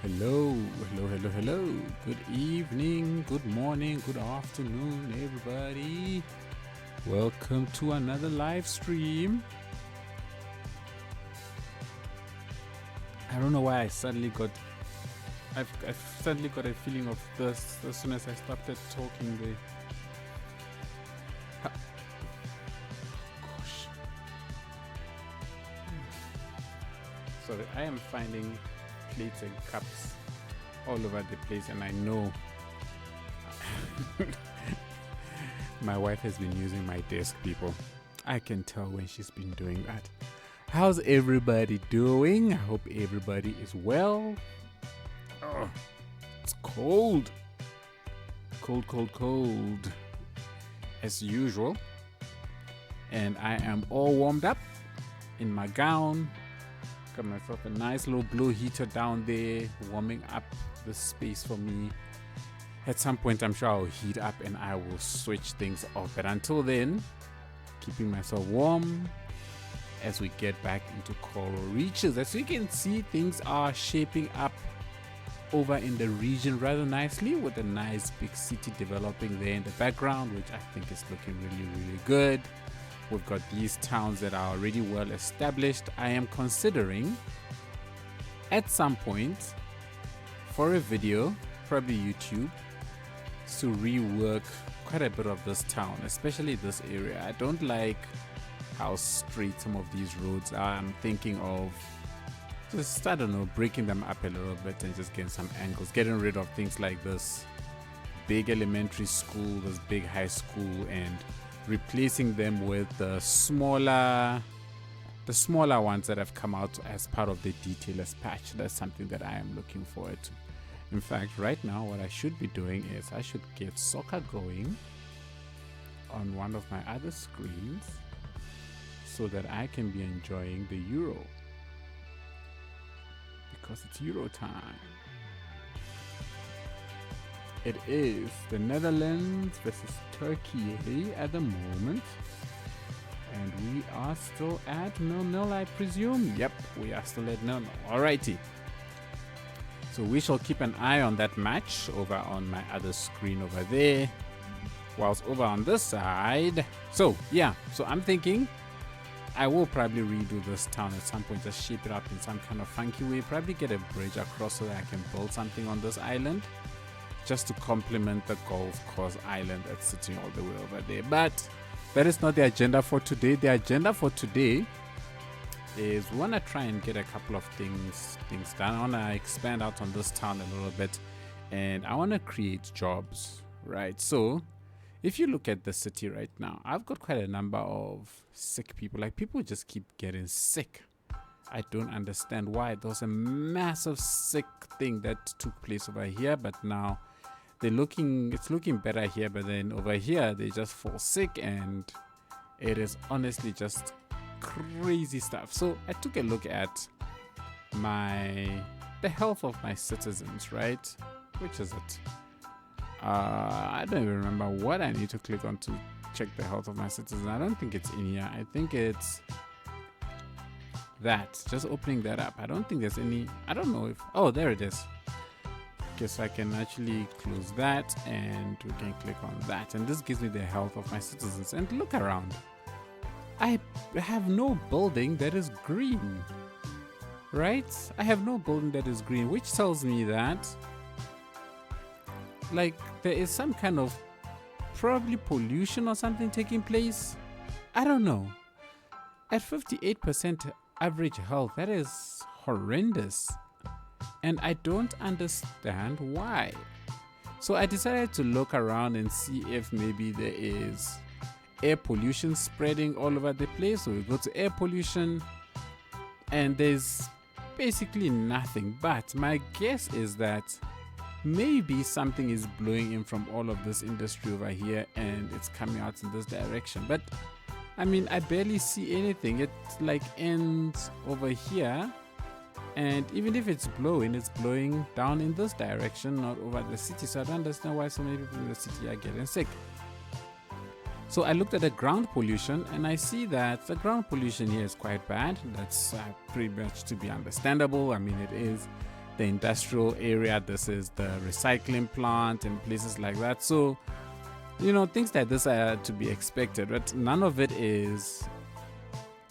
Hello. Good evening, good morning, good afternoon, everybody. Welcome to another live stream. I don't know why I've suddenly got a feeling of this as soon as I started talking there. Gosh. Sorry, I am finding plates and cups all over the place, and I know my wife has been using my desk, people. I can tell when she's been doing that. How's everybody doing? I hope everybody is well. Oh, it's cold as usual, and I am all warmed up in my gown. Got myself a nice little blue heater down there, warming up the space for me. At some point, I'm sure I'll heat up and I will switch things off. But until then, keeping myself warm as we get back into coral reaches. As you can see, things are shaping up over in the region rather nicely, with a nice big city developing there in the background, which I think is looking really good. We've got these towns that are already well established. I am considering at some point for a video, probably YouTube, to rework quite a bit of this town, especially this area. I don't like how straight some of these roads are. I'm thinking of just, I don't know, breaking them up a little bit and just getting some angles, getting rid of things like this big elementary school, this big high school, and replacing them with the smaller ones that have come out as part of the detailers patch. That's something that I am looking forward to. In fact, right now what I should be doing is I should get soccer going on one of my other screens so that I can be enjoying the Euro, because it's Euro time. It is the Netherlands versus Turkey at the moment, and we are still at 0-0, I presume. Yep, we are still at 0-0. Alrighty. So we shall keep an eye on that match over on my other screen over there, whilst over on this side. So yeah, so I'm thinking I will probably redo this town at some point, just shape it up in some kind of funky way, probably get a bridge across so that I can build something on this island, just to complement the golf course island that's sitting all the way over there. But that is not the agenda for today. The agenda for today is we want to try and get a couple of things done. I want to expand out on this town a little bit, and I want to create jobs, right? So if you look at the city right now, I've got quite a number of sick people. Like, people just keep getting sick. I don't understand why. There was a massive sick thing that took place over here, but now it's looking better here, but then over here they just fall sick, and it is honestly just crazy stuff. So I took a look at the health of my citizens, right? Which is it? I don't even remember what I need to click on to check the health of my citizens. I don't think it's in here. I think it's that. Just opening that up. I don't think there's any. I don't know if. Oh, there it is. Guess I can actually close that, and we can click on that, and this gives me the health of my citizens. And look around. I have no building that is green, right? I have no building that is green, which tells me that, like, there is some kind of probably pollution or something taking place. I don't know. At 58% average health, that is horrendous, and I don't understand why. So I decided to look around and see if maybe there is air pollution spreading all over the place. So we go to air pollution, and there's basically nothing. But my guess is that maybe something is blowing in from all of this industry over here, and it's coming out in this direction. But I mean, I barely see anything. It like ends over here, and even if it's blowing down in this direction, not over the city. So I don't understand why so many people in the city are getting sick. So I looked at the ground pollution, and I see that the ground pollution here is quite bad. That's pretty much to be understandable. I mean, it is the industrial area, this is the recycling plant and places like that. So, you know, things like this are to be expected, but none of it is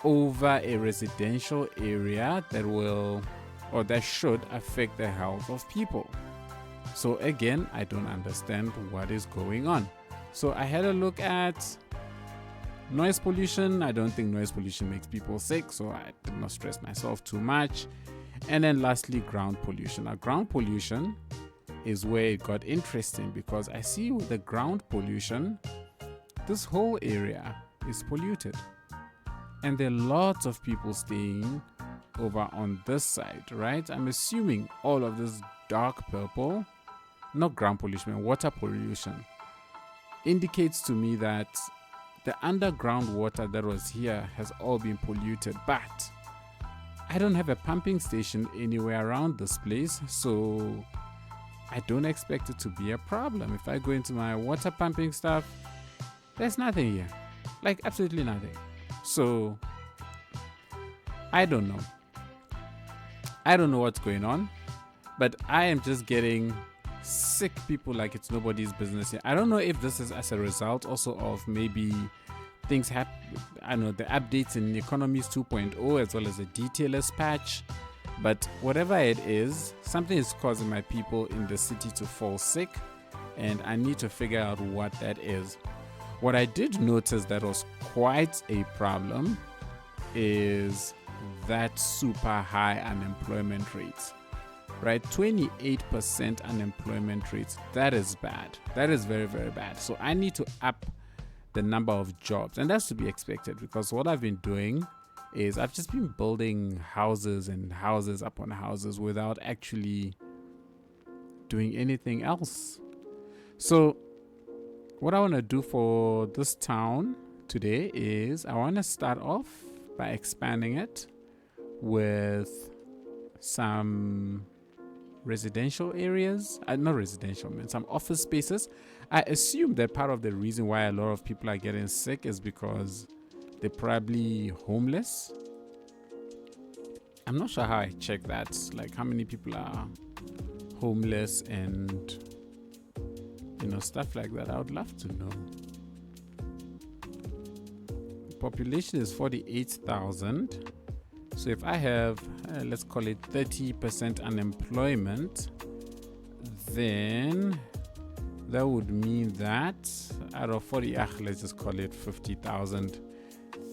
over a residential area that will or that should affect the health of people. So again, I don't understand what is going on. So I had a look at noise pollution. I don't think noise pollution makes people sick, so I did not stress myself too much. And then lastly, ground pollution. Now, ground pollution is where it got interesting, because I see with the ground pollution, this whole area is polluted. And there are lots of people staying over on this side, right? I'm assuming all of this dark purple, not ground pollution, water pollution, indicates to me that the underground water that was here has all been polluted. But I don't have a pumping station anywhere around this place, so I don't expect it to be a problem. If I go into my water pumping stuff, there's nothing here, like absolutely nothing. So I don't know what's going on, but I am just getting sick people like it's nobody's business here. I don't know if this is as a result also of maybe things happen, I know, the updates in Economies 2.0 as well as the detailers patch, but whatever it is, something is causing my people in the city to fall sick, and I need to figure out what that is. What I did notice that was quite a problem is that super high unemployment rates, right? 28% unemployment rates. That is bad. That is very, very bad. So I need to up the number of jobs, and that's to be expected, because what I've been doing is I've just been building houses and houses upon houses without actually doing anything else. So what I want to do for this town today is I want to start off by expanding it with some residential areas, not residential, some office spaces. I assume that part of the reason why a lot of people are getting sick is because they're probably homeless. I'm not sure how I check that, like how many people are homeless and, you know, stuff like that. I would love to know. Population is 48,000. So if I have, let's call it 30% unemployment, then that would mean that out of 40, let's just call it 50,000,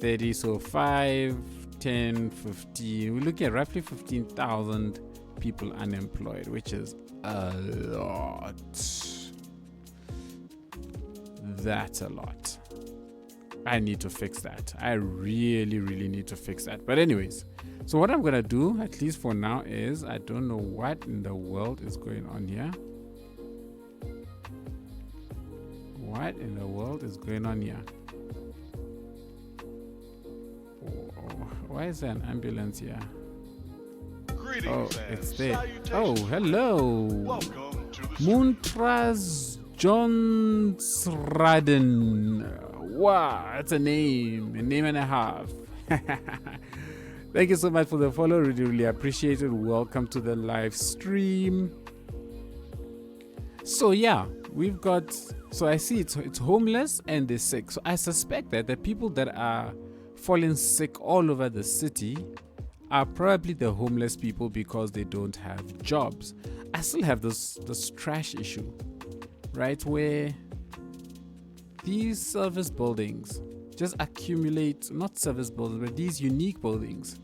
30, so 5, 10, 15, we're looking at roughly 15,000 people unemployed, which is a lot. That's a lot. I need to fix that. I really, really need to fix that. But anyways, so what I'm going to do, at least for now, is I don't know what in the world is going on here. What in the world is going on here? Why is there an ambulance here? Greetings, it's there. Oh, hello. Welcome to the Muntras Johnsraden. Wow, that's a name and a half. Thank you so much for the follow. Really, really appreciate it. Welcome to the live stream. So yeah, we've got, so I see it's homeless and they're sick. So I suspect that the people that are falling sick all over the city are probably the homeless people because they don't have jobs. I still have this trash issue, right, where these service buildings just accumulate, not service buildings, but these unique buildings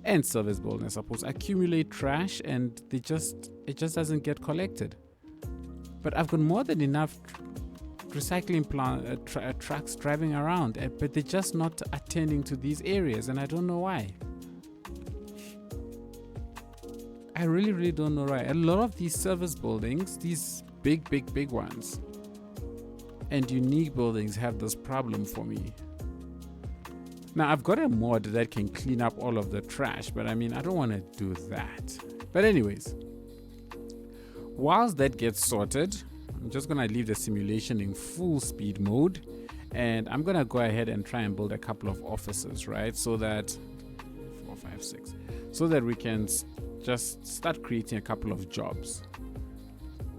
and service buildings, I suppose, accumulate trash, and it just doesn't get collected. But I've got more than enough recycling trucks driving around, but they're just not attending to these areas, and I don't know why. I really, really don't know why. A lot of these service buildings, these big ones, and unique buildings have this problem for me. Now I've got a mod that can clean up all of the trash, but I mean, I don't want to do that. But anyways, whilst that gets sorted, I'm just going to leave the simulation in full speed mode, and I'm going to go ahead and try and build a couple of offices, right? So that 4, 5, 6, so that we can just start creating a couple of jobs.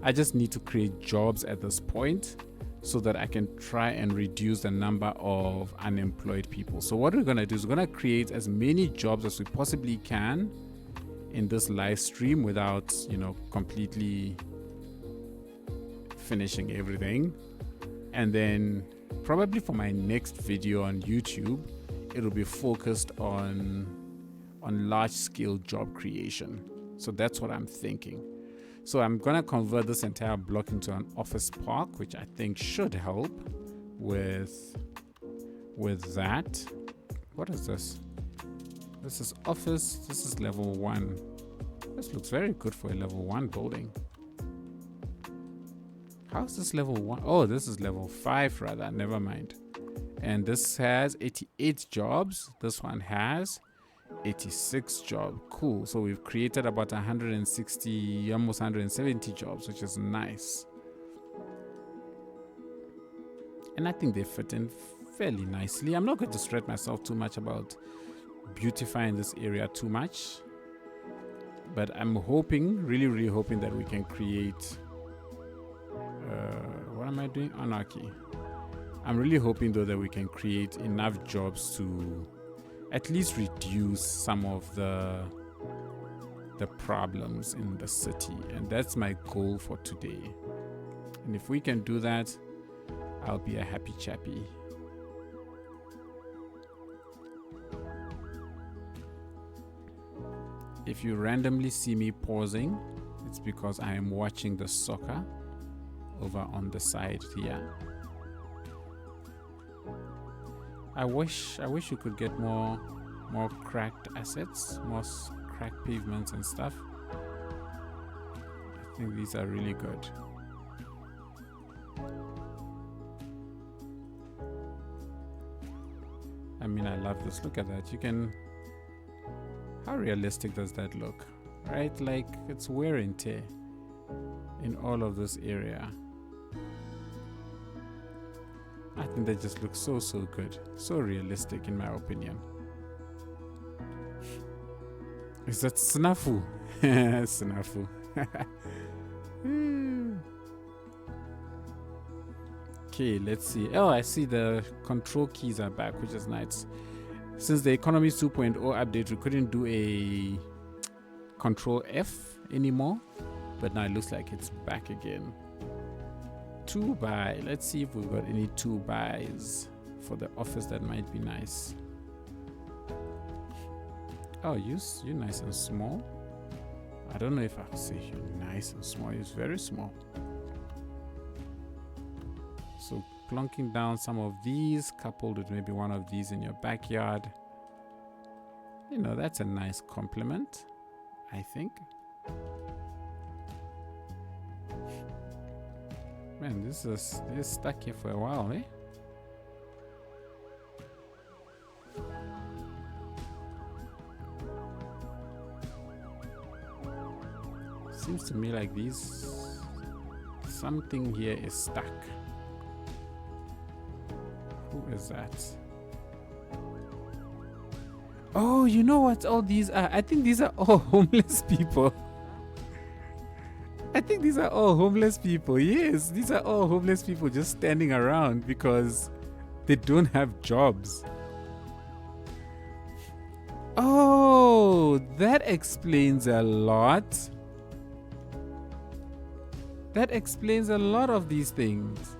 I just need to create jobs at this point so that I can try and reduce the number of unemployed people. So what we're going to do is we're going to create as many jobs as we possibly can in this live stream without, completely finishing everything. And then probably for my next video on YouTube, it'll be focused on large scale job creation. So that's what I'm thinking. So I'm gonna convert this entire block into an office park, which I think should help with that. What is this? This is office. This is level 1. This looks very good for a level 1 building. How is this level 1? Oh, this is level 5 rather. Never mind. And this has 88 jobs. This one has 86 jobs. Cool. So we've created about 160, almost 170 jobs, which is nice. And I think they fit in fairly nicely. I'm not going to stress myself too much about beautifying this area too much, but I'm hoping, really hoping that we can create what am I doing? Anarchy. I'm really hoping though that we can create enough jobs to at least reduce some of the problems in the city, and that's my goal for today. And if we can do that, I'll be a happy chappy. If you randomly see me pausing, it's because I am watching the soccer over on the side here. I wish you could get more cracked assets, more cracked pavements and stuff. I think these are really good. I mean, I love this. Look at that. You can... How realistic does that look? Right? Like, it's wear and tear in all of this area. I think that just looks so good. So realistic in my opinion. Is that Snafu? Snafu. Okay, let's see. Oh, I see the control keys are back, which is nice. Since the Economy 2.0 update, we couldn't do a Control F anymore, but now it looks like it's back again. 2x. Let's see if we've got any 2x's for the office. That might be nice. Oh, you're nice and small. I don't know if I would say you're nice and small. It's very small. So plunking down some of these, coupled with maybe one of these in your backyard. That's a nice compliment, I think. Man, this is stuck here for a while, eh? Seems to me like something here is stuck. Who is that? Oh, you know what all these are? I think these are all homeless people. I think these are all homeless people. Yes, these are all homeless people just standing around because they don't have jobs. Oh, that explains a lot. That explains a lot of these things.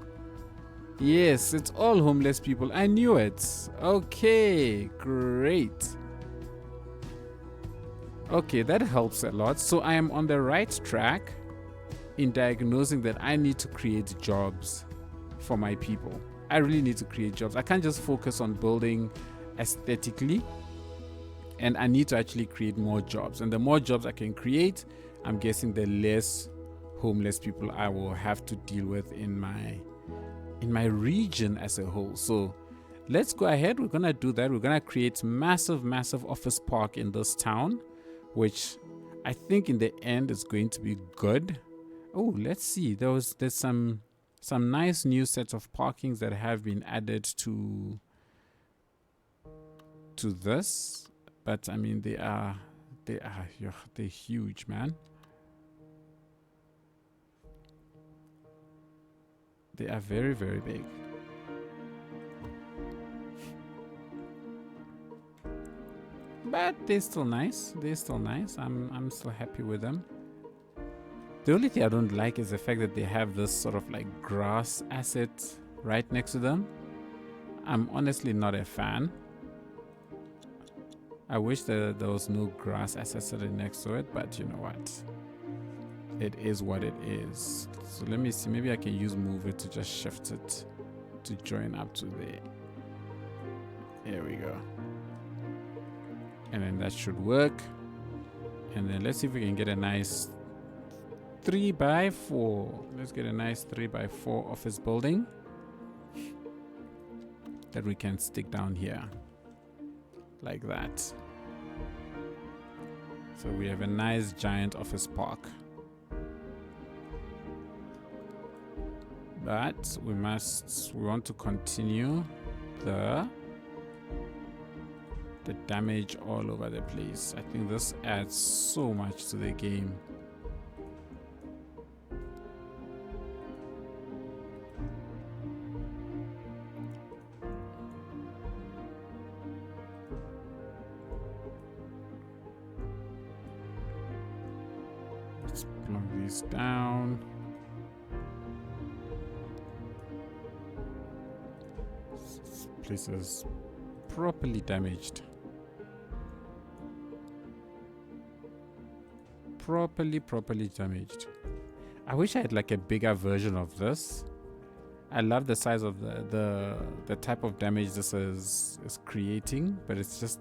Yes, it's all homeless people. I knew it. Okay, great. Okay, that helps a lot. So I am on the right track in diagnosing that I need to create jobs for my people. I really need to create jobs. I can't just focus on building aesthetically, and I need to actually create more jobs. And the more jobs I can create, I'm guessing the less homeless people I will have to deal with in my region as a whole. So let's go ahead. We're gonna do that. We're gonna create massive office park in this town, which I think in the end is going to be good. Oh, let's see. There's some nice new sets of parkings that have been added to this, but I mean they are they're huge, man. They are very, very big. But they're still nice. They're still nice. I'm still happy with them. The only thing I don't like is the fact that they have this sort of like grass asset right next to them. I'm honestly not a fan. I wish that there was no grass accessory next to it, but you know what? It is what it is. So let me see. Maybe I can use Move It to just shift it to join up to there. There we go. And then that should work. And then let's see if we can get a nice 3x4. Let's get a nice 3x4 office building that we can stick down here like that. So we have a nice giant office park. But we want to continue the damage all over the place. I think this adds so much to the game. Let's plug these down. This place is properly damaged. Properly damaged. I wish I had like a bigger version of this. I love the size of the type of damage this is creating, but it's just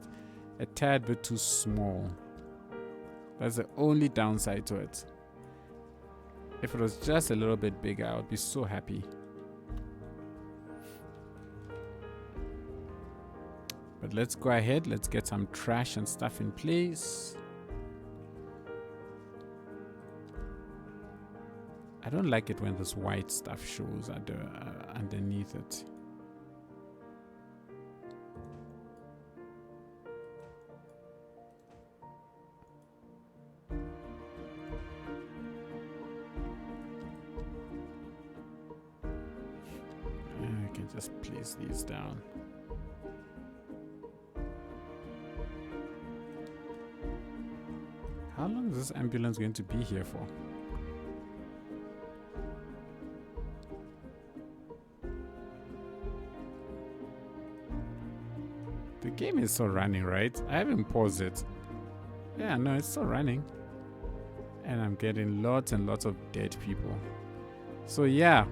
a tad bit too small. That's the only downside to it. If it was just a little bit bigger, I would be so happy. But let's go ahead, let's get some trash and stuff in place. I don't like it when this white stuff shows underneath it. I can just place these down. How long is this ambulance going to be here for? The game is still running, right? I haven't paused it. Yeah, no, it's still running. And I'm getting lots and lots of dead people. So yeah,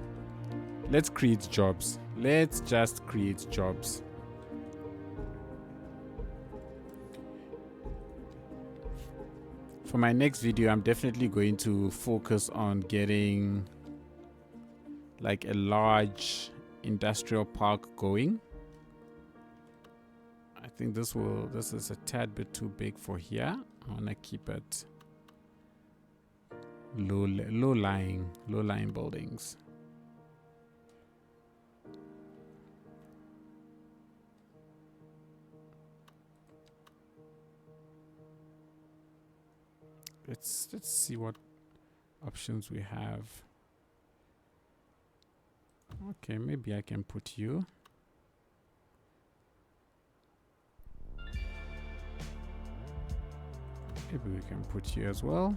let's create jobs. Let's just create jobs. For my next video, I'm definitely going to focus on getting like a large industrial park going. I think this is a tad bit too big for here. I want to keep it low-lying buildings. Let's see what options we have. Okay, maybe I can put you. Maybe we can put you as well.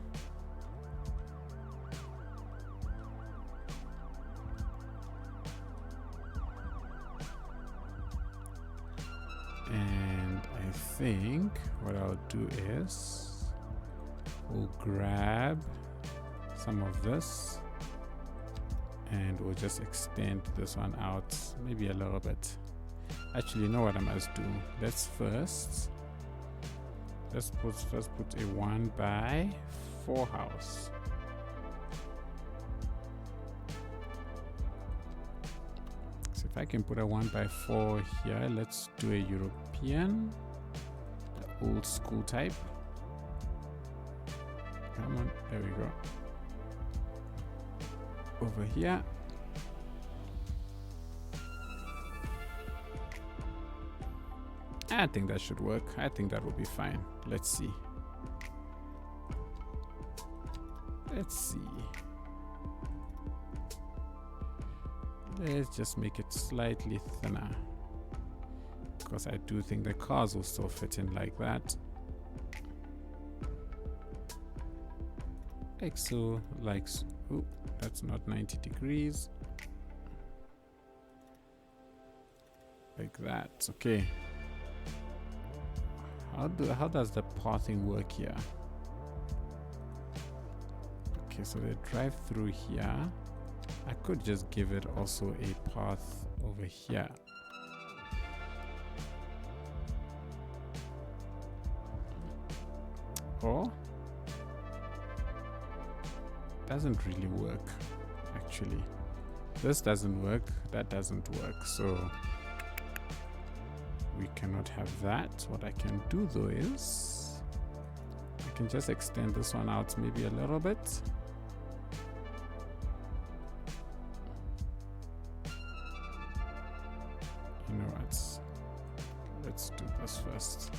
And I think what I'll do is we'll grab some of this and we'll just extend this one out maybe a little bit. Actually, you know what I must do? Let's first put a 1x4 house. So if I can put a 1x4 here, let's do a European, the old school type. Come on, there we go. Over here. I think that should work. I think that will be fine. Let's see. Let's see. Let's just make it slightly thinner, because I do think the cars will still fit in like that. Like so, like so. Oh, that's not 90 degrees. Like that. Okay. How does the pathing work here? Okay, so they drive through here. I could just give it also a path over here. Or doesn't really work actually. This doesn't work, that doesn't work, so we cannot have that. What I can do though is I can just extend this one out maybe a little bit. You know what? Let's do this first.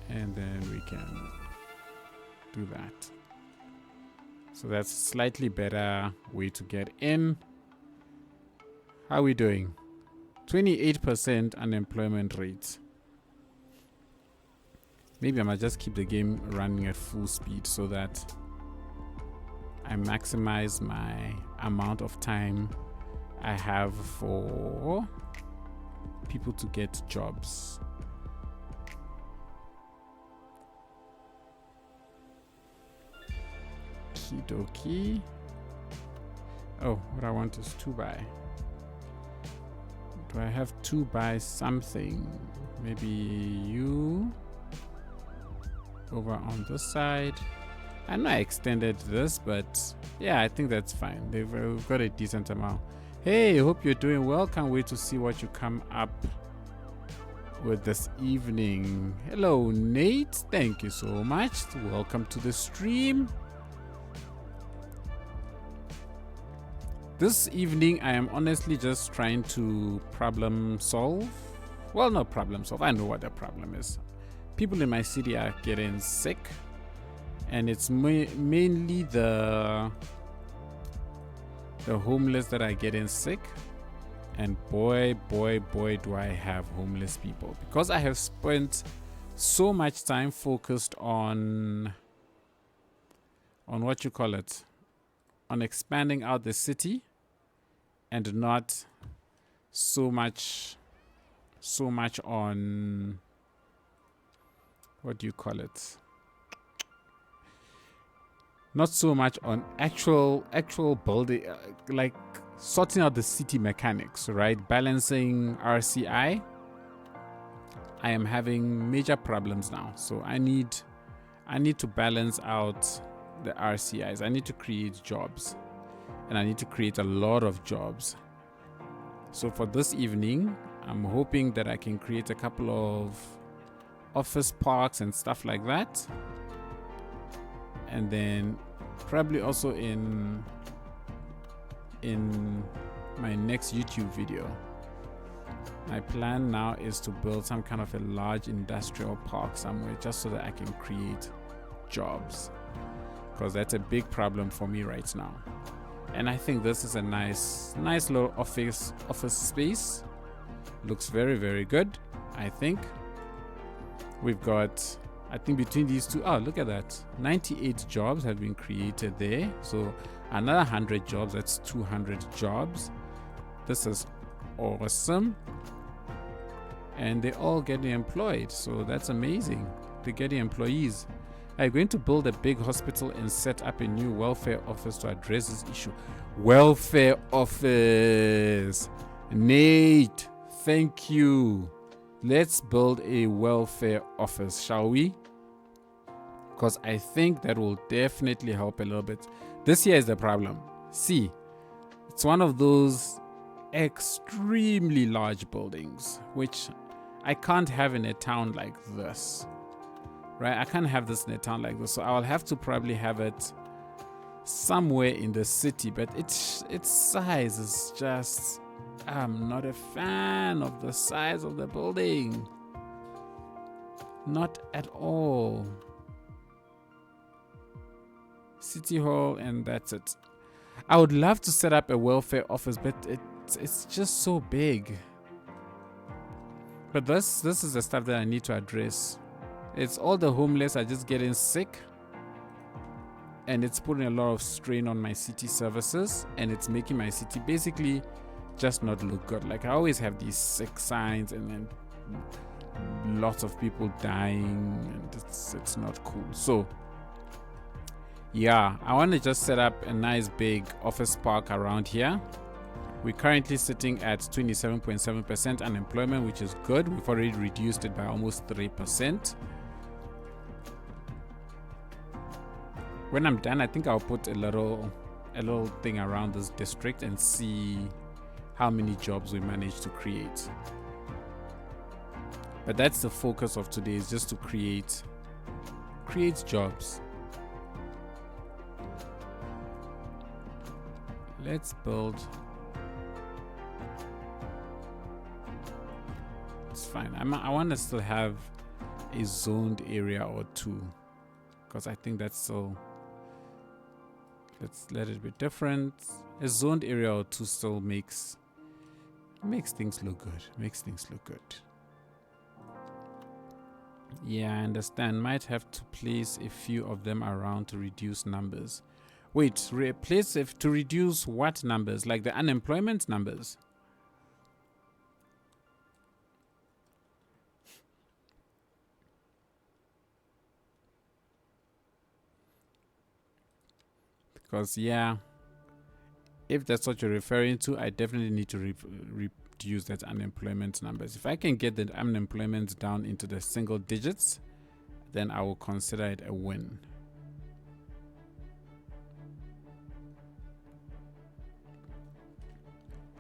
And then we can do that. So that's a slightly better way to get in. How are we doing? 28% unemployment rate. Maybe I might just keep the game running at full speed so that I maximize my amount of time I have for people to get jobs. Okie dokie. Oh, what I want is 2x. Do I have 2x something? Maybe you over on this side. I know I extended this, but yeah, I think that's fine. We've got a decent amount. Hey, hope you're doing well. Can't wait to see what you come up with this evening. Hello, Nate. Thank you so much. Welcome to the stream. This evening, I am honestly just trying to problem solve. Well, not problem solve. I know what the problem is. People in my city are getting sick, and it's mainly the homeless that are getting sick. And boy, do I have homeless people, because I have spent so much time focused on what you call it, on expanding out the city, and not so much on, what do you call it? Not so much on actual building, like sorting out the city mechanics, right? Balancing RCI. I am having major problems now, so I need to balance out the RCIs. I need to create jobs, and I need to create a lot of jobs. So for this evening, I'm hoping that I can create a couple of office parks and stuff like that, and then probably also in my next YouTube video, my plan now is to build some kind of a large industrial park somewhere, just so that I can create jobs, because that's a big problem for me right now. And I think this is a nice little office space. Looks very, very good. I think we've got, I think between these two, oh, look at that, 98 jobs have been created there. So another 100 jobs, that's 200 jobs. This is awesome. And they're all getting employed, so that's amazing. They're getting employees. I'm going to build a big hospital and set up a new welfare office to address this issue. Welfare office. Nate, thank you. Let's build a welfare office, shall we? Because I think that will definitely help a little bit. This here is the problem. See, it's one of those extremely large buildings, which I can't have in a town like this. Right? I can't have this in a town like this. So I'll have to probably have it somewhere in the city, but its size is just I'm not a fan of the size of the building. Not at all. City Hall, and that's it. I would love to set up a welfare office, but it's just so big. But this is the stuff that I need to address. It's all the homeless are just getting sick, and it's putting a lot of strain on my city services, and it's making my city basically just not look good. Like, I always have these sick signs, and then lots of people dying, and it's not cool. So yeah, I want to just set up a nice big office park around here. We're currently sitting at 27.7% unemployment, which is good. We've already reduced it by almost 3%. When I'm done, I think I'll put a little thing around this district and see how many jobs we manage to create. But that's the focus of today, is just to create jobs. Let's build. It's fine. I want to still have a zoned area or two, because I think that's still. Let's let it be different. A zoned area or two still makes things look good. Makes things look good. Yeah, I understand. Might have to place a few of them around to reduce numbers. Wait, replace if to reduce what numbers? Like the unemployment numbers? Because yeah, if that's what you're referring to, I definitely need to reduce that unemployment numbers. If I can get the unemployment down into the single digits, then I will consider it a win.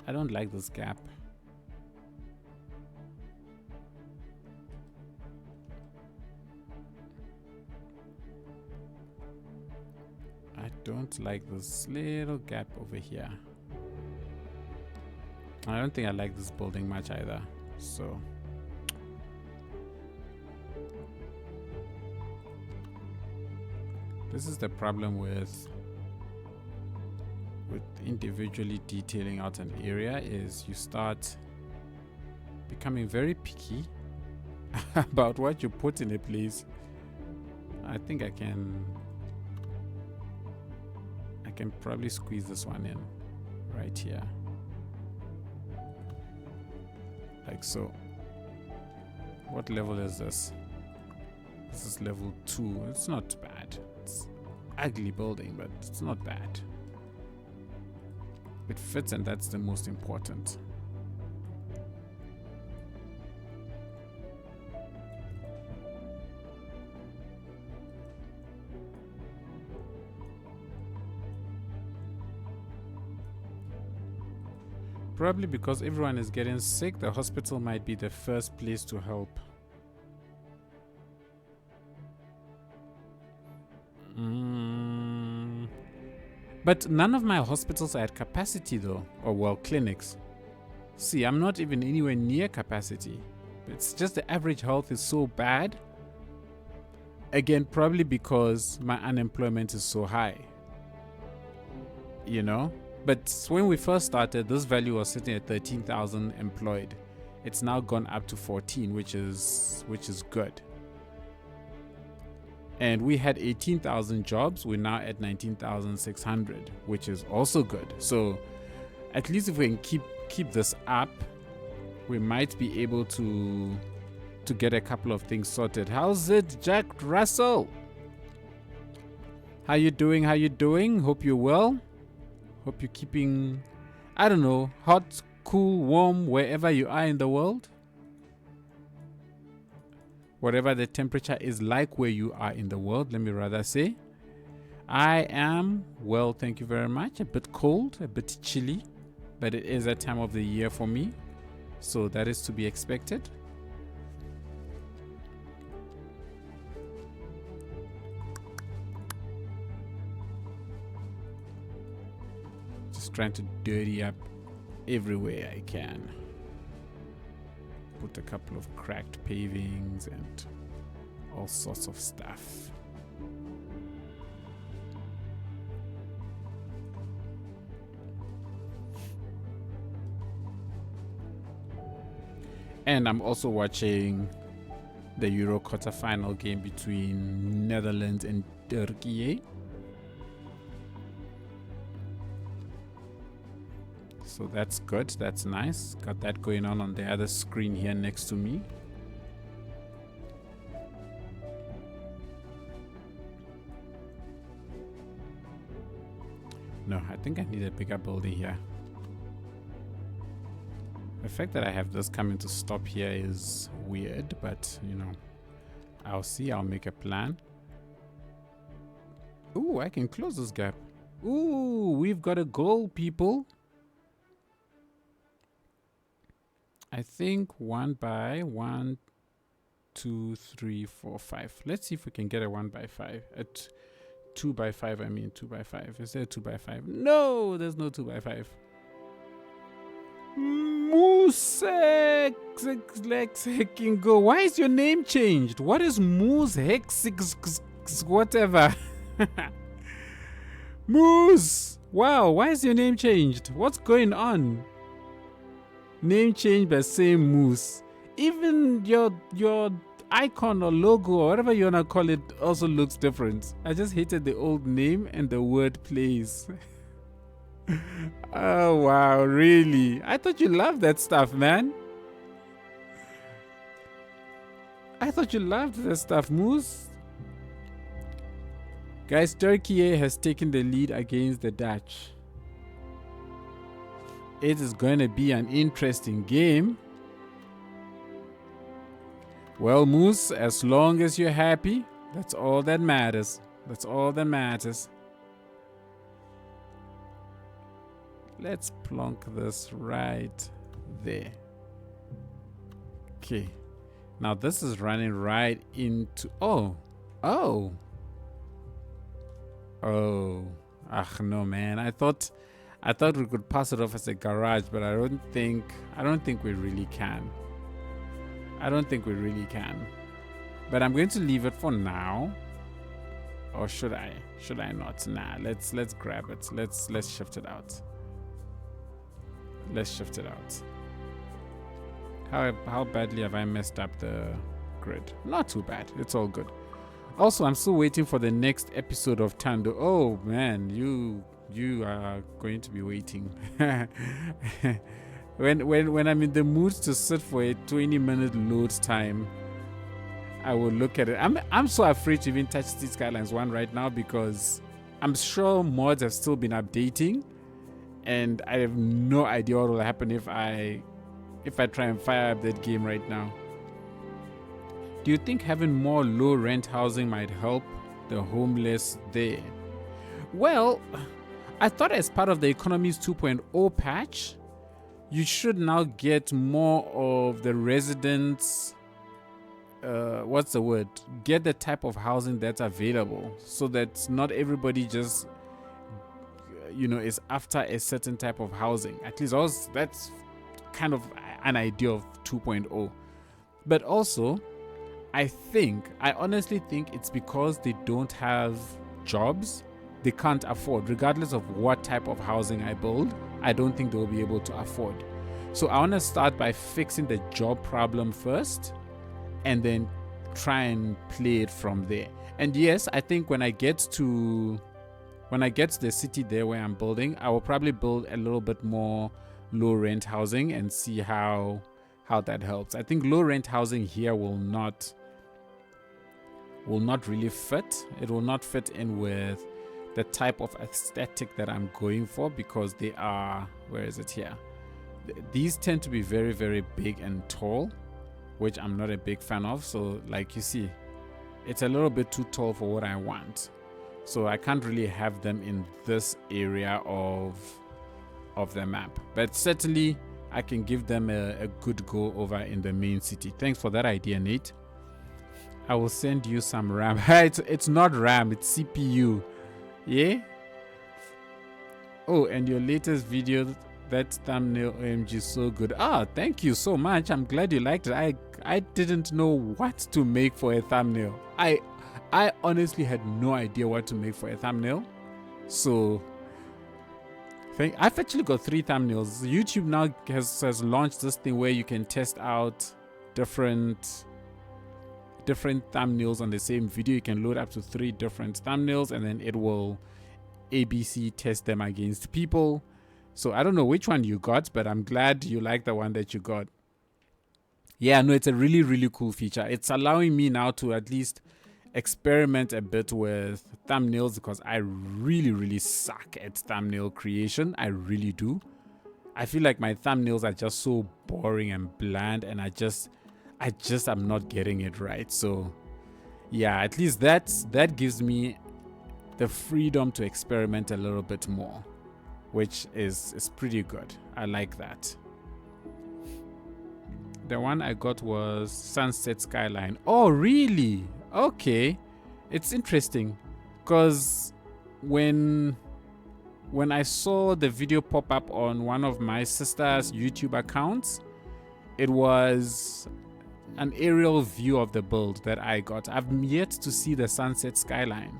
I don't like this gap. I don't like this little gap over here. I don't think I like this building much either. So this is the problem with individually detailing out an area, is you start becoming very picky about what you put in a place. I think I can probably squeeze this one in right here, like so. What level is this? This is level 2. It's not bad. It's ugly building, but it's not bad. It fits, and that's the most important. Probably because everyone is getting sick, the hospital might be the first place to help. But none of my hospitals are at capacity though, or well, clinics. See, I'm not even anywhere near capacity. It's just the average health is so bad. Again, probably because my unemployment is so high. You know? But when we first started, this value was sitting at 13,000 employed. It's now gone up to 14, which is good. And we had 18,000 jobs. We're now at 19,600, which is also good. So at least if we can keep this up, we might be able to get a couple of things sorted. How's it, Jack Russell? How you doing? How you doing? Hope you're well. Hope you're keeping, I don't know, hot, cool, warm, wherever you are in the world. Whatever the temperature is like where you are in the world, let me rather say. I am well, thank you very much. A bit cold, a bit chilly, but it is that time of the year for me, so that is to be expected. Just trying to dirty up everywhere I can. Put a couple of cracked pavings and all sorts of stuff. And I'm also watching the Euro quarterfinal game between Netherlands and Turkey. So that's good, that's nice. Got that going on the other screen here next to me. No, I think I need a bigger building here. The fact that I have this coming to stop here is weird, but you know, I'll see. I'll make a plan. Ooh, I can close this gap. Ooh, we've got a goal, people. I think 1 by 1, 2, 3, 4, 5. Let's see if we can get a 1 by 5. At 2 by 5, I mean 2 by 5. Is there a 2 by 5? No, there's no 2 by 5. Moose go. Why is your name changed? What is Moose Hex whatever? Moose! Wow, why is your name changed? What's going on? Name changed by same Moose. Even your icon or logo or whatever you wanna call it also looks different. I just hated the old name and the word plays. Oh wow, really? I thought you loved that stuff, man. I thought you loved that stuff, Moose. Guys, Turkey has taken the lead against the Dutch. It is going to be an interesting game. Well, Moose, as long as you're happy, that's all that matters. That's all that matters. Let's plonk this right there. Okay. Now this is running right into... Oh. Ach no, man. I thought we could pass it off as a garage, but I don't think we really can. I don't think we really can. But I'm going to leave it for now. Or should I? Should I not? Nah, let's grab it. Let's shift it out. Let's shift it out. How badly have I messed up the grid? Not too bad. It's all good. Also, I'm still waiting for the next episode of Tando. Oh man, you are going to be waiting. when I'm in the mood to sit for a 20-minute load time, I will look at it. I'm so afraid to even touch Cities Skylines 1 right now because I'm sure mods have still been updating. And I have no idea what will happen if I try and fire up that game right now. Do you think having more low rent housing might help the homeless there? Well, I thought as part of the Economies 2.0 patch, you should now get more of the residents, what's the word? Get the type of housing that's available so that not everybody just is after a certain type of housing. At least that's kind of an idea of 2.0. But also, I honestly think it's because they don't have jobs. They can't afford, regardless of what type of housing I build. I don't think they'll be able to afford. So I want to start by fixing the job problem first and then try and play it from there. And yes, I think when I get to the city there where I'm building, I will probably build a little bit more low rent housing and see how that helps. I think low rent housing here will not really fit. It will not fit in with the type of aesthetic that I'm going for because they are, where is it here? These tend to be very, very big and tall, which I'm not a big fan of. So like you see, it's a little bit too tall for what I want. So I can't really have them in this area of the map. But certainly I can give them a good go over in the main city. Thanks for that idea, Nate. I will send you some RAM. It's not RAM, it's CPU. Yeah? Oh, and your latest video that thumbnail, OMG, so good. Ah, thank you so much. I'm glad you liked it. I didn't know what to make for a thumbnail. I honestly had no idea what to make for a thumbnail. So I've actually got 3 thumbnails. YouTube now has launched this thing where you can test out different thumbnails on the same video. You can load up to 3 different thumbnails and then it will ABC test them against people. So I don't know which one you got, but I'm glad you like the one that you got. Yeah, no, it's a really, really cool feature. It's allowing me now to at least experiment a bit with thumbnails because I really, really suck at thumbnail creation. I really do. I feel like my thumbnails are just so boring and bland, and I just am not getting it right. So yeah, at least that gives me the freedom to experiment a little bit more, which is pretty good. I like that. The one I got was Sunset Skyline. Oh, really? Okay. It's interesting because when I saw the video pop up on one of my sister's YouTube accounts, it was an aerial view of the build that I got. I've yet to see the Sunset Skyline.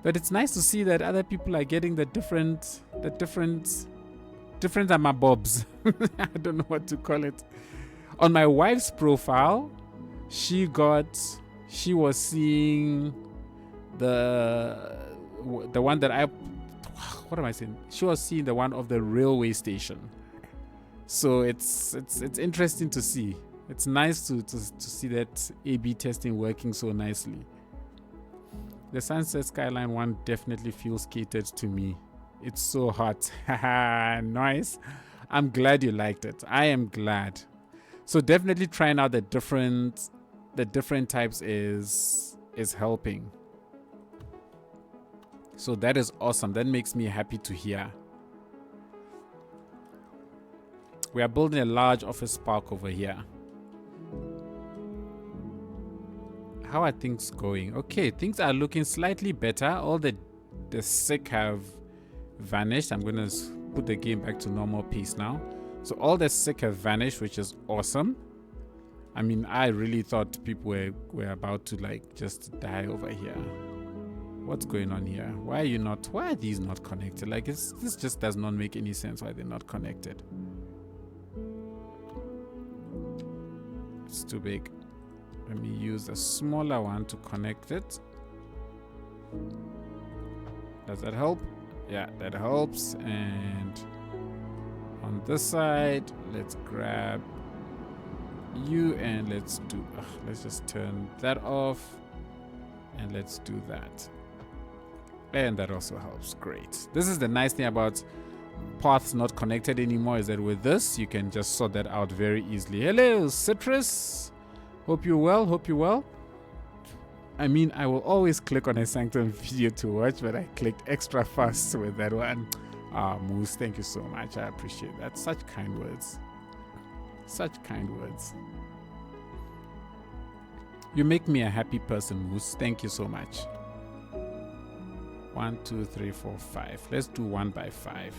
But it's nice to see that other people are getting the different amabobs. I don't know what to call it. On my wife's profile, she was seeing the one that what am I saying? She was seeing the one of the railway station. So it's interesting to see. It's nice to see that A/B testing working so nicely. The Sunset Skyline one definitely feels catered to me. It's so hot. Nice. I'm glad you liked it. I am glad. So definitely trying out the different types is helping. So that is awesome. That makes me happy to hear. We are building a large office park over here. How are things going? Okay, things are looking slightly better. All the sick have vanished. I'm going to put the game back to normal pace now. So all the sick have vanished, which is awesome. I mean, I really thought people were about to like just die over here. What's going on here? Why are these not connected? Like this just does not make any sense why they're not connected. It's too big. Let me use a smaller one to connect it. Does that help? Yeah, that helps. And on this side, let's grab you and let's just turn that off and let's do that. And that also helps. Great. This is the nice thing about paths not connected anymore, is that with this you can just sort that out very easily. Hello, Citrus. Hope you're well. I mean, I will always click on a Sanctum video to watch, but I clicked extra fast with that one. Moose, thank you so much. I appreciate that. Such kind words. Such kind words. You make me a happy person, Moose. Thank you so much. 1, 2, 3, 4, 5. Let's do 1 by 5.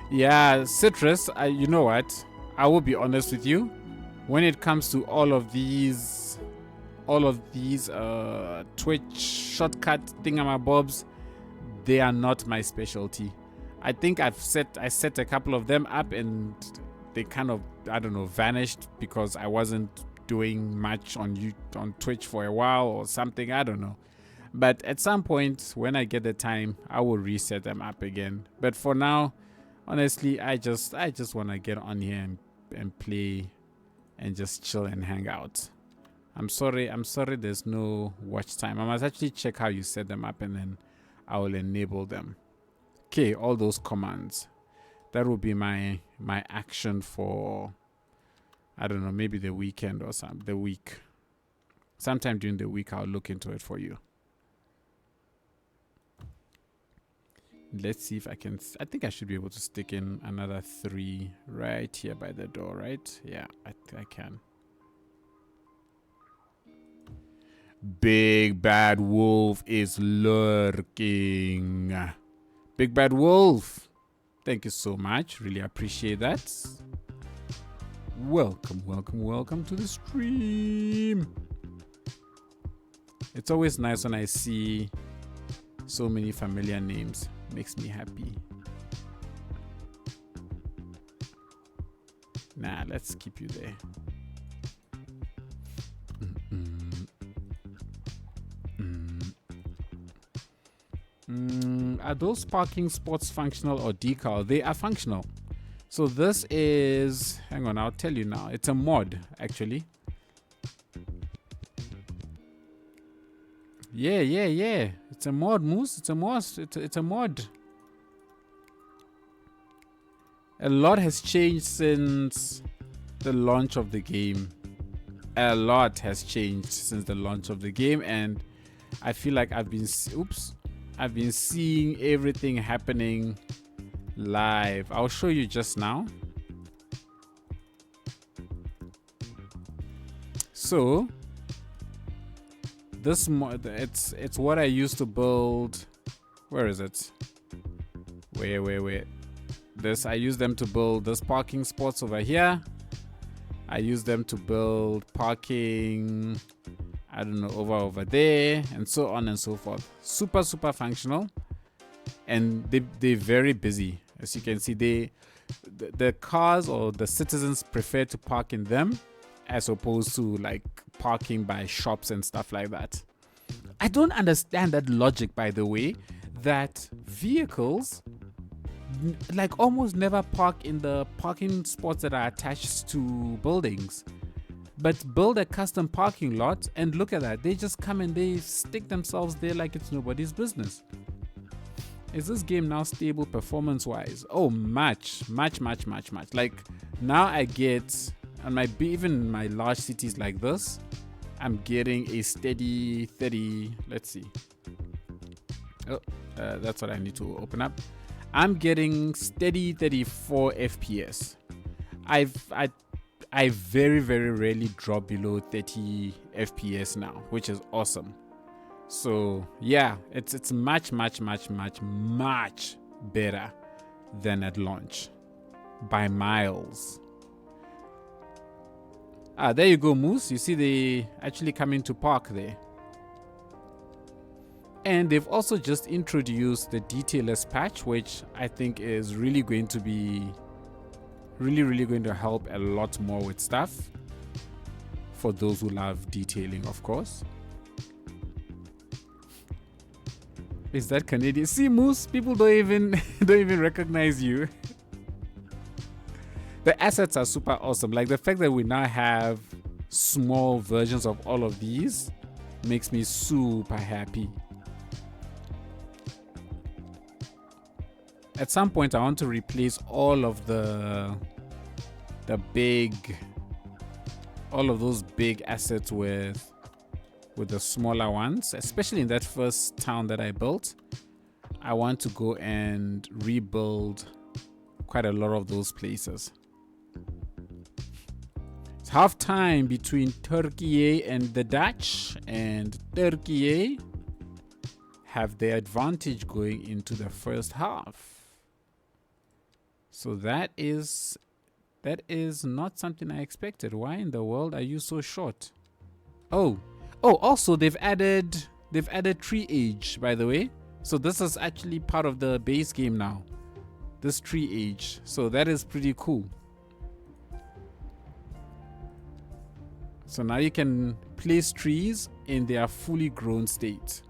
Yeah, Citrus, you know what? I will be honest with you. When it comes to all of these Twitch shortcut thingamabobs, they are not my specialty. I think I set a couple of them up and they kind of, I don't know, vanished because I wasn't doing much on Twitch for a while or something. I don't know. But at some point when I get the time, I will reset them up again. But for now, honestly, I just want to get on here and play and just chill and hang out. I'm sorry there's no watch time. I must actually check how you set them up and then I will enable them. Okay, all those commands. That will be my action for, I don't know, maybe the weekend or the week. Sometime during the week I'll look into it for you. Let's see if I can. I think I should be able to stick in another 3 right here by the door, right? Yeah, I can. Big Bad Wolf is lurking. Big Bad Wolf, thank you so much. Really appreciate that. Welcome, welcome, welcome to the stream. It's always nice when I see so many familiar names. Makes me happy. Nah, let's keep you there. Are those parking spots functional or decal? They are functional. So this is, hang on, I'll tell you now. It's a mod, actually. Yeah. It's a mod, Moose. It's a mod. It's a mod. A lot has changed since the launch of the game. A lot has changed since the launch of the game, and I feel like I've been seeing everything happening live. I'll show you just now. So this mod, it's what I used to build. Where is it? Where? This, I use them to build this parking spots over here. I use them to build parking, I don't know, over there, and so on and so forth. Super functional, and they're very busy. As you can see, the cars or the citizens prefer to park in them as opposed to like parking by shops and stuff like that. I don't understand that logic, by the way, that vehicles like almost never park in the parking spots that are attached to buildings, but build a custom parking lot, and look at that, they just come and they stick themselves there like it's nobody's business. Is this game now stable performance wise? Oh, much. Like now I get on my even my large cities like this, I'm getting a steady 30. Let's see. Oh, that's what I need to open up. I'm getting steady 34 FPS. I very rarely drop below 30 FPS now, which is awesome. So yeah, it's much better than at launch by miles. There you go, Moose. You see they actually come into park there. And they've also just introduced the detailless patch, which I think is really going to be really going to help a lot more with stuff for those who love detailing, of course. Is that Canadian? See, Moose, people don't even recognize you. The assets are super awesome. Like the fact that we now have small versions of all of these makes me super happy. At some point, I want to replace all of those big assets with the smaller ones, especially in that first town that I built. I want to go and rebuild quite a lot of those places. It's half time between Turkey and the Dutch, and Turkey have the advantage going into the first half. So that is not something I expected. Why in the world are you so short? Oh, also they've added tree age, by the way. So this is actually part of the base game now, this tree age. So that is pretty cool. So now you can place trees in their fully grown state,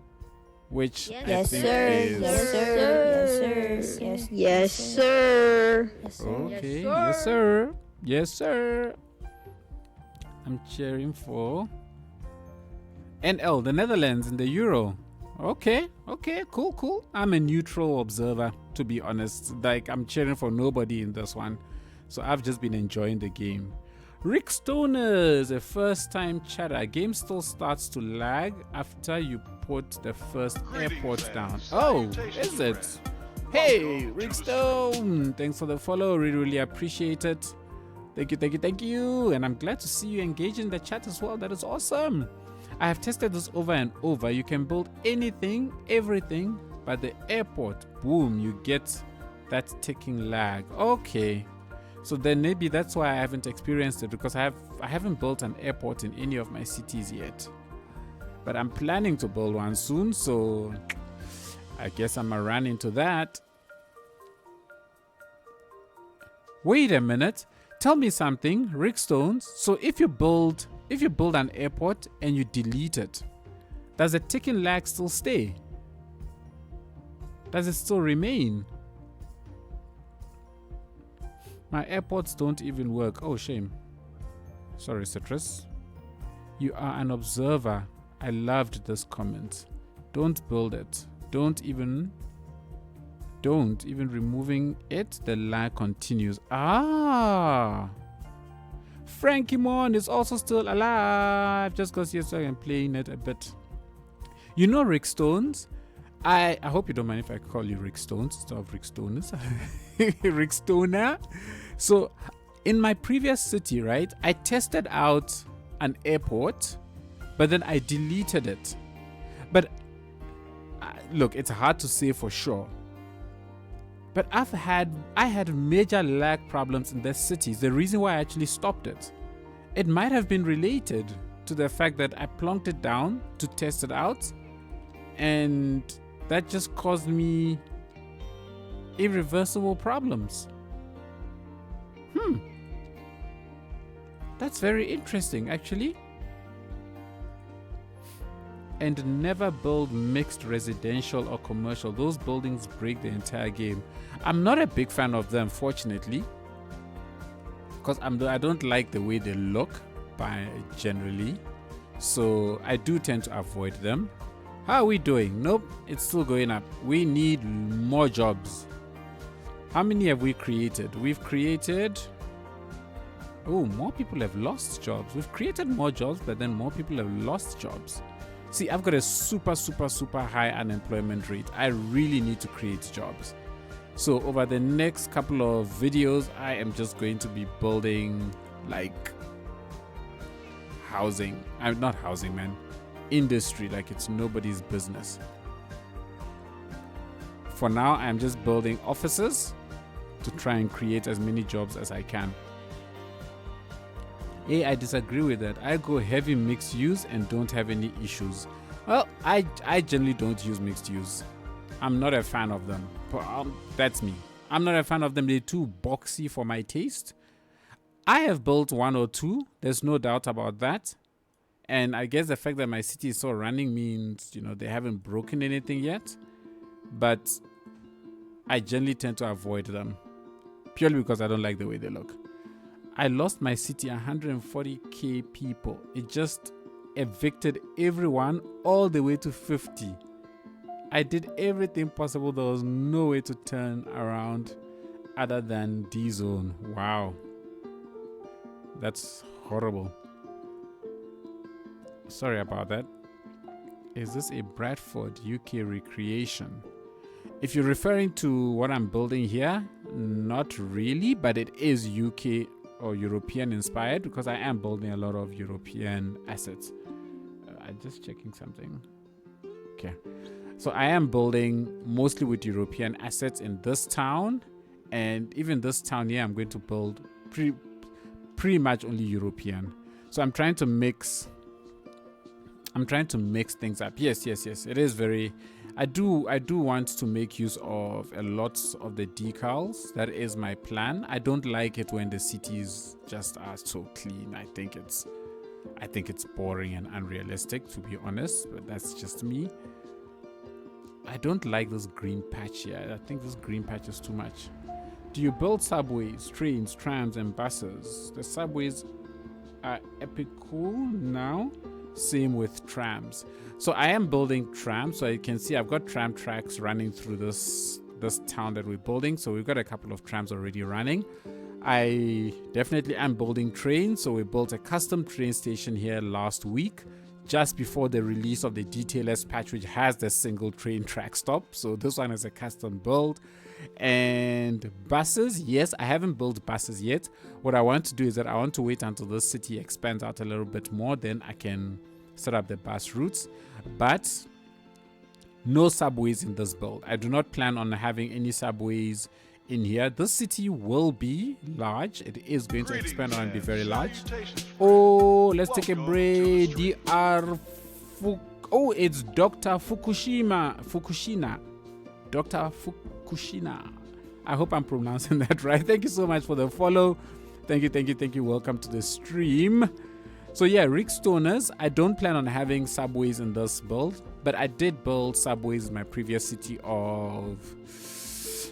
which Yes, sir. Okay, yes sir. I'm cheering for NL, the Netherlands, in the Euro. Okay, cool. I'm a neutral observer, to be honest. Like, I'm cheering for nobody in this one, so I've just been enjoying the game. Rick Stoners, a first-time chatter. Game still starts to lag after you put the first airport down. Oh, is it? Hey, Rick Stone, thanks for the follow. Really appreciate it. Thank you. And I'm glad to see you engage in the chat as well. That is awesome. I have tested this over and over. You can build anything, everything, but the airport, boom, you get that ticking lag. Okay, so then maybe that's why I haven't experienced it, because I haven't built an airport in any of my cities yet. But I'm planning to build one soon, so I guess I'm gonna run into that. Wait a minute. Tell me something, Rickstones. So if you build an airport and you delete it, does the ticking lag still stay? Does it still remain? My airports don't even work. Oh, shame. Sorry, Citrus. You are an observer. I loved this comment. Don't build it. Don't even removing it, the lag continues. Ah, Frankie Mon is also still alive, just because yesterday I'm playing it a bit. You know, Rick Stones, I hope you don't mind if I call you Rick Stones instead of Rick Stoners. Rick Stoner. So in my previous city, right, I tested out an airport, but then I deleted it. But look, it's hard to say for sure. But I had major lag problems in the cities. The reason why I actually stopped it, it might have been related to the fact that I plonked it down to test it out, and that just caused me irreversible problems. That's very interesting, actually. And never build mixed residential or commercial. Those buildings break the entire game. I'm not a big fan of them, fortunately, because I don't like the way they look generally. So I do tend to avoid them. How are we doing? Nope, it's still going up. We need more jobs. How many have we created? We've created... Oh, more people have lost jobs. We've created more jobs, but then more people have lost jobs. See, I've got a super high unemployment rate. I really need to create jobs. So over the next couple of videos, I am just going to be building like housing. I'm not housing, man. Industry, like it's nobody's business. For now, I'm just building offices to try and create as many jobs as I can. Hey, I disagree with that. I go heavy mixed use and don't have any issues. Well, I generally don't use mixed use. I'm not a fan of them. That's me. I'm not a fan of them. They're too boxy for my taste. I have built one or two. There's no doubt about that. And I guess the fact that my city is still running means, you know, they haven't broken anything yet. But I generally tend to avoid them purely because I don't like the way they look. I lost my city, 140k people. It just evicted everyone all the way to 50. I did everything possible. There was no way to turn around other than D-Zone. Wow. That's horrible. Sorry about that. Is this a Bradford UK recreation? If you're referring to what I'm building here, not really, but it is UK or European inspired because I am building a lot of European assets. I'm just checking something. Okay. So I am building mostly with European assets in this town, and even this town here I'm going to build pretty much only European. So I'm trying to mix things up. Yes. It is very I do want to make use of a lot of the decals. That is my plan. I don't like it when the cities just are so clean. I think it's boring and unrealistic, to be honest, but that's just me. I don't like this green patch here. I think this green patch is too much. Do you build subways, trains, trams, and buses? The subways are epic cool now. Same with trams. So I am building trams. So you can see I've got tram tracks running through this town that we're building. So we've got a couple of trams already running. I definitely am building trains. So we built a custom train station here last week, just before the release of the Detailers patch, which has the single train track stop. So this one is a custom build. And buses, yes, I haven't built buses yet. What I want to do is that I want to wait until this city expands out a little bit more, then I can set up the bus routes, but no subways in this build. I do not plan on having any subways in here. This city will be large. It is going to expand and be very large. Oh, let's take a break. Oh, it's Dr. Fukushina. Dr. Fukushina. I hope I'm pronouncing that right. Thank you so much for the follow. Thank you. Welcome to the stream. So yeah, Rick Stoners, I don't plan on having subways in this build, but I did build subways in my previous city of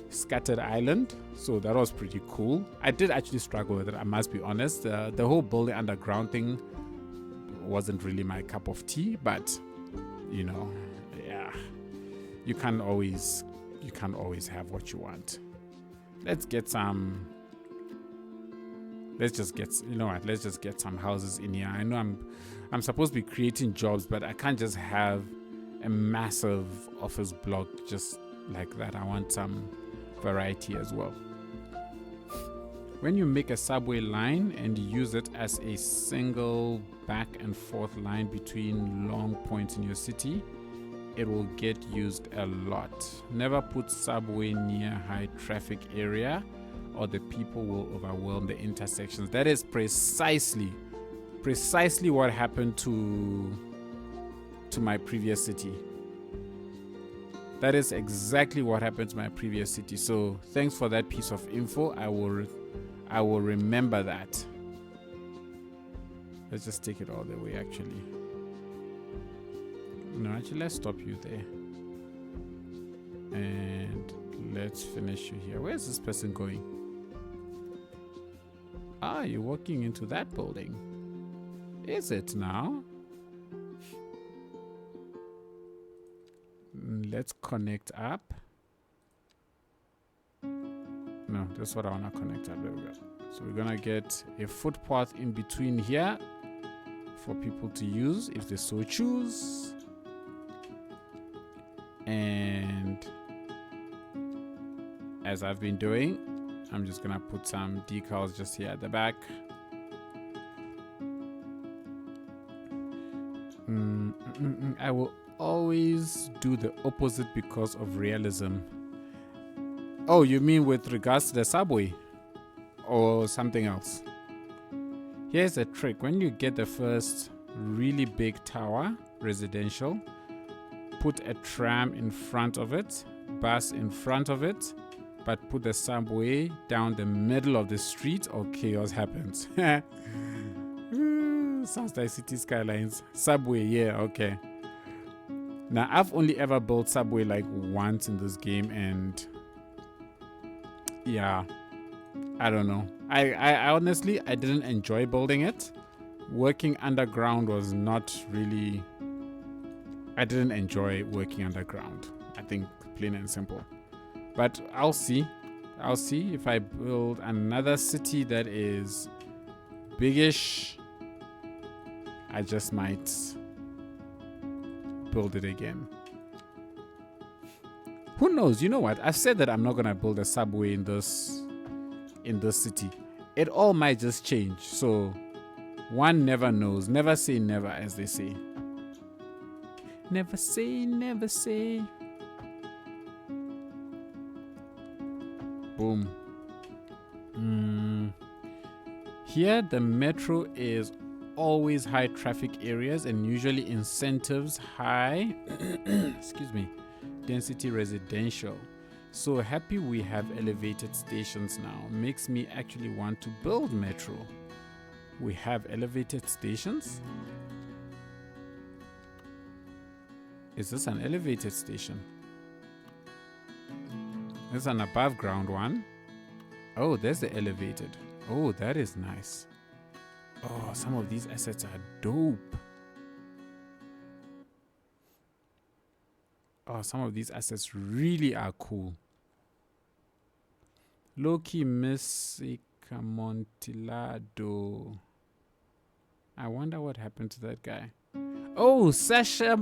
Scattered Island, so that was pretty cool. I did actually struggle with it, I must be honest. The whole building underground thing wasn't really my cup of tea, but you know, yeah, you can't always have what you want. Let's just get some houses in here. I know I'm supposed to be creating jobs, but I can't just have a massive office block just like that. I want some variety as well. When you make a subway line and use it as a single back and forth line between long points in your city, it will get used a lot. Never put subway near high traffic area or the people will overwhelm the intersections. That is precisely what happened to my previous city. That is exactly what happened to my previous city. So thanks for that piece of info. I will remember that. Let's just take it all the way actually. No, actually let's stop you there. And let's finish you here. Where's this person going? Ah, you're walking into that building. Is it now? Let's connect up. No, that's what I want to connect up. There we go. So we're gonna get a footpath in between here for people to use if they so choose. And as I've been doing, I'm just gonna put some decals just here at the back. I will always do the opposite because of realism. Oh, you mean with regards to the subway or something else? Here's a trick. When you get the first really big tower, residential, put a tram in front of it, bus in front of it, but put the subway down the middle of the street or chaos happens. Sounds like Cities Skylines. Subway, yeah, okay. Now, I've only ever built subway like once in this game, and yeah, I don't know. I honestly, I didn't enjoy building it. Working underground was not really... I didn't enjoy working underground. I think plain and simple. But I'll see. I'll see if I build another city that is biggish. I just might build it again. Who knows? You know what? I've said that I'm not gonna build a subway in this city. It all might just change. So one never knows. Never say never, as they say. Never say, never say. Boom. Here the metro is always high traffic areas and usually incentives high excuse me, density residential. So happy we have elevated stations now. Makes me actually want to build metro. We have elevated stations? Is this an elevated station? There's an above ground one. Oh, there's the elevated. Oh, that is nice. Oh, some of these assets are dope. Oh, some of these assets really are cool. Loki Messicamontilado. I wonder what happened to that guy. Oh, Sasha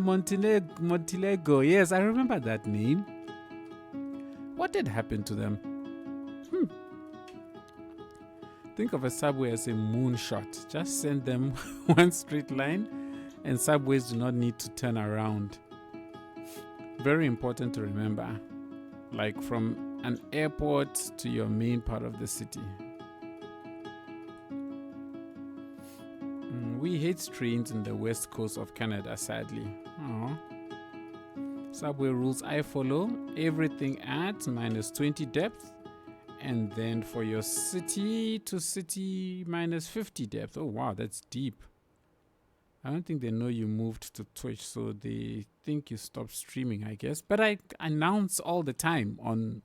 Montenegro. Yes, I remember that name. What did happen to them? Think of a subway as a moonshot. Just send them one straight line, and subways do not need to turn around. Very important to remember. Like from an airport to your main part of the city. We hate trains in the west coast of Canada, sadly. Aww. Subway rules I follow. Everything at -20 depth. And then for your city to city -50 depth. Oh wow, that's deep. I don't think they know you moved to Twitch, so they think you stopped streaming, I guess. But I announce all the time on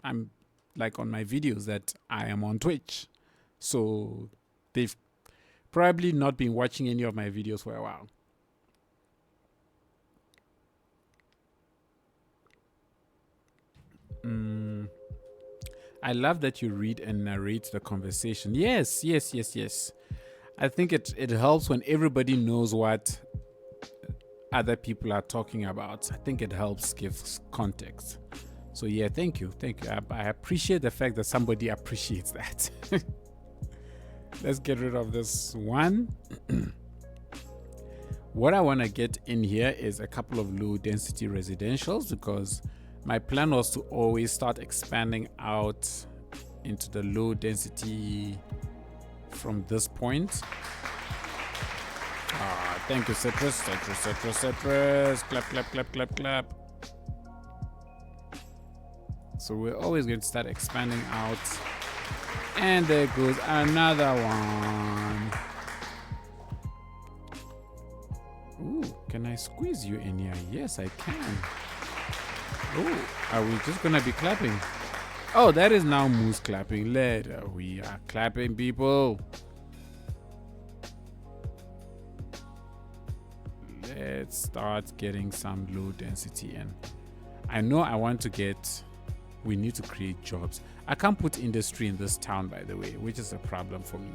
my videos that I am on Twitch. So they've probably not been watching any of my videos for a while. I love that you read and narrate the conversation. Yes. I think it helps when everybody knows what other people are talking about. I think it helps give context. So yeah, thank you. I appreciate the fact that somebody appreciates that. Let's get rid of this one. What I want to get in here is a couple of low density residentials, because my plan was to always start expanding out into the low density from this point. Thank you, Citrus. Clap. So we're always going to start expanding out. And there goes another one. Ooh, can I squeeze you in here? Yes, I can. Oh, are we just gonna be clapping? Oh, that is now Moose clapping. Later, we are clapping, people. Let's start getting some low density in. I know I want to get. We need to create jobs. I can't put industry in this town, by the way, which is a problem for me,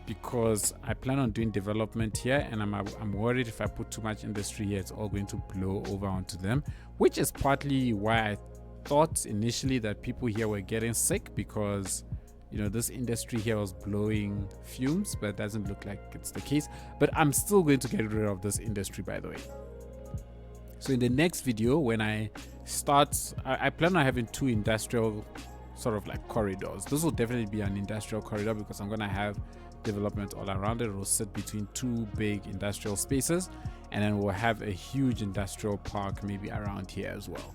because I plan on doing development here, and I'm worried if I put too much industry here, it's all going to blow over onto them, which is partly why I thought initially that people here were getting sick, because this industry here was blowing fumes, but it doesn't look like it's the case. But I'm still going to get rid of this industry, by the way. So in the next video, when I start, I plan on having 2 industrial sort of like corridors. This will definitely be an industrial corridor, because I'm going to have development all around it. It will sit between 2 big industrial spaces, and then we'll have a huge industrial park maybe around here as well.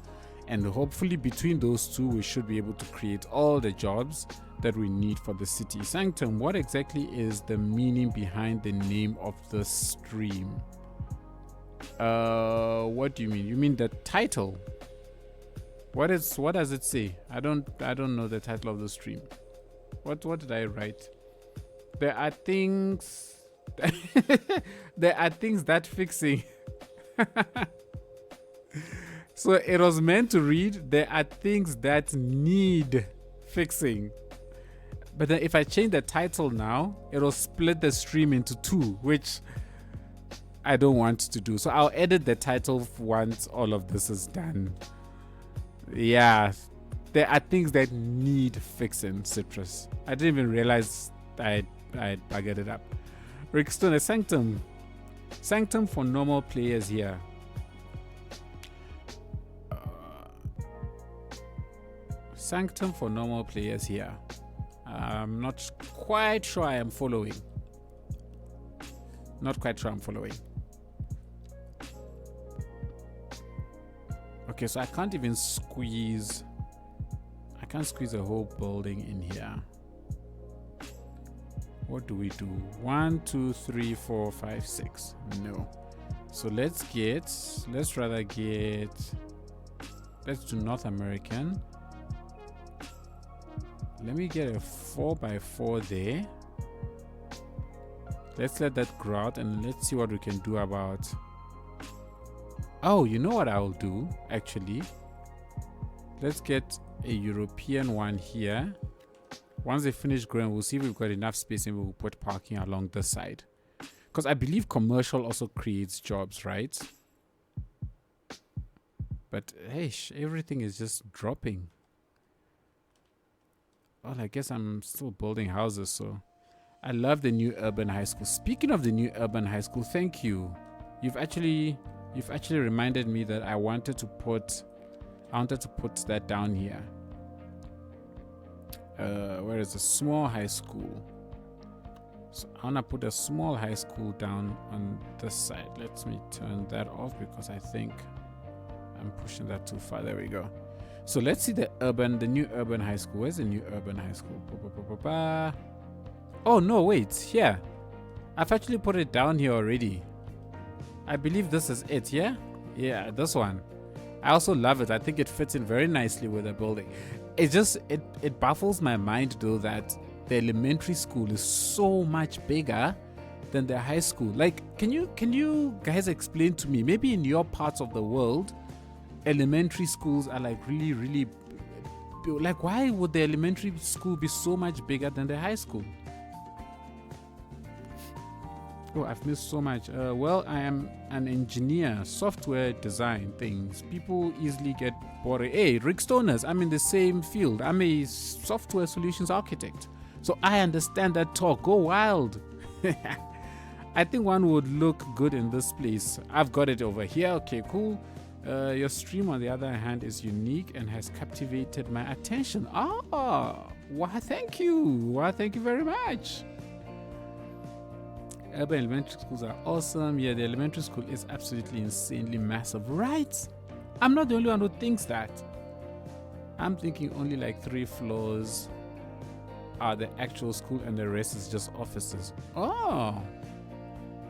And hopefully between those 2, we should be able to create all the jobs that we need for the city. Sanctum, what exactly is the meaning behind the name of the stream? What do you mean? You mean the title? What does it say? I don't know the title of the stream. What did I write? There are things there are things that fixing. So it was meant to read, there are things that need fixing. But then if I change the title now, it'll split the stream into 2, which I don't want to do. So I'll edit the title once all of this is done. Yeah, there are things that need fixing, Citrus. I didn't even realize I buggered it up. Rickstone, a Sanctum. Sanctum for normal players here. Sanctum for normal players here. I'm not quite sure I am following. Not quite sure I'm following. Okay, so I can't even squeeze. I can't squeeze a whole building in here. What do we do? 1, 2, 3, 4, 5, 6. No. So let's do North American. Let me get a 4x4 there. Let's let that grow out, and let's see what we can do about. Oh, you know what I'll do actually? Let's get a European one here. Once they finish growing, we'll see if we've got enough space, and we'll put parking along this side. Because I believe commercial also creates jobs, right? But hey, everything is just dropping. Well, I guess I'm still building houses, so I love the new urban high school. Speaking of the new urban high school, thank you. You've actually reminded me that I wanted to put that down here. Where is the small high school? So I wanna put a small high school down on this side. Let me turn that off because I think I'm pushing that too far. There we go. So let's see the new urban high school. Where's the new urban high school? Oh no, wait, here. I've actually put it down here already. I believe this is it, yeah? Yeah, this one. I also love it. I think it fits in very nicely with the building. It baffles my mind though that the elementary school is so much bigger than the high school. Like, can you guys explain to me, maybe in your parts of the world, elementary schools are like really like, why would the elementary school be so much bigger than the high school? Oh, I've missed so much. Well, I am an engineer, software design things. People easily get bored. Hey, Rick Stoners, I'm in the same field. I'm a software solutions architect. So I understand that talk. Go wild. I think one would look good in this place. I've got it over here. Okay, cool. Your stream, on the other hand, is unique and has captivated my attention. Ah, why, thank you. Why, thank you very much. Urban elementary schools are awesome. Yeah, the elementary school is absolutely insanely massive, right? I'm not the only one who thinks that. I'm thinking only like 3 floors are the actual school and the rest is just offices. Oh,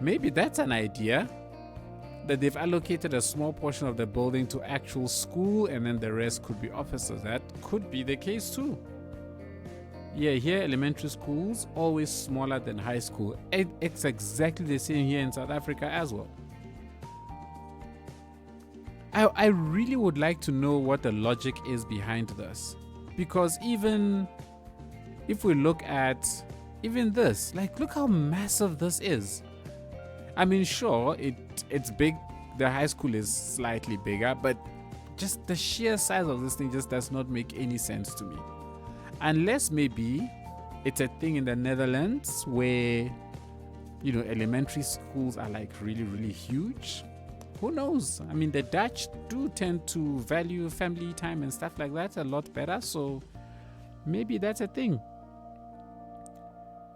maybe that's an idea. That they've allocated a small portion of the building to actual school and then the rest could be offices. That could be the case too. Yeah, here elementary schools always smaller than high school. It's exactly the same here in South Africa as well. I really would like to know what the logic is behind this, because even if we look at even this, like, look how massive this is. I mean, sure, it's big. The high school is slightly bigger, but just the sheer size of this thing just does not make any sense to me. Unless maybe it's a thing in the Netherlands where, you know, elementary schools are like really huge. Who knows? I mean, the Dutch do tend to value family time and stuff like that a lot better, so maybe that's a thing.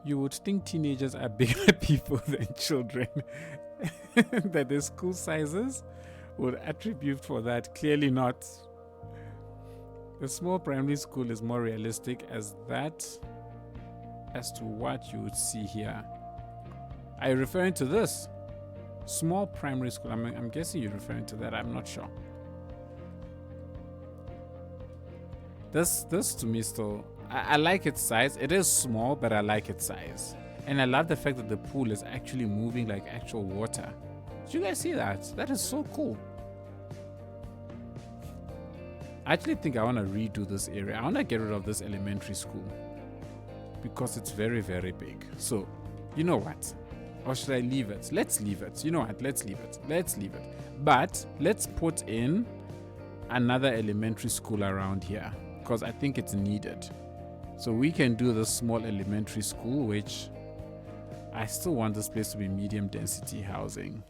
You would think teenagers are bigger people than children. That the school sizes would attribute for that. Clearly not. The small primary school is more realistic as to what you would see here. Are you referring to this? Small primary school. I'm guessing you're referring to that. I'm not sure. This to me still, I like its size. It is small, but I like its size. And I love the fact that the pool is actually moving like actual water. Did you guys see that? That is so cool. I actually think I want to redo this area. I want to get rid of this elementary school because it's very big. So, you know what? Or should I leave it? Let's leave it. You know what? Let's leave it. Let's leave it. But let's put in another elementary school around here because I think it's needed. So we can do the small elementary school, which I still want this place to be medium density housing.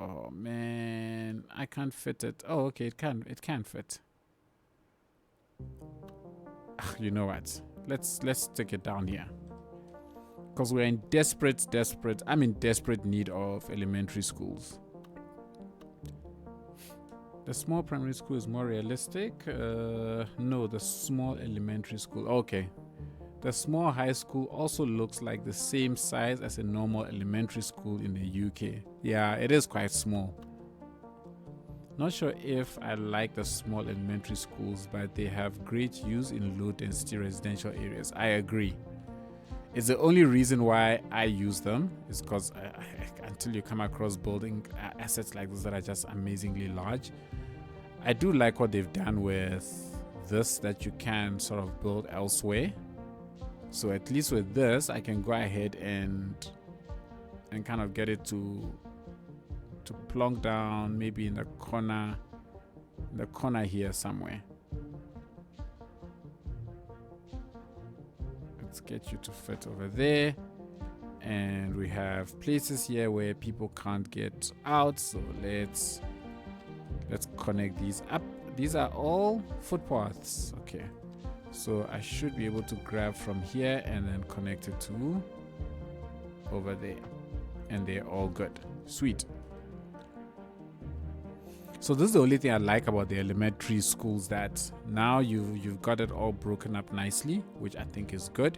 Oh man, I can't fit it. Oh, okay, it can fit. You know what? Let's stick it down here. Because we're in I'm in desperate need of elementary schools. The small primary school is more realistic. No, the small elementary school. Okay. The small high school also looks like the same size as a normal elementary school in the UK. Yeah, it is quite small. Not sure if I like the small elementary schools, but they have great use in low density residential areas. I agree. It's the only reason why I use them is because until you come across building assets like this that are just amazingly large. I do like what they've done with this, that you can sort of build elsewhere. So at least with this, I can go ahead and kind of get it to plonk down maybe in the corner here somewhere. get you to fit over there. And we have places here where people can't get out, so let's connect these up. These are all footpaths. Okay, so I should be able to grab from here and then connect it to over there, and they're all good. Sweet. So this is the only thing I like about the elementary schools, that now you've got it all broken up nicely, which I think is good.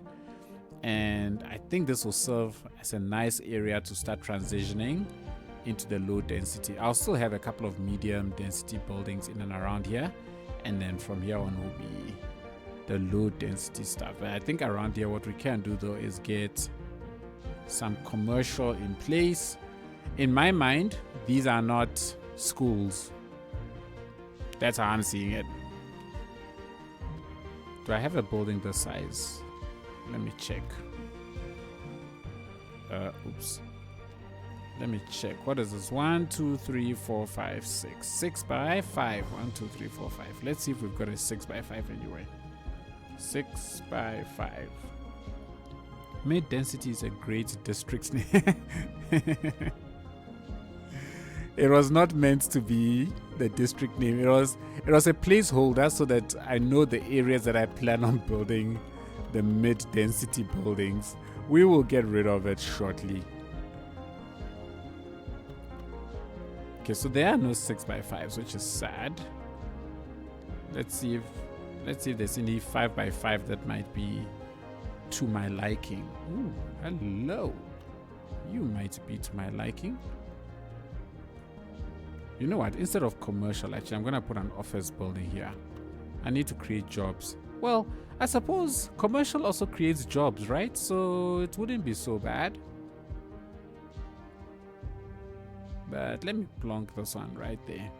And I think this will serve as a nice area to start transitioning into the low density. I'll still have a couple of medium density buildings in and around here, and then from here on will be the low density stuff. And I think around here what we can do though is get some commercial in place. In my mind, these are not schools. That's how I'm seeing it. Do I have a building this size? Let me check. Oops. Let me check. What is this? 1, 2, 3, 4, 5, 6. 6 by 5. 1, 2, 3, 4, 5. Let's see if we've got a 6 by 5 anyway. 6 by 5. Mid density is a great district name. It was not meant to be the district name. It was a placeholder so that I know the areas that I plan on building the mid density buildings. We will get rid of it shortly. Okay, so there are no 6 by 5s, which is sad. Let's see if there's any 5 by 5 that might be to my liking. Ooh, hello. You might be to my liking. You know what? Instead of commercial, actually, I'm going to put an office building here. I need to create jobs. Well, I suppose commercial also creates jobs, right? So it wouldn't be so bad. But let me plonk this one right there.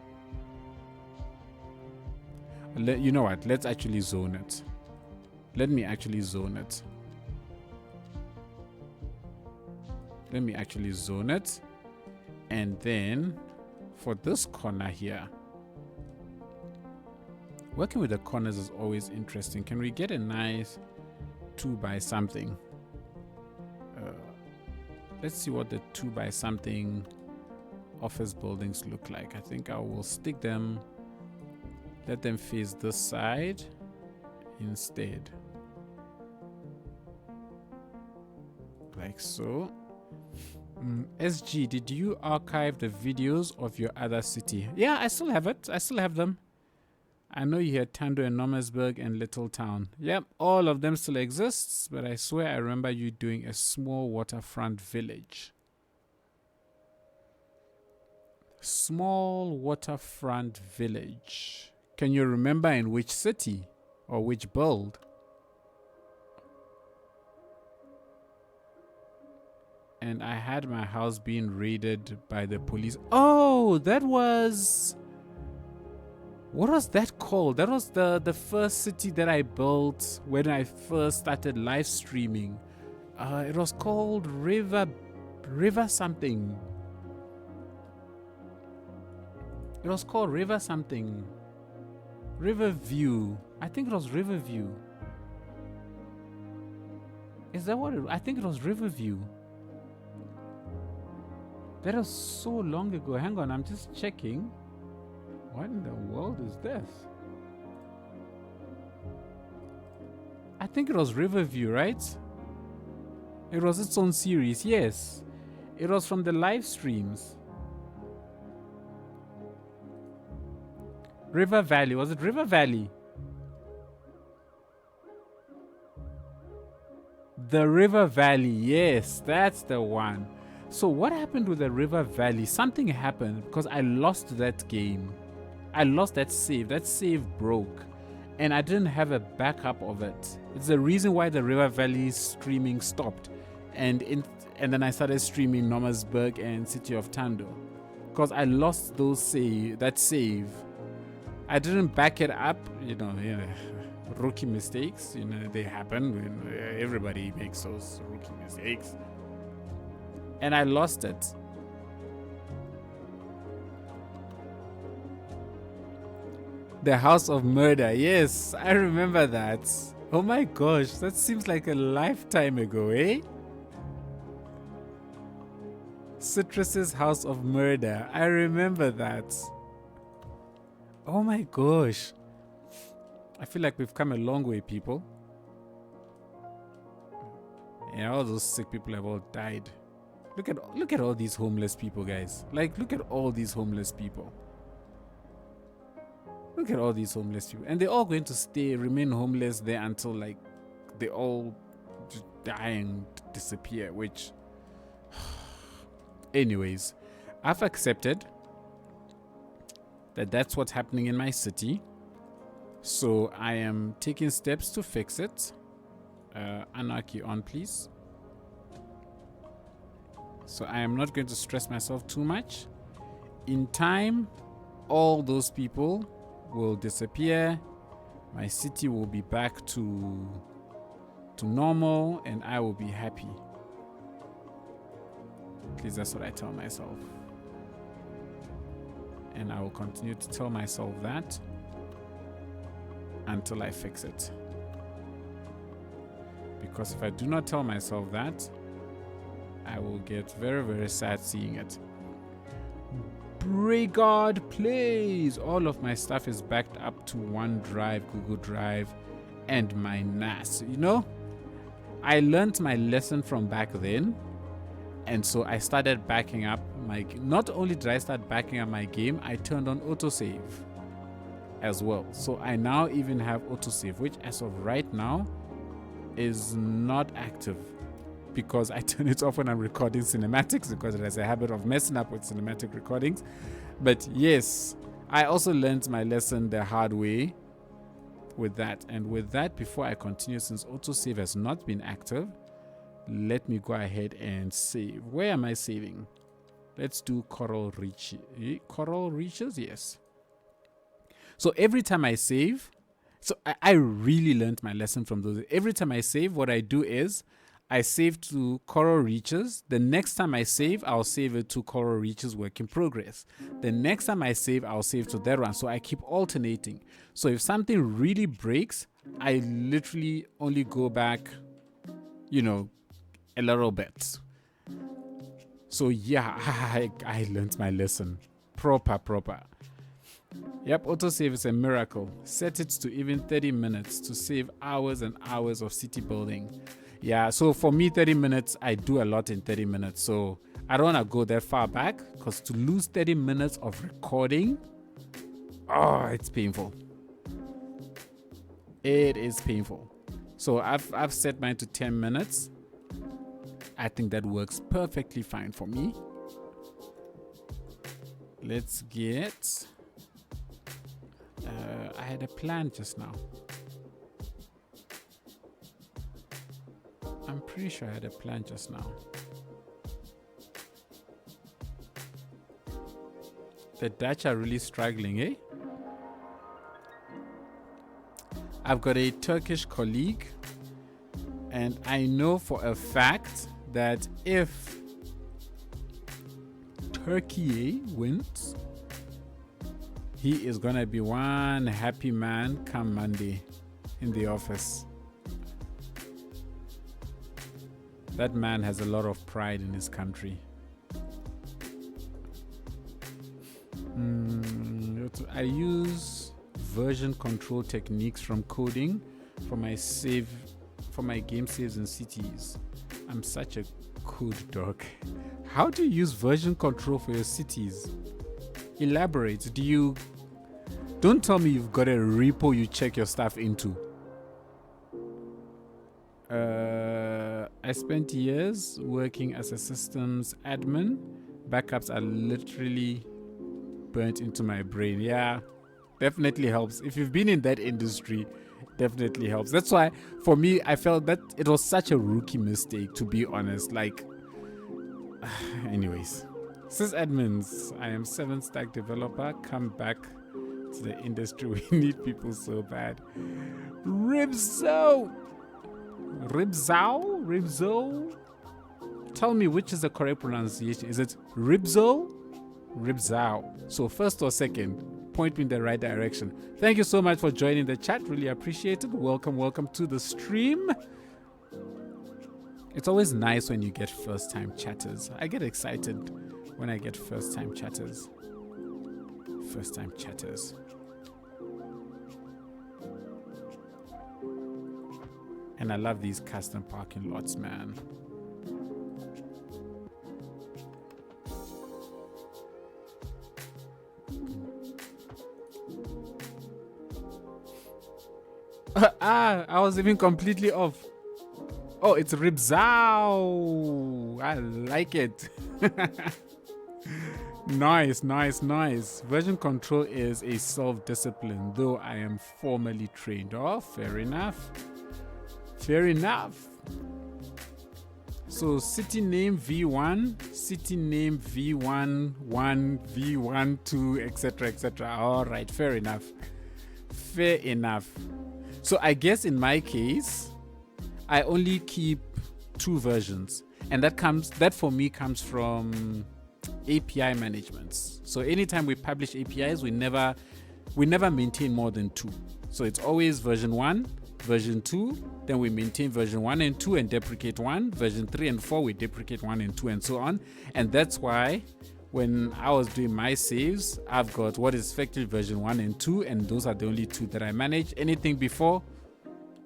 You know what? Let's actually zone it. Let me actually zone it. Let me actually zone it. And then for this corner here, working with the corners is always interesting. Can we get a nice 2 by something? Let's see what the 2 by something office buildings look like. I think I will stick them, let them face this side instead. Like so. SG, did you archive the videos of your other city? Yeah, I still have it. I still have them. I know you had Tando and Nomersburg and Little Town. Yep, all of them still exists, but I swear I remember you doing a small waterfront village. Small waterfront village. Can you remember in which city or which build? And I had my house being raided by the police. Oh, that was... What was that called? That was the first city that I built when I first started live streaming. It was called River something. It was called River something. Riverview. I think it was Riverview. Is that what it... I think it was Riverview. That was so long ago. Hang on, I'm just checking. What in the world is this? I think it was Riverview, right? It was its own series, yes. It was from the live streams. River Valley. Was it River Valley? The River Valley. Yes, that's the one. So what happened with the River Valley? Something happened because I lost that game. I lost that save. That save broke. And I didn't have a backup of it. It's the reason why the River Valley streaming stopped. And then I started streaming Nomersburg and City of Tando. Because I lost that save. I didn't back it up, you know, rookie mistakes, they happen when everybody makes those rookie mistakes. And I lost it. The House of Murder, yes, I remember that. Oh my gosh, that seems like a lifetime ago, eh? Citrus's House of Murder. I remember that. Oh my gosh. I feel like we've come a long way, people. Yeah, all those sick people have all died. Look at all these homeless people, guys. Like, look at all these homeless people. Look at all these homeless people. And they're all going to remain homeless there until, like, they all just die and disappear, which... Anyways, I've accepted that that's what's happening in my city. So I am taking steps to fix it. Anarchy on, please. So I am not going to stress myself too much. In time, all those people will disappear. My city will be back to normal, and I will be happy. At least that's what I tell myself. And I will continue to tell myself that until I fix it. Because if I do not tell myself that, I will get very, very sad seeing it. Brigade, please! All of my stuff is backed up to OneDrive, Google Drive, and my NAS. You know, I learned my lesson from back then. And so I started backing up my... Not only did I start backing up my game, I turned on autosave as well. So I now even have autosave, which as of right now is not active because I turn it off when I'm recording cinematics because it has a habit of messing up with cinematic recordings. But yes, I also learned my lesson the hard way with that. And with that, before I continue, since autosave has not been active, let me go ahead and save. Where am I saving? Let's do Coral Reaches, yes. So every time I save, so I really learned my lesson from those. Every time I save, what I do is I save to Coral Reaches. The next time I save, I'll save it to Coral Reaches work in progress. The next time I save, I'll save to that one. So I keep alternating. So if something really breaks, I literally only go back, you know, a little bit. So yeah, I learned my lesson. Proper. Yep, autosave is a miracle. Set it to even 30 minutes to save hours and hours of city building. Yeah, so for me, 30 minutes, I do a lot in 30 minutes. So I don't want to go that far back because to lose 30 minutes of recording, oh, it's painful. It is painful. So I've set mine to 10 minutes. I think that works perfectly fine for me. Let's get... I had a plan just now. I'm pretty sure I had a plan just now. The Dutch are really struggling, eh? I've got a Turkish colleague, and I know for a fact that if Turkey wins, he is gonna be one happy man come Monday in the office. That man has a lot of pride in his country. I use version control techniques from coding for my game saves in cities. I'm such a code dog. How do you use version control for your cities? Elaborate. Don't tell me you've got a repo you check your stuff into. I spent years working as a systems admin. Backups are literally burnt into my brain. Yeah, definitely helps. If you've been in that industry, definitely helps. That's why, for me, I felt that it was such a rookie mistake, to be honest. Like, anyways. Sysadmins, I am 7-stack developer. Come back to the industry. We need people so bad. Ribzo. Tell me which is the correct pronunciation. Is it Ribzo? Ribzao. So first or second? point me in the right direction. Thank you so much for joining the chat. Really appreciate it. Welcome to the stream. It's always nice when you get first-time chatters. I get excited when I get first-time chatters. First-time chatters. And I love these custom parking lots, man. I was even completely off. Oh, it's Ribzow. I like it. Nice. Version control is a self-discipline, though I am formally trained. Oh, fair enough. So city name V1, city name V1, 1, V1, 2, etc. All right, fair enough. So I guess in my case, I only keep 2 versions, and that for me comes from API management. So anytime we publish APIs, we never maintain more than 2. So it's always version 1, version 2, then we maintain version 1 and 2 and deprecate 1, version 3 and 4 we deprecate 1 and 2, and so on. And that's why when I was doing my saves, I've got what is effectively version 1 and 2, and those are the only 2 that I manage. Anything before,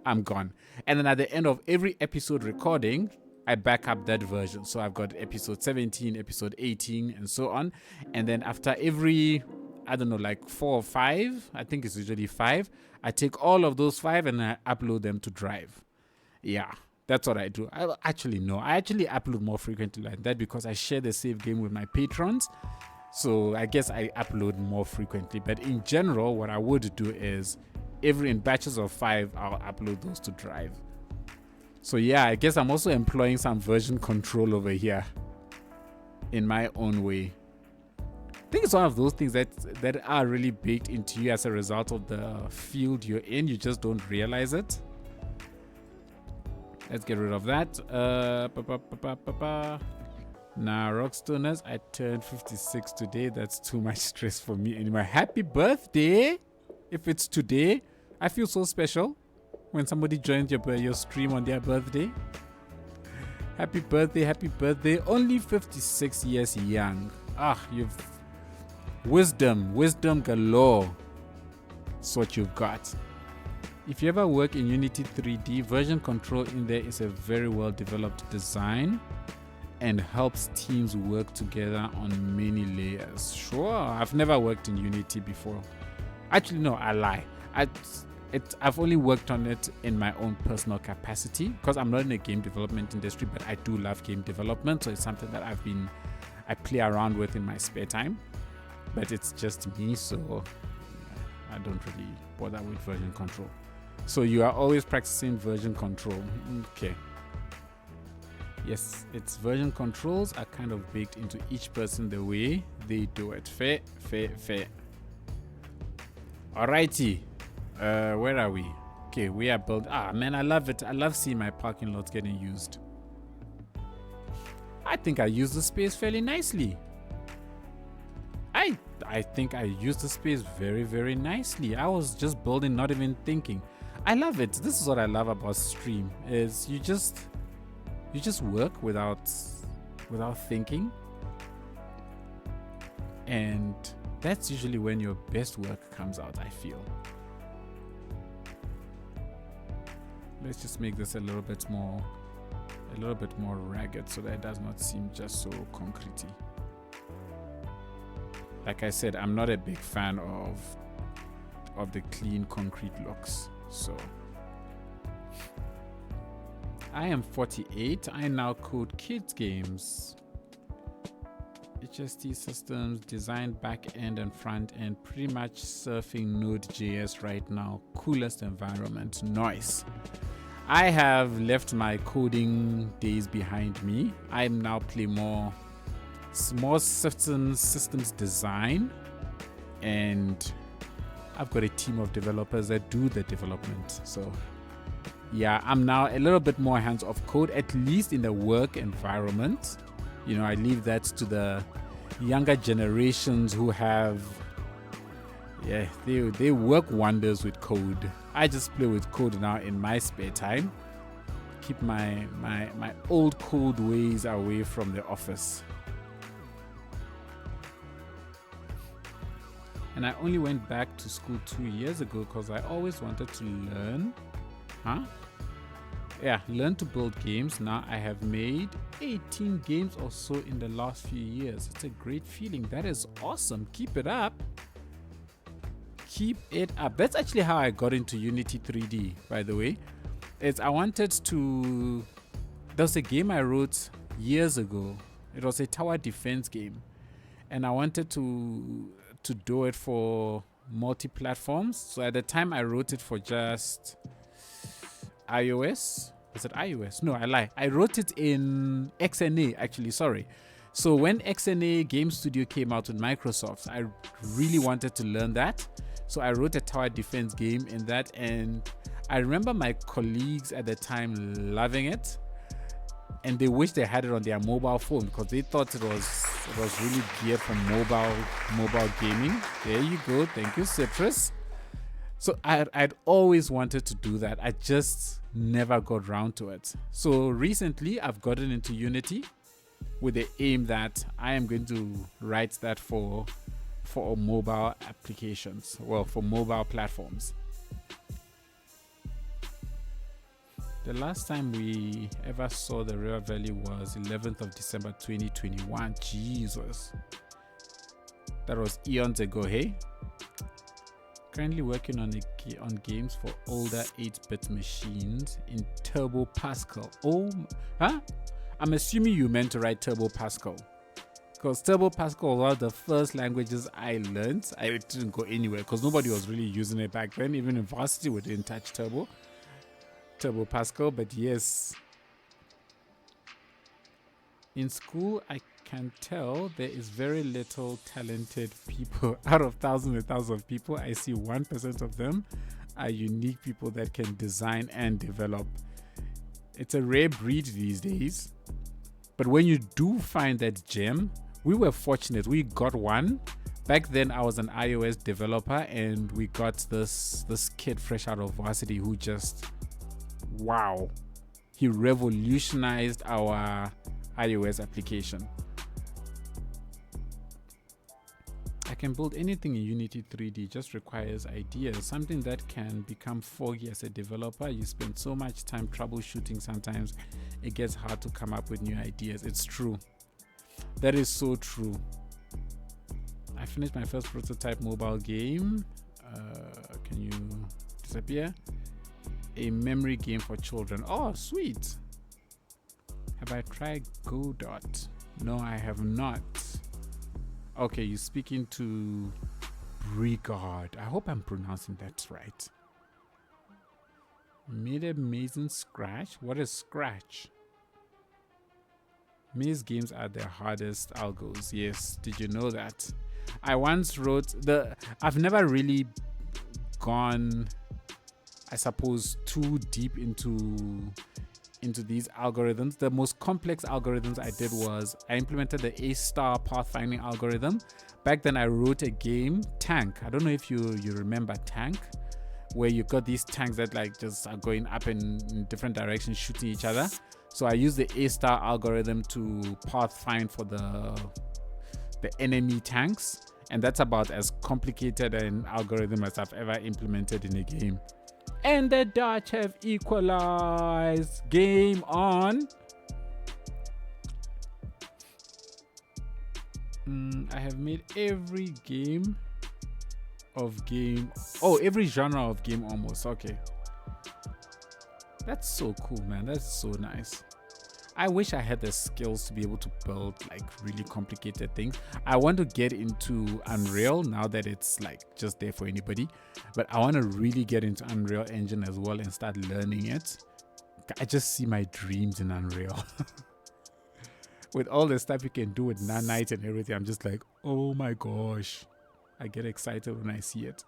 I'm gone. And then at the end of every episode recording, I back up that version. So I've got episode 17, episode 18, and so on. And then after every, I don't know, like 4 or 5, I think it's usually 5, I take all of those 5 and I upload them to Drive. Yeah, that's what I do. I actually upload more frequently like that because I share the save game with my patrons. So I guess I upload more frequently. But in general, what I would do is in batches of 5, I'll upload those to Drive. So yeah, I guess I'm also employing some version control over here in my own way. I think it's one of those things that are really baked into you as a result of the field you're in. You just don't realize it. Let's get rid of that. Now, Rockstoners, I turned 56 today. That's too much stress for me anymore. Happy birthday! If it's today, I feel so special when somebody joins your stream on their birthday. Happy birthday. Only 56 years young. You've wisdom galore. That's what you've got. If you ever work in Unity 3D, version control in there is a very well developed design and helps teams work together on many layers. Sure, I've never worked in Unity before. Actually, no, I lie. I've only worked on it in my own personal capacity because I'm not in the game development industry, but I do love game development, so it's something that I play around with in my spare time. But it's just me, so I don't really bother with version control. So you are always practicing version control. Okay. Yes, its version controls are kind of baked into each person the way they do it. Fair. Alrighty. Where are we? Okay, we are built. Man, I love it. I love seeing my parking lots getting used. I think I use the space fairly nicely. I think I used the space very, very nicely. I was just building, not even thinking. I love it. This is what I love about stream, is you just work without thinking. And that's usually when your best work comes out, I feel. Let's just make this a little bit more ragged so that it does not seem just so concretey. Like I said, I'm not a big fan of the clean concrete looks. So I am 48. I now code kids games. HST systems, design back end and front end, pretty much surfing Node.js right now. Coolest environment. Nice. I have left my coding days behind me. I now play more small systems design, and I've got a team of developers that do the development. So yeah, I'm now a little bit more hands-off code, at least in the work environment. You know, I leave that to the younger generations who have Yeah, they work wonders with code. I just play with code now in my spare time. Keep my old code ways away from the office. And I only went back to school 2 years ago because I always wanted to learn. Learn to build games. Now I have made 18 games or so in the last few years. It's a great feeling. That is awesome. Keep it up. Keep it up. That's actually how I got into Unity 3D, by the way. I wanted to... There was a game I wrote years ago. It was a tower defense game. And I wanted to do it for multi-platforms. So at the time I wrote it for just iOS. Was it iOS? No, I lie. I wrote it in XNA, actually, sorry. So when XNA Game Studio came out with Microsoft, I really wanted to learn that. So I wrote a tower defense game in that, and I remember my colleagues at the time loving it, and they wished they had it on their mobile phone because they thought it was really geared for mobile gaming. There you go. Thank you, Citrus. So I'd always wanted to do that. I just never got around to it. So recently I've gotten into Unity with the aim that I am going to write that for mobile applications, well, for mobile platforms. The last time we ever saw the River Valley was 11th of December 2021. Jesus. That was eons ago, hey? Currently working on games for older 8-bit machines in Turbo Pascal. I'm assuming you meant to write Turbo Pascal, because Turbo Pascal was one of the first languages I learned. I didn't go anywhere because nobody was really using it back then. Even in varsity, we didn't touch Turbo Pascal. But yes, in school, I can tell there is very little talented people. Out of thousands and thousands of people, I see 1% of them are unique people that can design and develop. It's a rare breed these days. But when you do find that gem, we were fortunate. We got one. Back then, I was an iOS developer, and we got this kid fresh out of varsity who just, wow, he revolutionized our iOS application. I can build anything in Unity 3D, just requires ideas. Something that can become foggy as a developer. You spend so much time troubleshooting, sometimes it gets hard to come up with new ideas. It's true. That is so true. I finished my first prototype mobile game. Can you disappear? A memory game for children. Oh, sweet. Have I tried Godot? No, I have not. Okay, you're speaking to Brigard. I hope I'm pronouncing that right. Made a amazing Scratch? What is Scratch? Maze games are the hardest algos. Yes, did you know that? I once wrote I've never really gone, I suppose, too deep into these algorithms. The most complex algorithms I did was I implemented the A-star pathfinding algorithm. Back then I wrote a game, Tank. I don't know if you remember Tank, where you got these tanks that like just are going up in different directions, shooting each other. So I used the A-star algorithm to pathfind for the enemy tanks, and that's about as complicated an algorithm as I've ever implemented in a game. And the Dutch have equalized. Game on. I have made every game. Oh, every genre of game almost. Okay. That's so cool, man. That's so nice. I wish I had the skills to be able to build like really complicated things. I want to get into Unreal now that it's like just there for anybody, but I want to really get into Unreal Engine as well and start learning it. I just see my dreams in Unreal. With all the stuff you can do with Nanite and everything, I'm just like, oh my gosh. I get excited when I see it.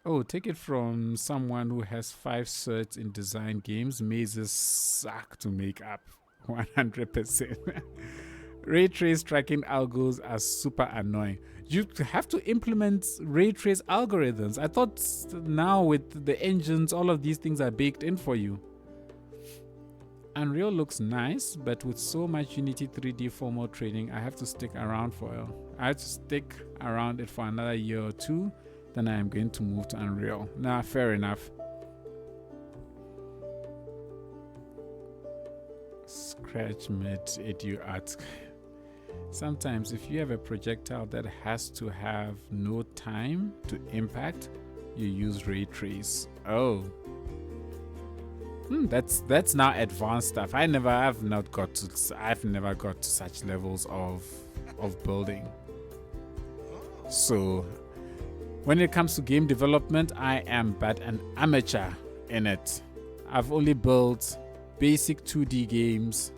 Oh, take it from someone who has 5 certs in design games. Mazes suck to make up. 100%. Ray trace tracking algos are super annoying. You have to implement ray trace algorithms. I thought now with the engines, all of these things are baked in for you. Unreal looks nice, but with so much Unity 3D formal training, I have to stick around it for another year or two. Then I am going to move to Unreal. Nah, fair enough. Scratch mid edu art. Sometimes if you have a projectile that has to have no time to impact, you use ray trace. Oh, that's now advanced stuff. I've never got to such levels of building. So when it comes to game development, I am but an amateur in it. I've only built basic 2D games.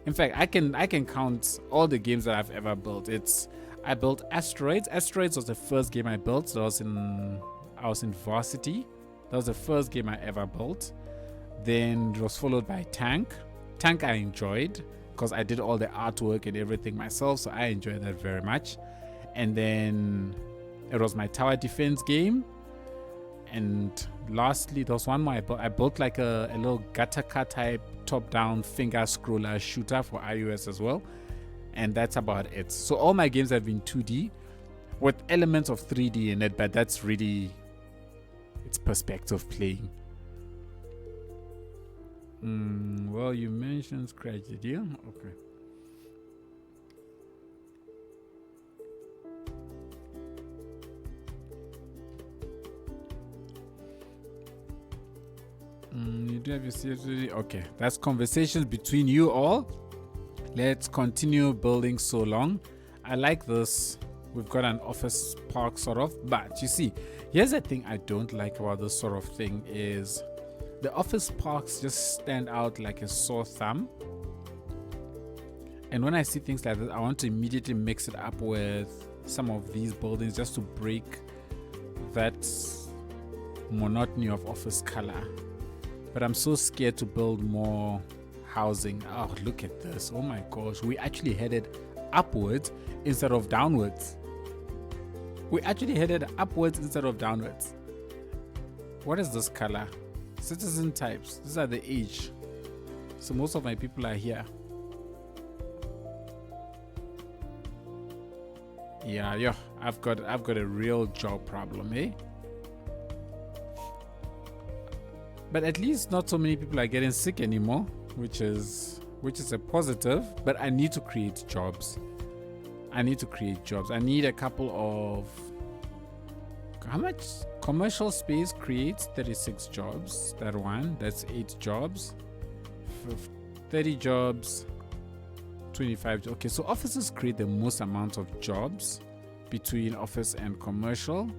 In fact, I can count all the games that I've ever built. I built Asteroids. Asteroids was the first game I built. So I was in varsity. That was the first game I ever built. Then it was followed by Tank. Tank I enjoyed because I did all the artwork and everything myself, so I enjoyed that very much. And then it was my tower defense game. And lastly, there was one more I built like a little Gattaca type top-down finger scroller shooter for iOS as well. And that's about it. So all my games have been 2D with elements of 3D in it, but that's really, it's perspective playing. Well, you mentioned Scratch the deal. Okay. You do have your CSV. Okay, that's conversations between you all. Let's continue building so long. I like this. We've got an office park sort of, but you see, here's the thing I don't like about this sort of thing is the office parks just stand out like a sore thumb. And when I see things like that, I want to immediately mix it up with some of these buildings just to break that monotony of office color. But I'm so scared to build more housing. Oh, look at this. Oh my gosh. We actually headed upwards instead of downwards. We actually headed upwards instead of downwards. What is this color? Citizen types. These are the age. So most of my people are here. Yeah. I've got a real job problem, eh? But at least not so many people are getting sick anymore, which is a positive. But I need to create jobs. I need a couple of, how much commercial space creates 36 jobs. That one, that's 8 jobs. 30 jobs, 25 jobs. Okay, so offices create the most amount of jobs between office and commercial.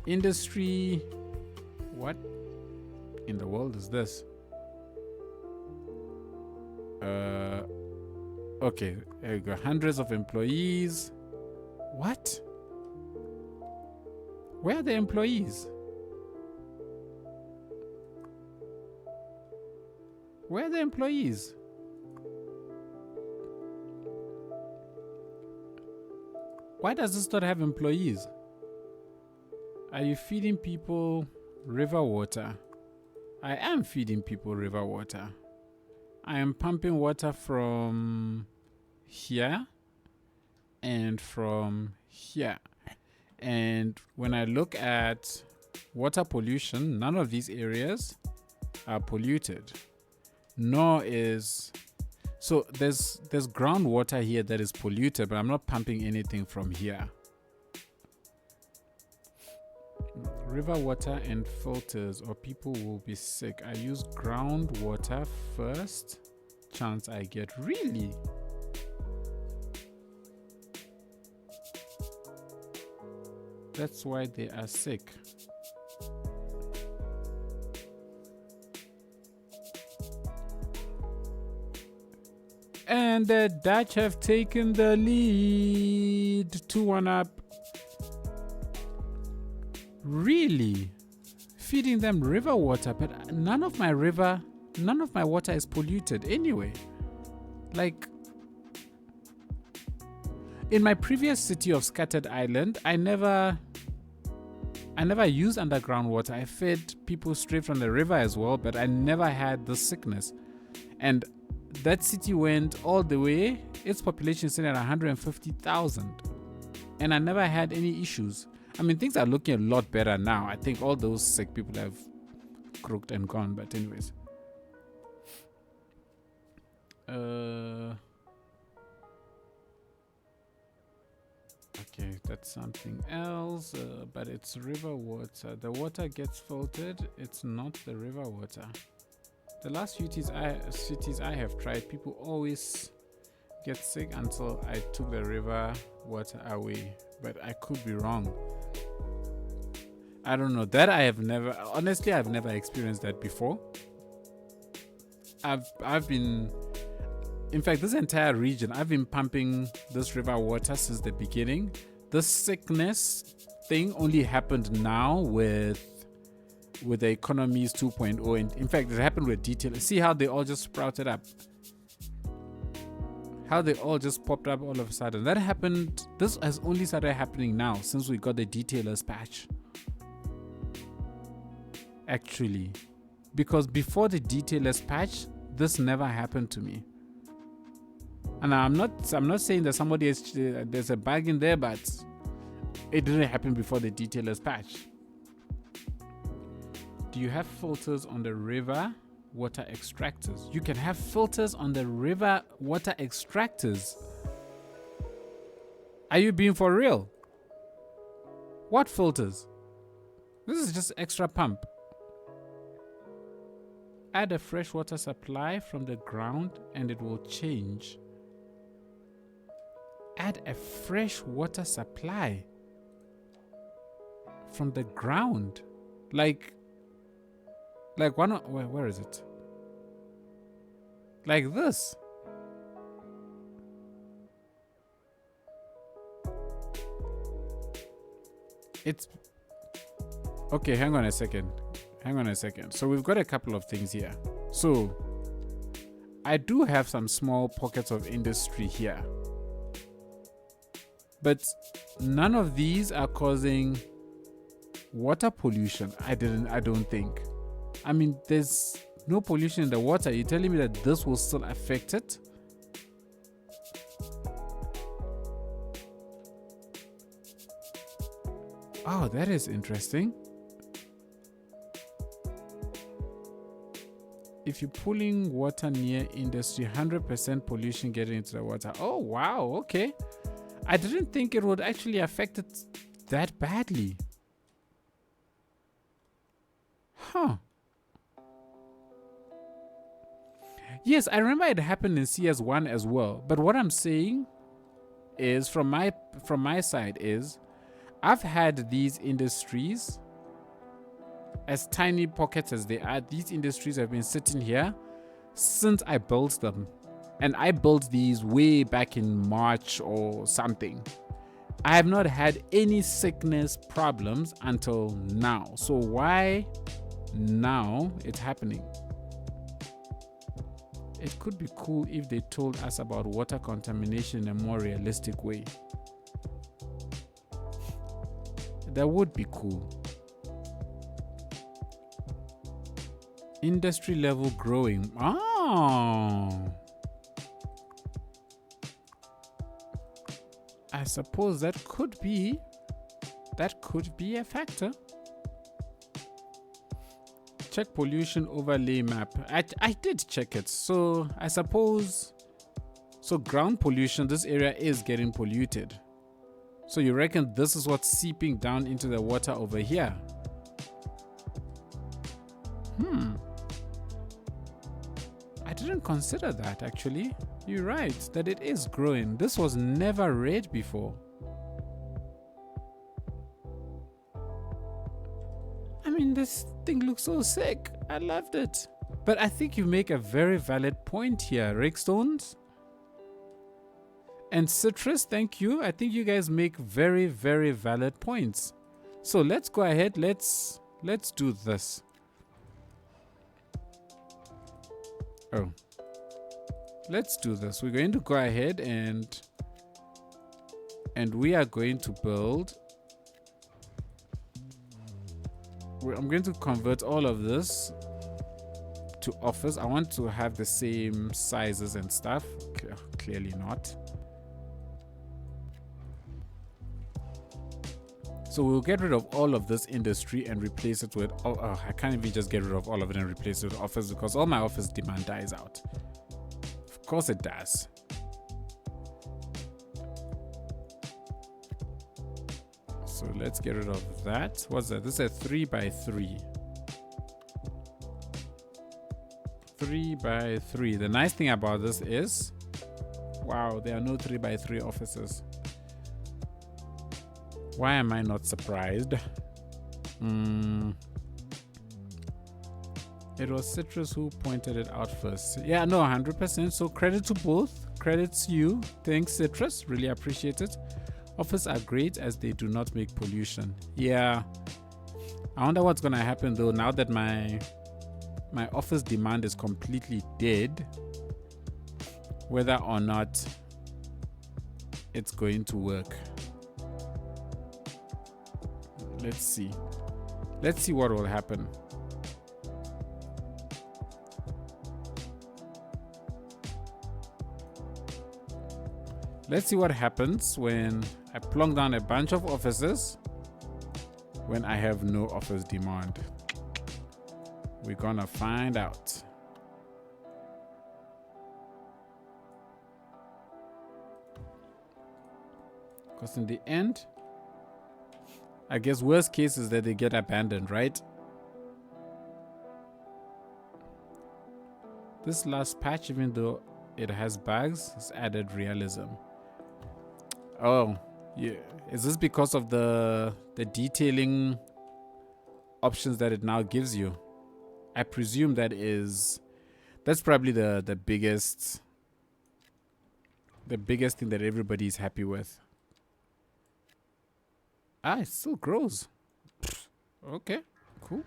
Industry, what in the world is this? Okay, there you go. Hundreds of employees. What? Where are the employees? Where are the employees? Why does this not have employees? Are you feeding people river water? I am feeding people river water. I am pumping water from here and from here. And when I look at water pollution, none of these areas are polluted. Nor is... So there's groundwater here that is polluted, but I'm not pumping anything from here. River water and filters or people will be sick. I use groundwater first chance I get. Really? That's why they are sick. And the Dutch have taken the lead. 2-1 up. Really? Feeding them river water, but none of my water is polluted anyway. Like, In my previous city of Scattered Island, I never used underground water. I fed people straight from the river as well, but I never had the sickness. And that city went all the way. Its population is at 150,000. And I never had any issues. I mean, things are looking a lot better now. I think all those sick people have croaked and gone. But anyways. Okay, that's something else. But it's river water. The water gets filtered. It's not the river water. The last few cities I have tried, people always get sick until I took the river water away. But I could be wrong. I don't know. That I have never, honestly, I've never experienced that before. I've been, in fact, this entire region, I've been pumping this river water since the beginning. This sickness thing only happened now with the economies 2.0, and in fact it happened with Detail. See how they all just sprouted up, how they all just popped up all of a sudden. That happened, this has only started happening now since we got the detailers patch, actually, because before the detailers patch this never happened to me. And I'm not saying that somebody is, there's a bug in there, but it didn't happen before the detailers patch. Do you have filters on the river water extractors? You can have filters on the river water extractors. Are you being for real? What filters? This is just extra pump. Add a fresh water supply from the ground and it will change. Add a fresh water supply from the ground. Like one, where is it? Like this. It's okay. Hang on a second. So we've got a couple of things here. So I do have some small pockets of industry here, but none of these are causing water pollution. I don't think. I mean, there's no pollution in the water. You're telling me that this will still affect it? Oh, that is interesting. If you're pulling water near industry, 100% pollution getting into the water. Oh, wow. Okay. I didn't think it would actually affect it that badly. Huh. Yes, I remember it happened in CS1 as well. But what I'm saying is, from my side is, I've had these industries, as tiny pockets as they are, these industries have been sitting here since I built them. And I built these way back in March or something. I have not had any sickness problems until now. So why now it's happening? It could be cool if they told us about water contamination in a more realistic way. That would be cool. Industry level growing. Oh. I suppose that could be a factor. Check pollution overlay map. I did check it. So I suppose, so ground pollution, this area is getting polluted. So you reckon this is what's seeping down into the water over here? I didn't consider that actually. You're right that it is growing. This was never red before. I mean, this thing looks so sick. I loved it. But I think you make a very valid point here, Rickstones. And Citrus, thank you. I think you guys make very, very valid points. So let's go ahead. Let's do this. Oh. Let's do this. We're going to go ahead and And we are going to build. I'm going to convert all of this to office. I want to have the same sizes and stuff. Clearly not. So we'll get rid of all of this industry and replace it with, I can't even just get rid of all of it and replace it with office, because all my office demand dies out. Of course it does. So let's get rid of that. What's that? This is a 3x3. 3x3. The nice thing about this is, wow, there are no 3x3 offices. Why am I not surprised? It was Citrus who pointed it out first. Yeah, no, 100%. So credit to both. Credits you. Thanks, Citrus. Really appreciate it. Offices are great as they do not make pollution. Yeah. I wonder what's going to happen though now that my office demand is completely dead. Whether or not it's going to work. Let's see. Let's see what will happen. Let's see what happens when I plonk down a bunch of offices when I have no office demand. We're gonna find out. Because in the end, I guess worst case is that they get abandoned, right? This last patch, even though it has bugs, has added realism. Oh, yeah. Is this because of the detailing options that it now gives you? I presume that's probably the biggest thing that everybody is happy with. Ah, it still grows. Okay, cool.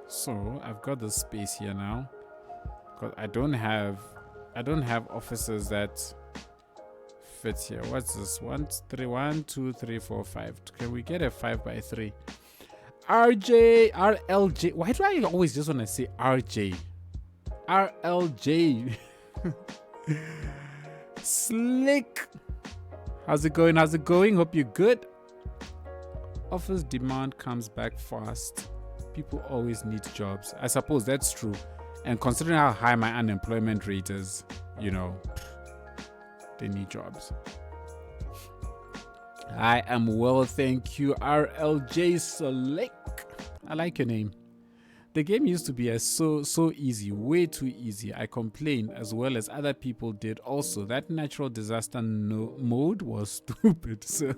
So I've got this space here now, because I don't have offices that fit here. What's this? 1, 2, 3, 4, 5. Can we get a 5x3? RJ, RLJ. Why do I always just want to say RJ? RLJ. Slick. How's it going? How's it going? Hope you're good. Office demand comes back fast. People always need jobs. I suppose that's true. And considering how high my unemployment rate is, you know, they need jobs. I am well, thank you, RLJ Slick. I like your name. The game used to be so easy, way too easy. I complained as well as other people did also. That natural disaster mode was stupid. So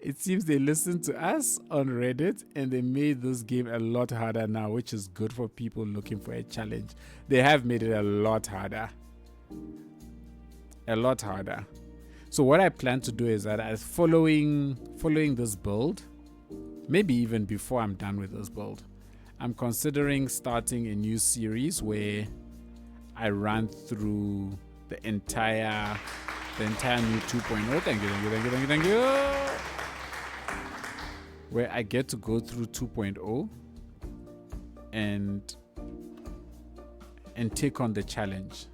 it seems they listened to us on Reddit and they made this game a lot harder now, which is good for people looking for a challenge. They have made it a lot harder. A lot harder. So what I plan to do is that as following this build, maybe even before I'm done with this build, I'm considering starting a new series where I run through the entire new 2.0. Thank you. Where I get to go through 2.0 and take on the challenge.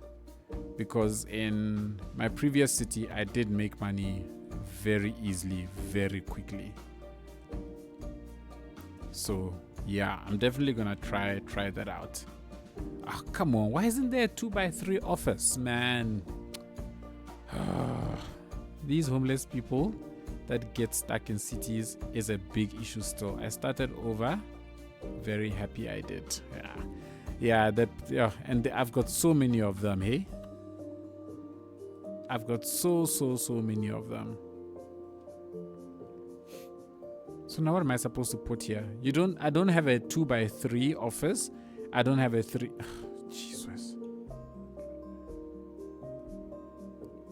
Because in my previous city, I did make money very easily, very quickly. So yeah, I'm definitely gonna try that out. Oh, come on, why isn't there a 2x3 office, man? These homeless people that get stuck in cities is a big issue still. I started over, very happy I did. And I've got so many of them, hey? I've got so many of them. So now what am I supposed to put here? I don't have a 2x3 office. I don't have a 3. Jesus.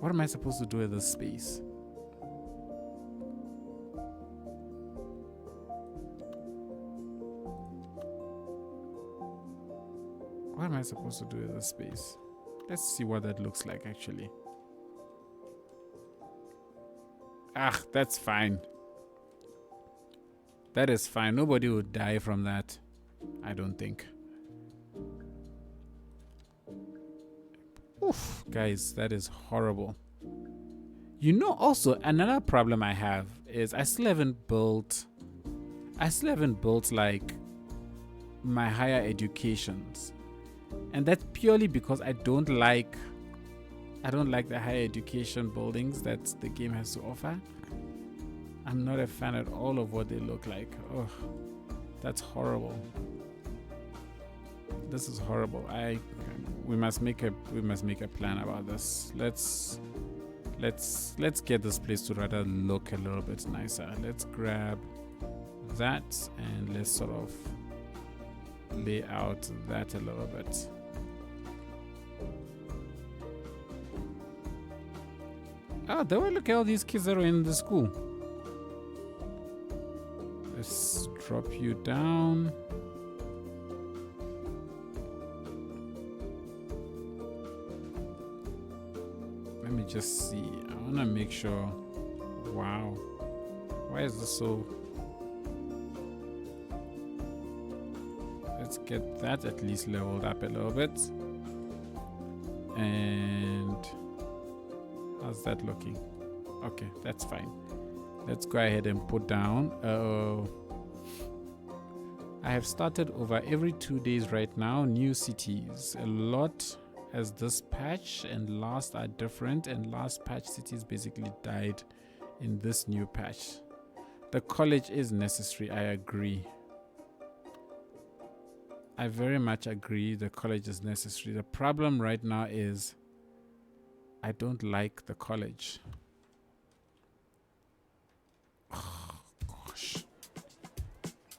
What am I supposed to do with this space? What am I supposed to do with this space? Let's see what that looks like actually. Ah, that's fine. That is fine. Nobody would die from that, I don't think. Oof, guys, that is horrible. You know, also another problem I have is I still haven't built like my higher educations, and that's purely because I don't like the higher education buildings that the game has to offer. I'm not a fan at all of what they look like. Oh, that's horrible. This is horrible. We must make a plan about this. Let's get this place to rather look a little bit nicer. Let's grab that and let's sort of lay out that a little bit. Oh, there were, look at all these kids that are in the school. Let's drop you down. Let me just see. I want to make sure. Wow. Why is this so? Let's get that at least leveled up a little bit. And how's that looking? Okay, that's fine. Let's go ahead and put down. I have started over every 2 days right now. New cities. A lot as this patch and last are different, and last patch cities basically died in this new patch. The college is necessary. I agree. I very much agree. The college is necessary. The problem right now is I don't like the college. Oh, gosh.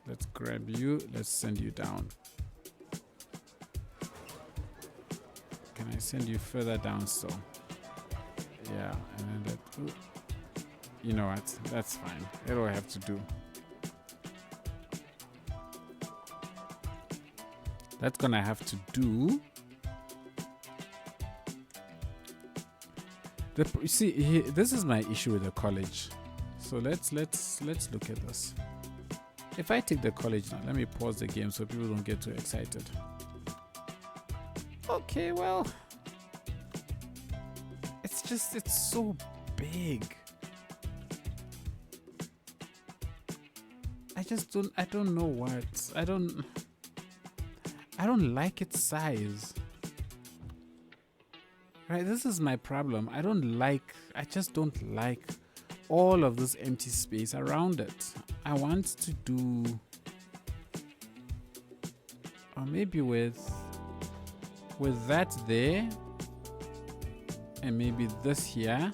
Let's grab you. Let's send you down. Can I send you further down still? Yeah, and then that. You know what? That's fine. That's what I have to do. That's gonna have to do. You see, this is my issue with the college. So let's look at this. If I take the college now, let me pause the game so people don't get too excited. Okay, well, it's so big. I don't know what. I don't like its size. Right, this is my problem. I just don't like all of this empty space around it. I want to do, or maybe with that there, and maybe this here,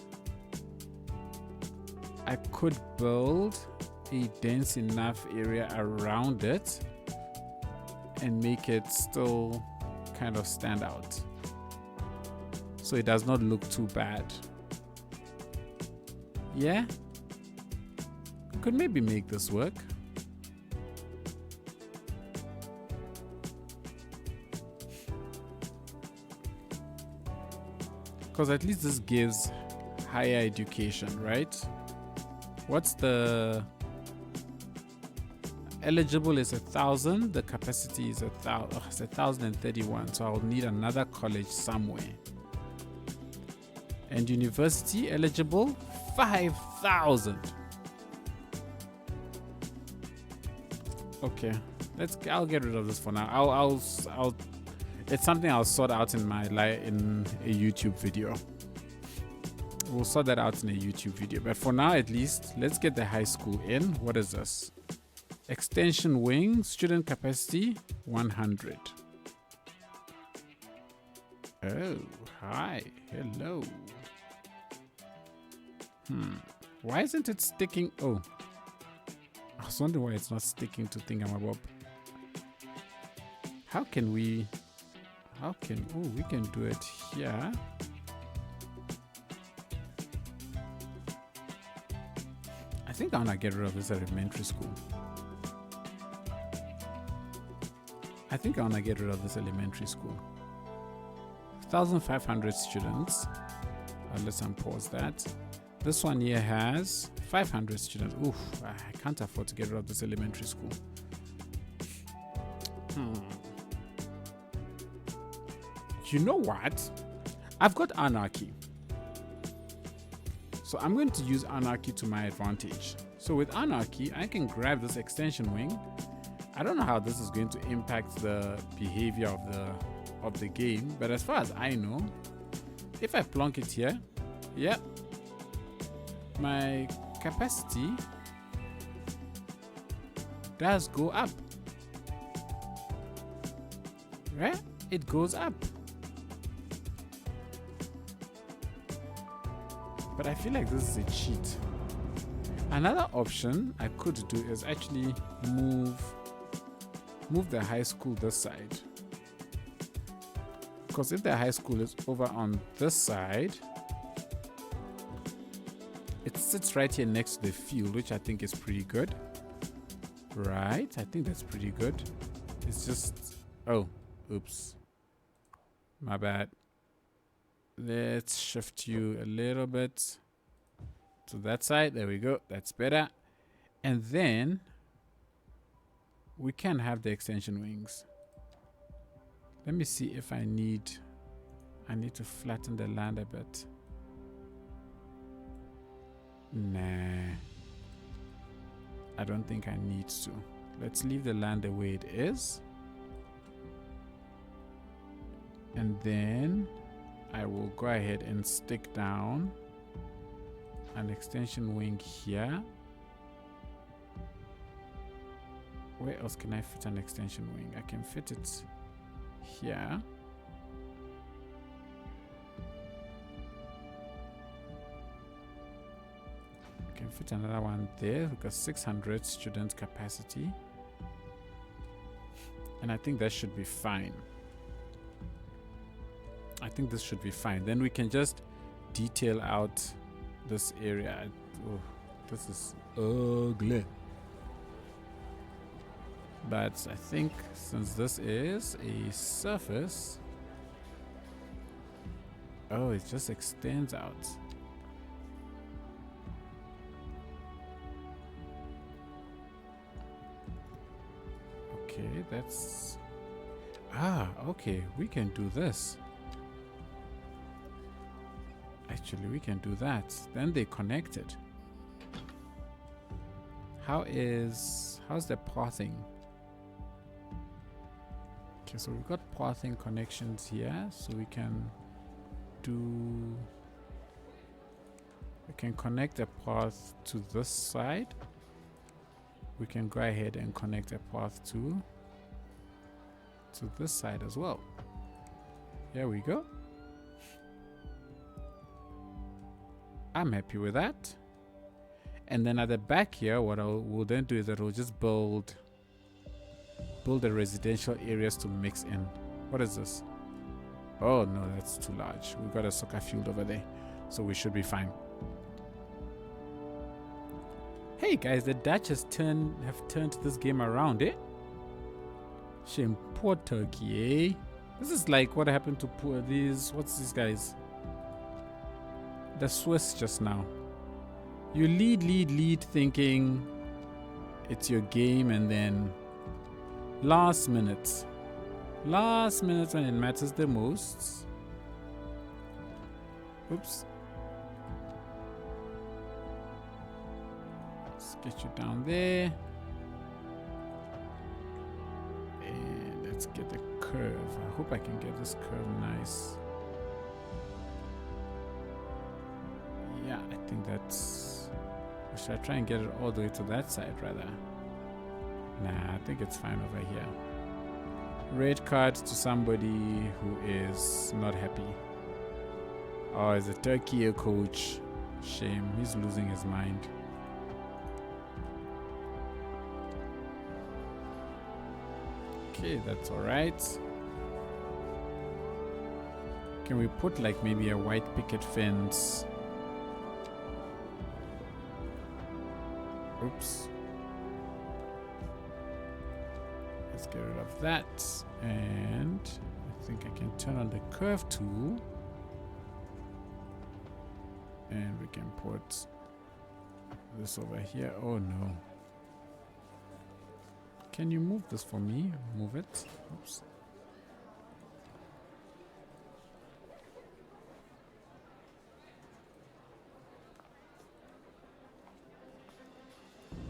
I could build a dense enough area around it and make it still kind of stand out, so it does not look too bad. Yeah, could maybe make this work. Because at least this gives higher education, right? What's the eligible is 1,000. The capacity is 1,031. So I'll need another college somewhere. And university eligible 5,000. Okay, I'll get rid of this for now. I'll it's something I'll sort out in in a YouTube video. We'll sort that out in a YouTube video. But for now, at least, let's get the high school in. What is this? Extension wing, student capacity 100. Oh, hi, hello. Why isn't it sticking? Oh, I was wondering why it's not sticking to Thingamabob. How can we? Oh, we can do it here. I think I want to get rid of this elementary school. I think I want to get rid of this elementary school. 1,500 students. Let's unpause that. This one here has 500 students. Oof, I can't afford to get rid of this elementary school. You know what? I've got Anarchy. So I'm going to use Anarchy to my advantage. So with Anarchy, I can grab this extension wing. I don't know how this is going to impact the behavior of the game, but as far as I know, if I plonk it here, yeah, my capacity does go up. Right? It goes up. But I feel like this is a cheat. Another option I could do is actually move the high school this side. Because if the high school is over on this side, it sits right here next to the field, which I think is pretty good. Right? I think that's pretty good. It's just... oh, oops. My bad. Let's shift you a little bit to that side. There we go. That's better. And then we can have the extension wings. Let me see if I need to flatten the land a bit. Nah, I don't think I need to. Let's leave the land the way it is. And then I will go ahead and stick down an extension wing here. Where else can I fit an extension wing? I can fit it here. I can fit another one there. We've got 600 student capacity. And I think that should be fine. I think this should be fine. Then we can just detail out this area. Oh, this is ugly. But I think since this is a surface, oh, it just extends out. Okay, that's... okay, we can do this. Actually, we can do that. Then they connected. How's the pathing? Okay, so we've got pathing connections here, so we can connect a path to this side. We can go ahead and connect a path to this side as well. Here we go. I'm happy with that. And then at the back here, what we'll then do is that we'll just build the residential areas to mix in. What is this? Oh no, that's too large. We've got a soccer field over there, so we should be fine. Hey guys, the Dutch have turned this game around, eh? Shame, poor Turkey, eh? This is like what happened to what's these guys? The Swiss just now. You lead thinking it's your game, and then last minute when it matters the most. Oops. Let's get you down there. And let's get the curve. I hope I can get this curve nice. Yeah, I think that's... Should I try and get it all the way to that side rather? Nah, I think it's fine over here. Red card to somebody who is not happy. Oh, it's a Turkey coach. Shame, he's losing his mind. Okay, that's alright. Can we put like maybe a white picket fence? Oops. Let's get rid of that. And I think I can turn on the curve tool. And we can put this over here. Oh no. Can you move this for me? Move it. Oops.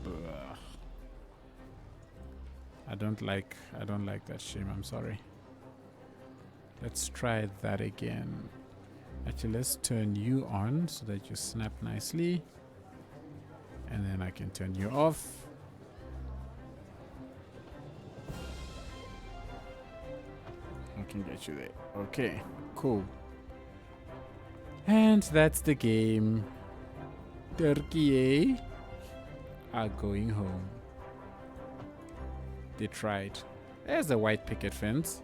Ugh. I don't like that shame. I'm sorry. Let's try that again. Actually, let's turn you on so that you snap nicely. And then I can turn you off. I can get you there. Okay, cool. And that's the game. Turkey are going home. They tried. There's a white picket fence.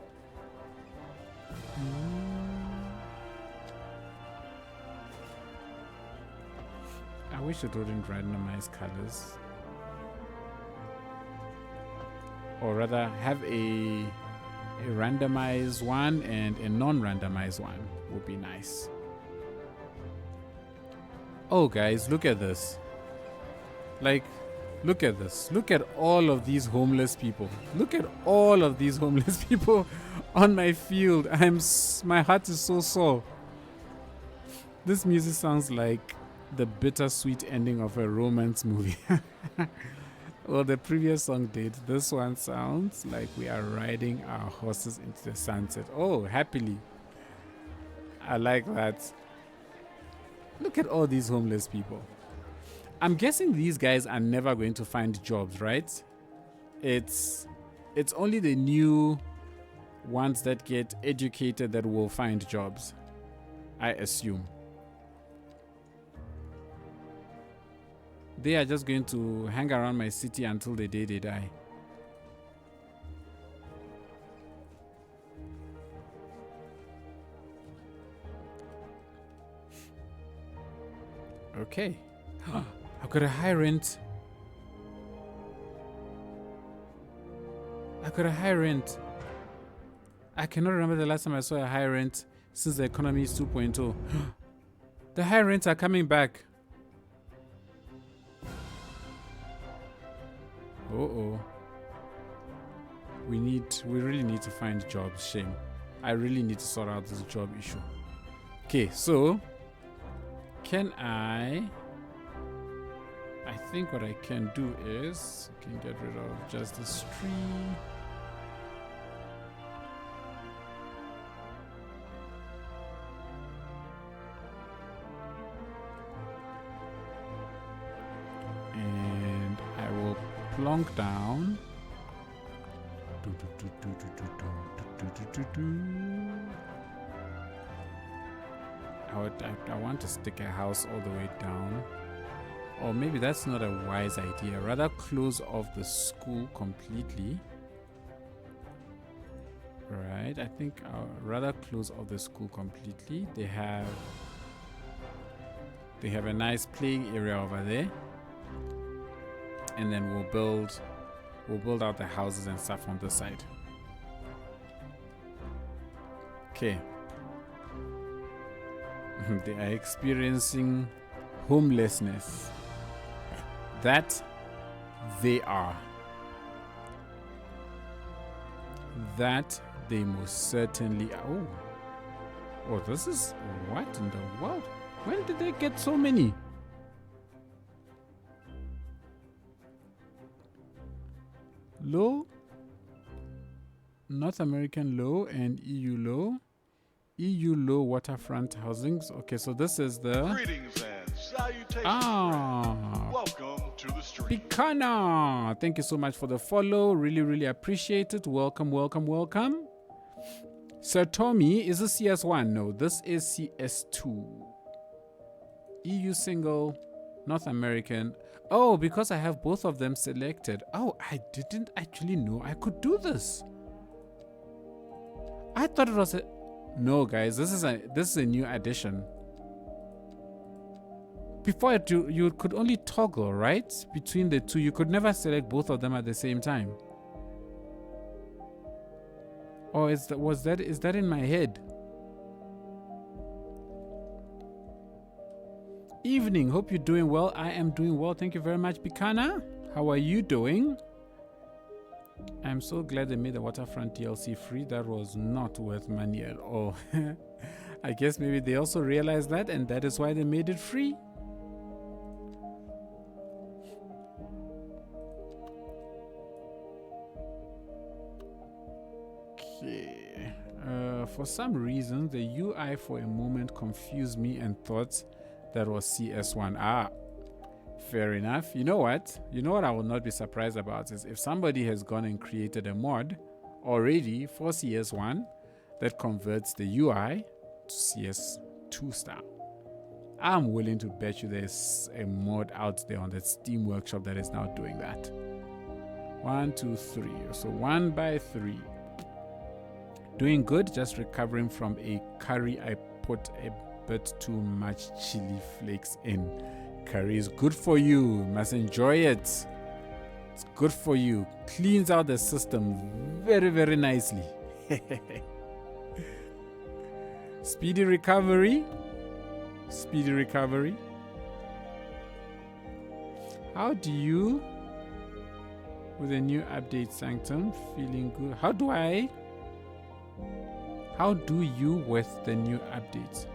I wish it wouldn't randomize colors. Or rather, have a randomized one and a non-randomized one would be nice. Oh guys, look at this. Like, look at this. Look at all of these homeless people. Look at all of these homeless people on my field. My heart is so sore. This music sounds like the bittersweet ending of a romance movie. Well, the previous song did. This one sounds like we are riding our horses into the sunset. Oh, happily. I like that. Look at all these homeless people. I'm guessing these guys are never going to find jobs, right? It's only the new ones that get educated that will find jobs, I assume. They are just going to hang around my city until the day they die. Okay. I've got a high rent. I cannot remember the last time I saw a high rent since the economy is 2.0. The high rents are coming back. Uh-oh. We really need to find jobs. Shame. I really need to sort out this job issue. Okay, so can I think what I can do is I can get rid of just this tree. And I will plonk down. I want to stick a house all the way down. Or maybe that's not a wise idea. Rather close off the school completely. Right, I think I'll rather close off the school completely. They have a nice playing area over there. And then we'll build out the houses and stuff on this side. Okay. They are experiencing homelessness. That they are. That they most certainly are. Oh, this is what in the world? When did they get so many? Low, North American low and EU low. EU low waterfront housings. Okay, so this is the greetings and salutations. Welcome to the stream. Picana. Thank you so much for the follow. Really appreciate it. Welcome. Sir Tommy, is this CS1? No, this is CS2. EU single, North American. Oh, because I have both of them selected. Oh, I didn't actually know I could do this. I thought it was a... No, guys, this is a new addition. Before you could only toggle, right? Between the two. You could never select both of them at the same time. Or is that in my head? Evening, hope you're doing well. I am doing well, thank you very much. Bikana, how are you doing? I'm so glad they made the waterfront DLC free. That was not worth money at all. I guess maybe they also realized that, and that is why they made it free. Okay. For some reason, the UI for a moment confused me and thought that was CS1. Ah, fair enough. You know what? You know what I will not be surprised about is if somebody has gone and created a mod already for CS1 that converts the UI to CS2 style. I'm willing to bet you there's a mod out there on the Steam Workshop that is now doing that. 1, 2, 3. So 1 by 3. Doing good, just recovering from a curry. I put a bit too much chili flakes in. Curry is good for you. Must enjoy it. It's good for you. Cleans out the system very, very nicely. Speedy recovery. Speedy recovery. How do you, with a new update, Sanctum? Feeling good. How do you with the new updates?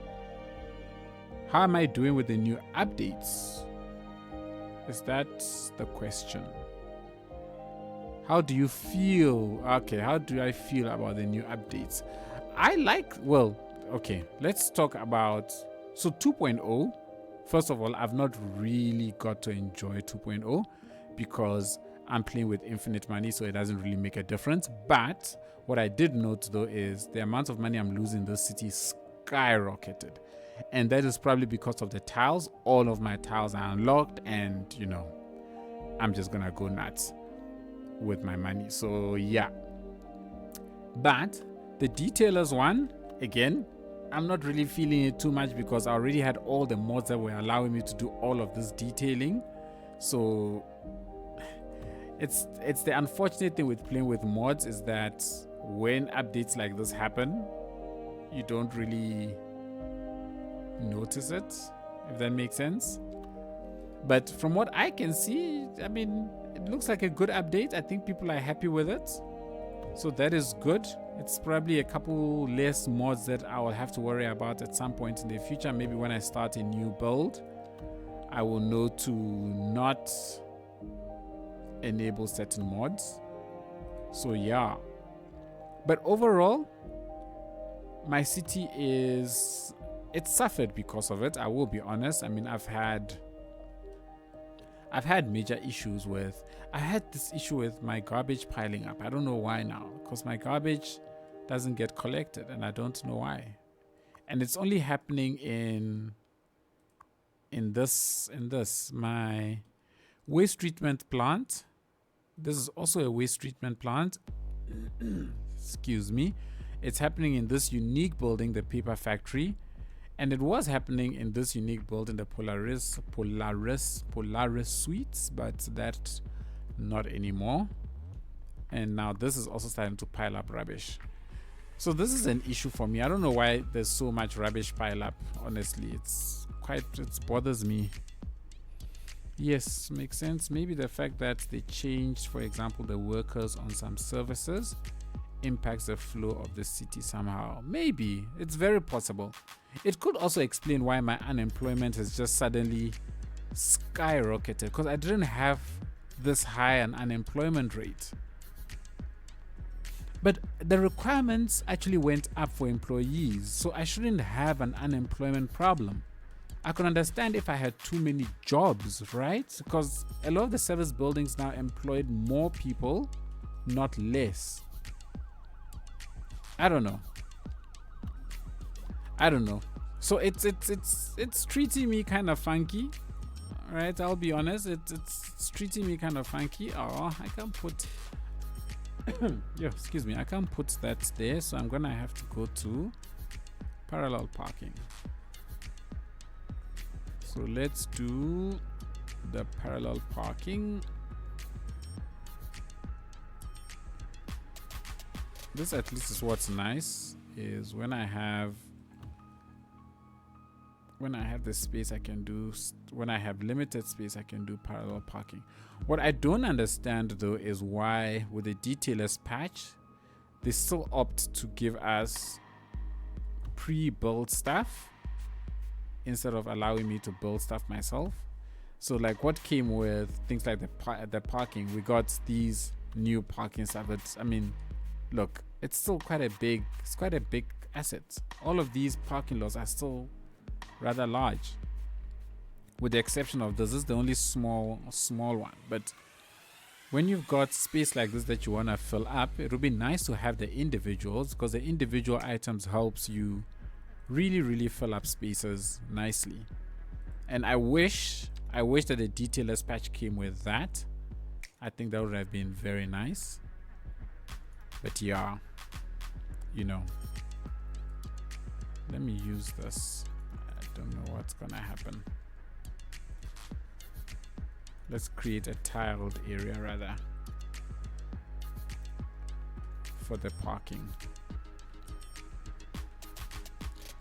How am I doing with the new updates? Is that the question? How do you feel? Okay, how do I feel about the new updates? Okay, let's talk about, so 2.0. First of all, I've not really got to enjoy 2.0 because I'm playing with infinite money, so it doesn't really make a difference. But what I did note though is the amount of money I'm losing in this city skyrocketed. And that is probably because of the tiles. All of my tiles are unlocked and, you know, I'm just gonna go nuts with my money. So yeah. But the detailers one, again, I'm not really feeling it too much because I already had all the mods that were allowing me to do all of this detailing. So it's the unfortunate thing with playing with mods is that when updates like this happen, you don't really notice it, if that makes sense. But from what I can see, I mean, it looks like a good update. I think people are happy with it, so that is good. It's probably a couple less mods that I will have to worry about at some point in the future. Maybe when I start a new build, I will know to not enable certain mods. So yeah, but overall my city it suffered because of it. I will be honest. I mean, I've had major issues I had this issue with my garbage piling up. I don't know why now, because my garbage doesn't get collected and I don't know why. And it's only happening in this my waste treatment plant. This is also a waste treatment plant. Excuse me. It's happening in this unique building, the paper factory. And it was happening in this unique building, the Polaris Suites, but that not anymore. And now this is also starting to pile up rubbish. So this is an issue for me. I don't know why there's so much rubbish pile up. Honestly, it bothers me. Yes, makes sense. Maybe the fact that they changed, for example, the workers on some services impacts the flow of the city somehow. Maybe. It's very possible. It could also explain why my unemployment has just suddenly skyrocketed, because I didn't have this high an unemployment rate. But the requirements actually went up for employees, so I shouldn't have an unemployment problem. I could understand if I had too many jobs, right? Because a lot of the service buildings now employed more people, not less. I don't know. So it's treating me kind of funky. All right, I'll be honest. It's treating me kind of funky. Oh, I can't put. Yeah, excuse me. I can't put that there, so I'm gonna have to go to parallel parking. So let's do the parallel parking. this at least is what's nice, is when I have the space, I can do, when I have limited space, I can do parallel parking. What I don't understand though is why with the detailers patch, they still opt to give us pre-built stuff instead of allowing me to build stuff myself. So like what came with things like the parking, we got these new parking stuff, but I mean, look, it's still quite a big asset. All of these parking lots are still rather large, with the exception of this is the only small one. But when you've got space like this that you want to fill up, it would be nice to have the individuals, because the individual items helps you really fill up spaces nicely. And I wish that the detailers patch came with that. I think that would have been very nice. But yeah, you know, let me use this. I don't know what's gonna happen. Let's create a tiled area rather for the parking.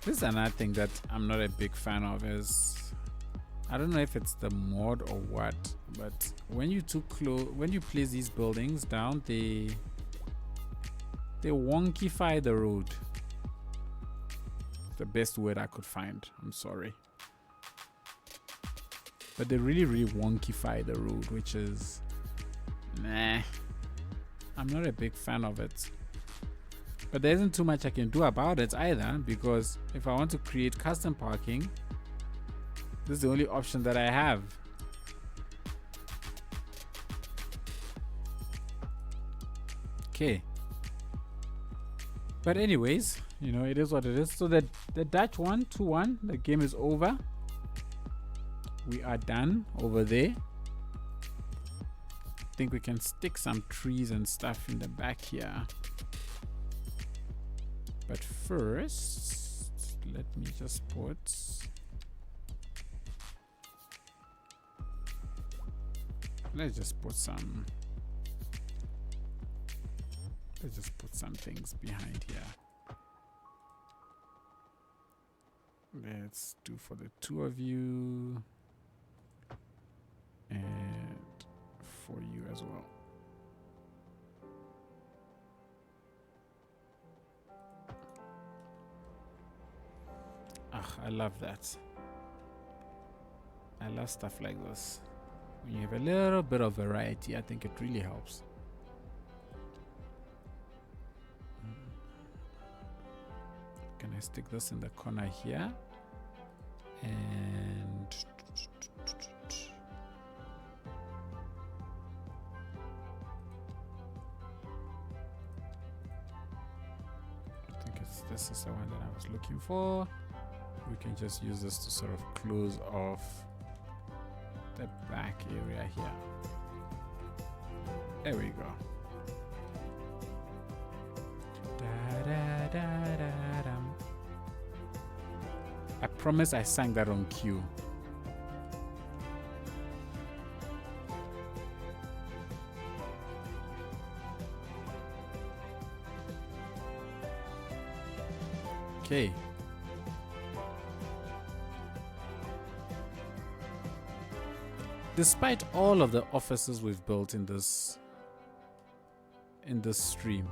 This is another thing that I'm not a big fan of, is I don't know if it's the mod or what, but when you place these buildings down, they wonkify the road. The best word I could find. I'm sorry, but they really wonkify the road, which is nah. I'm not a big fan of it. But there isn't too much I can do about it either, because if I want to create custom parking, this is the only option that I have. Okay. But anyways, you know, it is what it is. So the Dutch 1-2-1, the game is over. We are done over there. I think we can stick some trees and stuff in the back here. But first, let me just put some things behind here. Let's do for the two of you and for you as well. I love that. I love stuff like this. When you have a little bit of variety, I think it really helps. Can I stick this in the corner here? And I think this is the one that I was looking for. We can just use this to sort of close off the back area here. There we go. I promise I sang that on cue. Okay. Despite all of the offices we've built in this stream,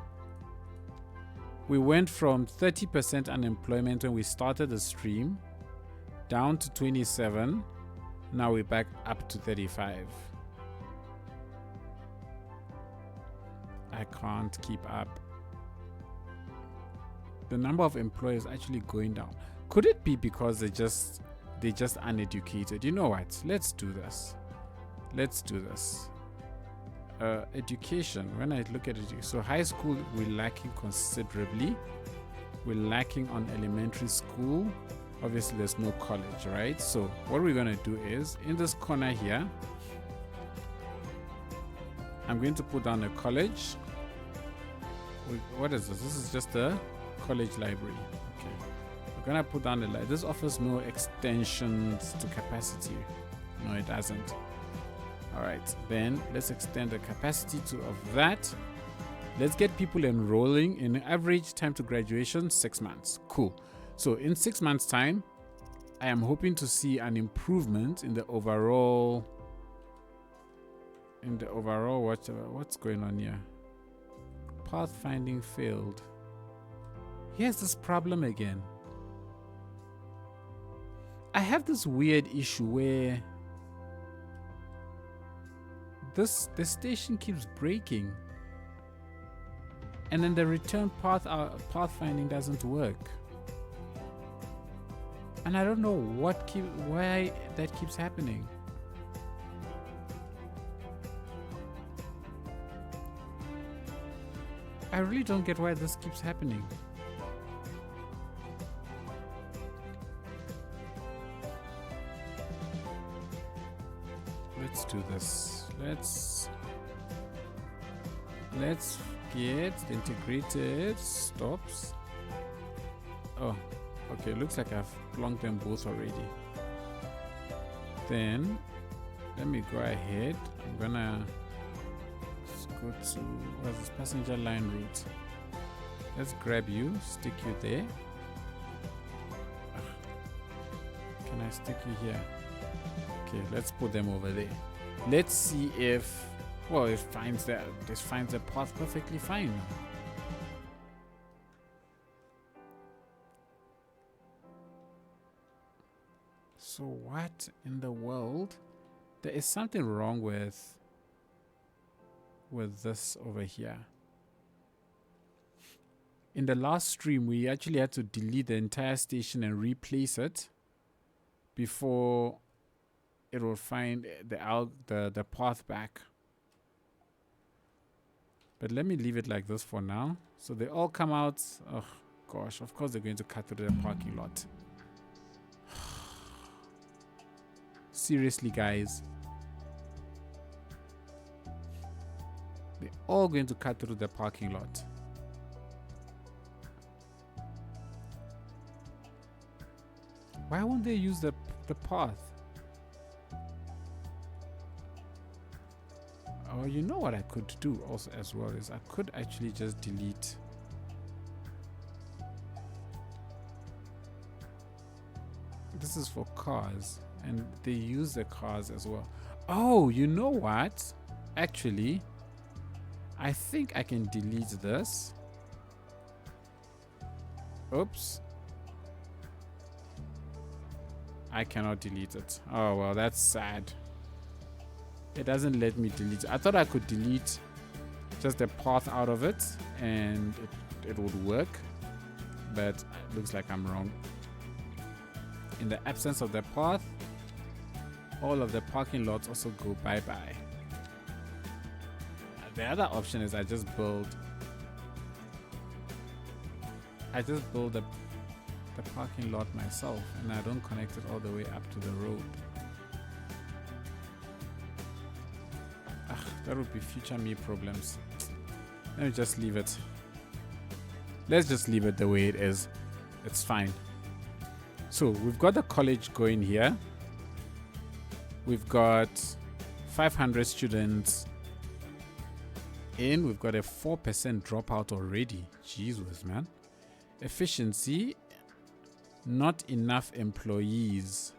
we went from 30% unemployment when we started the stream down to 27. Now we're back up to 35. I can't keep up. The number of employees actually going down. Could it be because they're just uneducated? You know what? Let's do this. Education, when I look at it, so high school we're lacking considerably. We're lacking on elementary school. Obviously there's no college, right? So what we're going to do is in this corner here, I'm going to put down a college. What is this? This is just a college library. Okay, we're going to put down this offers no extensions to capacity. No, it doesn't. All right, then let's extend the capacity of that Let's get people enrolling. In average time to graduation, 6 months. Cool. So in 6 months time, I am hoping to see an improvement in the overall what's going on here. Pathfinding failed. Here's this problem again. I have this weird issue where the station keeps breaking, and then the return pathfinding doesn't work, and I don't know why that keeps happening. I really don't get why this keeps happening. Let's do this. Let's get the integrated stops. Oh, okay. Looks like I've plunked them both already. Then let me go ahead. I'm gonna go to what's this passenger line route. Let's grab you, stick you there. Can I stick you here? Okay, let's put them over there. Let's see if, well, it finds the path perfectly fine. So what in the world? There is something wrong with this over here. In the last stream, we actually had to delete the entire station and replace it before it will find the path back. But let me leave it like this for now. So they all come out. Oh gosh, of course they're going to cut through the parking lot. Seriously, guys. They're all going to cut through the parking lot. Why won't they use the path? Oh, you know what I could do also as well is I could actually just delete. This is for cars, and they use the cars as well. Oh, you know what? Actually, I think I can delete this. Oops. I cannot delete it. Oh, well, that's sad. It doesn't let me delete it. I thought I could delete just the path out of it and it would work, but it looks like I'm wrong. In the absence of the path, all of the parking lots also go bye-bye. The other option is I just build the parking lot myself and I don't connect it all the way up to the road. That would be future me problems. Let me just leave it. Let's just leave it the way it is. It's fine. So we've got the college going here. We've got 500 students in. We've got a 4% dropout already. Jesus, man. Efficiency, not enough employees.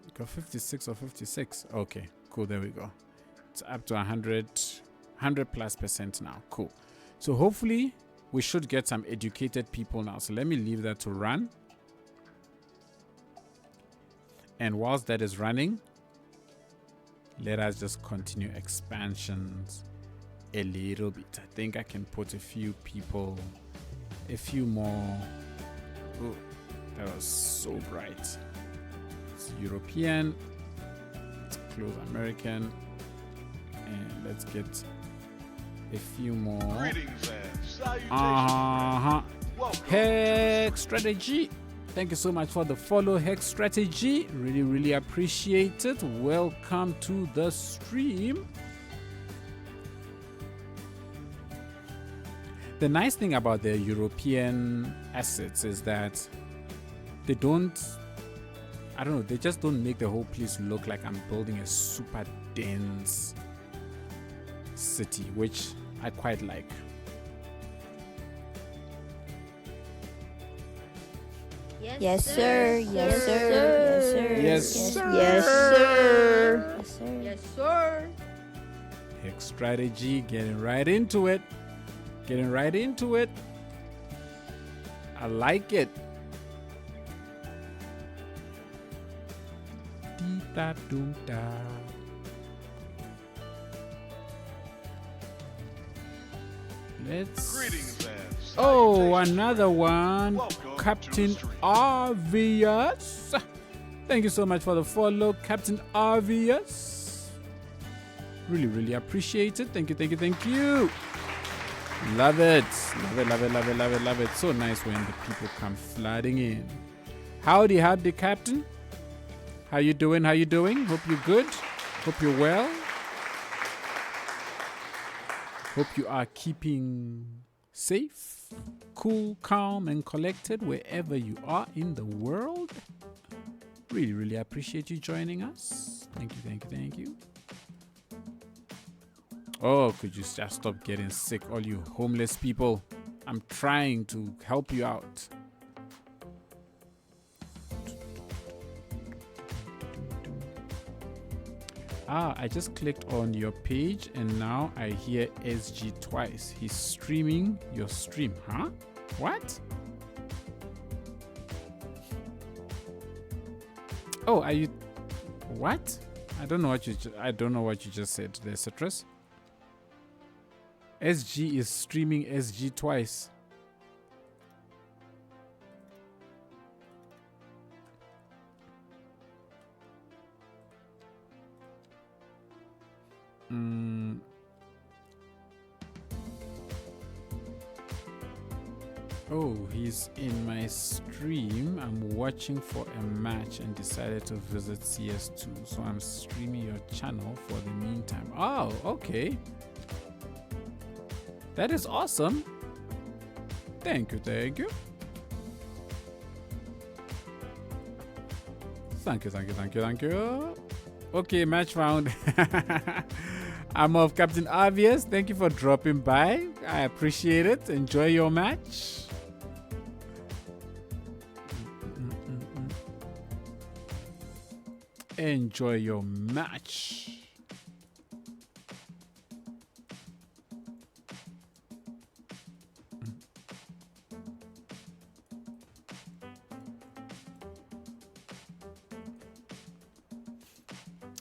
We got 56 or 56. Okay, cool. There we go. It's up to 100+% now. Cool. So hopefully we should get some educated people now. So let me leave that to run. And whilst that is running, let us just continue expansions a little bit. I think I can put a few people, a few more. Oh, that was so bright. It's European. Let's close American. And let's get a few more. Greetings and salutations. Welcome Hex Strategy. Thank you so much for the follow, Hex Strategy. Really, really appreciate it. Welcome to the stream. The nice thing about the European assets is that they don't, I don't know, they just don't make the whole place look like I'm building a super dense city, which I quite like. Yes, sir. Yes, sir. Yes, sir. yes, sir. Yes, sir. Yes, sir. ExtraDetailingTools, getting right into it. Getting right into it. I like it. Dee-da-doo-da. Let's. Greetings and Oh, salutations, another friends. one. Welcome to Captain the stream. Obvious. Thank you so much for the follow, Captain Obvious. Really, really appreciate it. Thank you, thank you, thank you. Love it. Love it, love it, love it, love it, love it. So nice when the people come flooding in. Howdy, howdy, Captain. How you doing? How you doing? Hope you're good. Hope you're well. Hope you are keeping safe, cool, calm, and collected wherever you are in the world. Really, really appreciate you joining us. Thank you, thank you, thank you. Oh, could you just stop getting sick, all you homeless people? I'm trying to help you out. Ah, I just clicked on your page and now I hear SG twice. He's streaming your stream, huh? What? Oh, are you? What? I don't know what you. I don't know what you just said there, Citrus. SG is streaming SG twice. Oh, he's in my stream. I'm watching for a match and decided to visit CS2. So I'm streaming your channel for the meantime. Oh, okay. That is awesome. Thank you, thank you. Thank you, thank you, thank you, thank you. Okay, match found. I'm off, Captain Obvious. Thank you for dropping by. I appreciate it. Enjoy your match. Enjoy your match.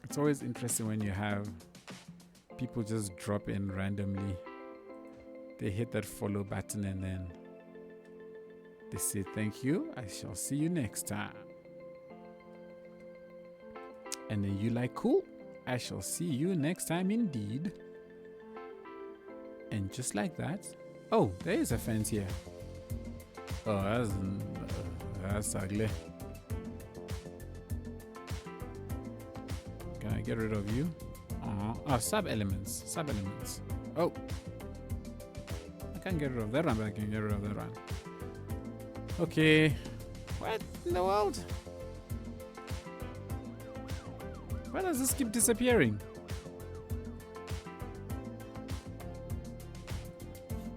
It's always interesting when you have people just drop in randomly. They hit that follow button and then they say thank you. I shall see you next time. And then you like, cool, I shall see you next time indeed. And just like that. Oh, there is a fence here. Oh, that's ugly. Can I get rid of you? Oh, sub-elements. Sub-elements. Oh. I can't get rid of that one, but I can get rid of that one. Okay. What in the world? Why does this keep disappearing?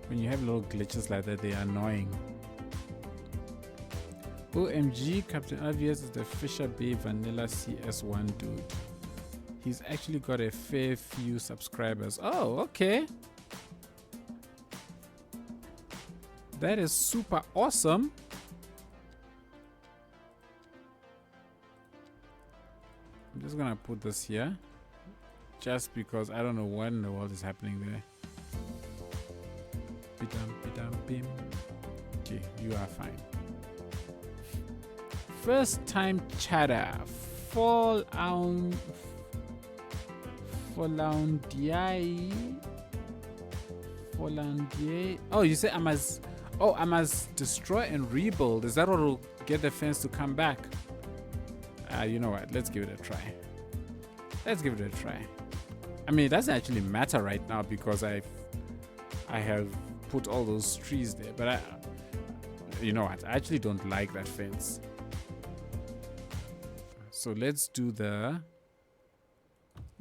When you have little glitches like that, they are annoying. OMG, Captain Obvious is the Fisher Bay Vanilla CS1 dude. He's actually got a fair few subscribers. Oh, okay. That is super awesome. I'm just gonna put this here. Just because I don't know what in the world is happening there. Bidam, okay, you are fine. First time chatter. Fallandier. Oh, you say I must destroy and rebuild. Is that what will get the fence to come back? You know what? Let's give it a try. Let's give it a try. I mean, it doesn't actually matter right now because I have put all those trees there. But you know what? I actually don't like that fence. So let's do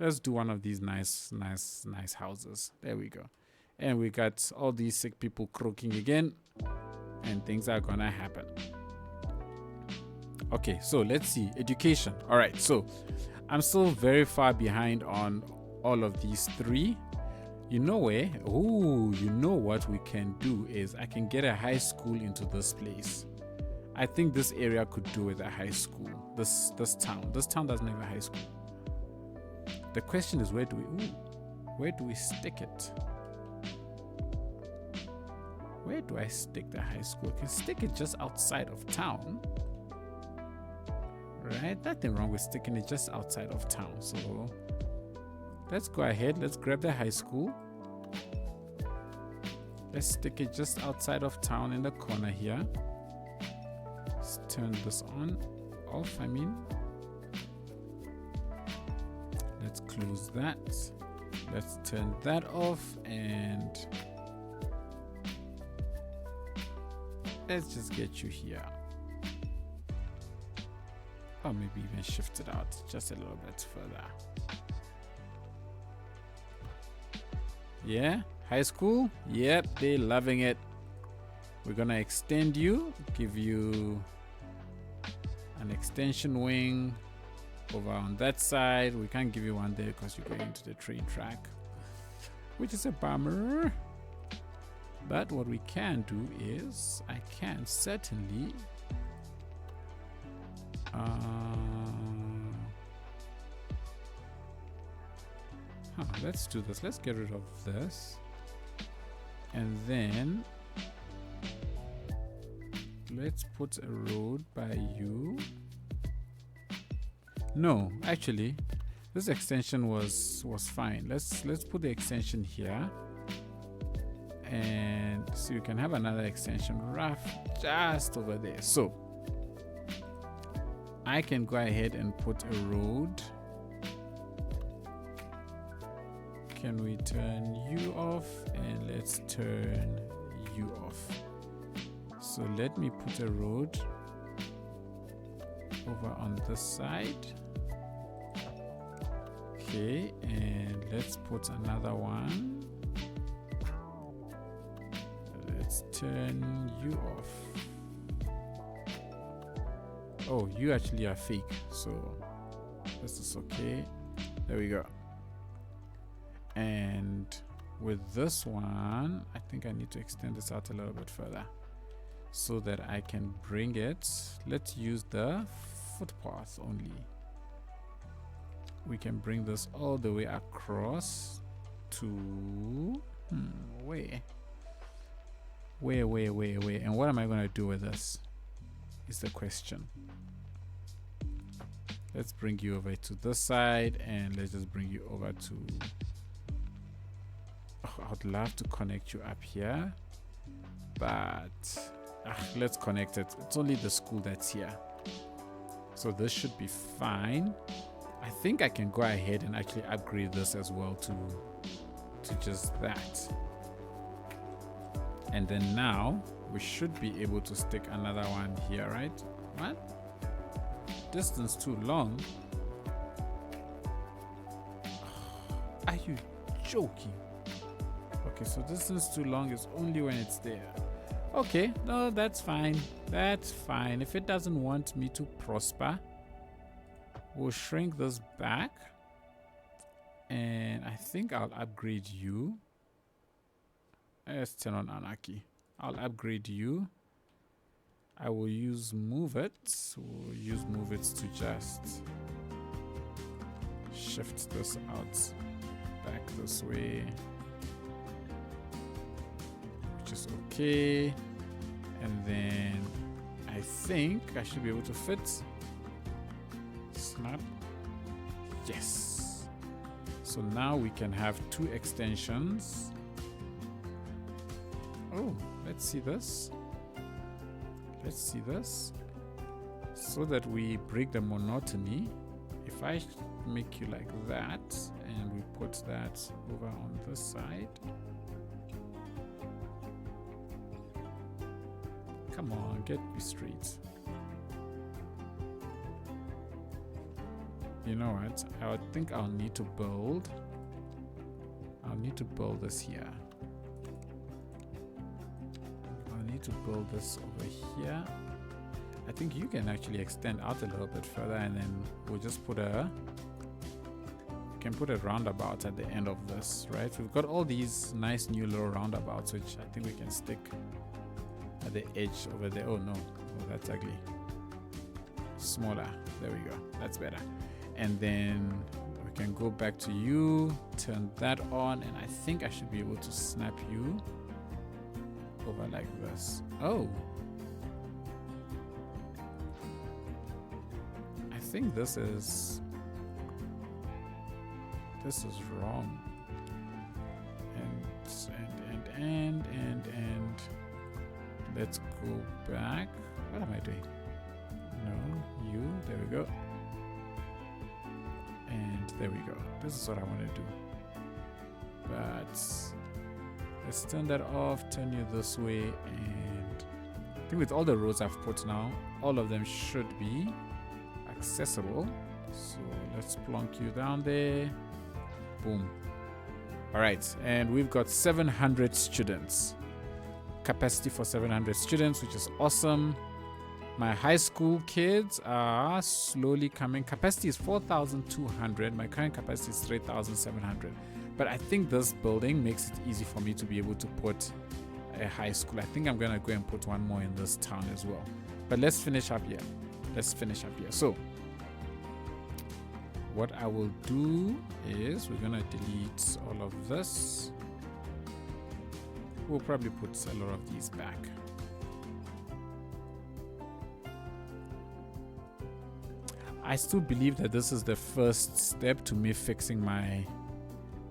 let's do one of these nice houses. There we go. And we got all these sick people croaking again, and things are gonna happen. Okay, so let's see. Education. All right, so I'm still very far behind on all of these three. You know where? Oh, you know what we can do is I can get a high school into this place. I think this area could do with a high school. This town. This town doesn't have a high school. The question is where do we stick it? Where do I stick the high school? I can stick it just outside of town. Right? Nothing wrong with sticking it just outside of town. So let's go ahead. Let's grab the high school. Let's stick it just outside of town in the corner here. Let's turn this off. Let's close that. Let's turn that off, and let's just get you here. Or maybe even shift it out just a little bit further. Yeah, high school. Yep, they're loving it. We're gonna extend you, give you an extension wing over on that side. We can't give you one there because you're going into the train track, which is a bummer. But what we can do is I can certainly let's do this. Let's get rid of this, and then let's put a road by you. No, actually, this extension was fine. Let's put the extension here, and so you can have another extension rough just over there. So I can go ahead and put a road. Can we turn you off? And let's turn you off. So let me put a road over on this side. Okay, and let's put another one. Let's turn you off. Oh, you actually are fake, so this is okay. There we go. And with this one, I think I need to extend this out a little bit further so that I can bring it. Let's use the footpath only. We can bring this all the way across to where? And what am I going to do with this is the question. Let's bring you over to this side, and let's just bring you over to I'd love to connect you up here, but let's connect it. It's only the school that's here, so this should be fine. I think I can go ahead and actually upgrade this as well to just that, and then now we should be able to stick another one here, right? What? Distance too long? Are you joking? Okay, so distance too long is only when it's there. Okay, no, that's fine. That's fine. If it doesn't want me to prosper, we'll shrink this back, and I think I'll upgrade you. Let's turn on Anarchy. I'll upgrade you. I will use move it. We'll use move it to just shift this out back this way, which is okay. And then I think I should be able to fit. Snap. Yes. So now we can have two extensions. Oh, let's see this. Let's see this. So that we break the monotony. If I make you like that, and we put that over on this side. Come on, get me straight. You know what? I would think I'll need to build. I'll need to build this here. I'll need to build this over here. I think you can actually extend out a little bit further, and then we'll just put a roundabout at the end of this, right? We've got all these nice new little roundabouts, which I think we can stick at the edge over there. Oh no, oh, that's ugly. Smaller. There we go. That's better. And then we can go back to you, turn that on, and I think I should be able to snap you over like this. Oh, I think this is wrong. And let's go back. What am I doing? No, you. There we go. And there we go. This is what I want to do. But let's turn that off, turn you this way, and I think with all the roads I've put now, all of them should be accessible. So let's plonk you down there. Boom. All right, and we've got 700 students. Capacity for 700 students, which is awesome. My high school kids are slowly coming. Capacity is 4,200. My current capacity is 3,700. But I think this building makes it easy for me to be able to put a high school. I think I'm going to go and put one more in this town as well. But let's finish up here. So what I will do is we're going to delete all of this. We'll probably put a lot of these back. I still believe that this is the first step to me fixing my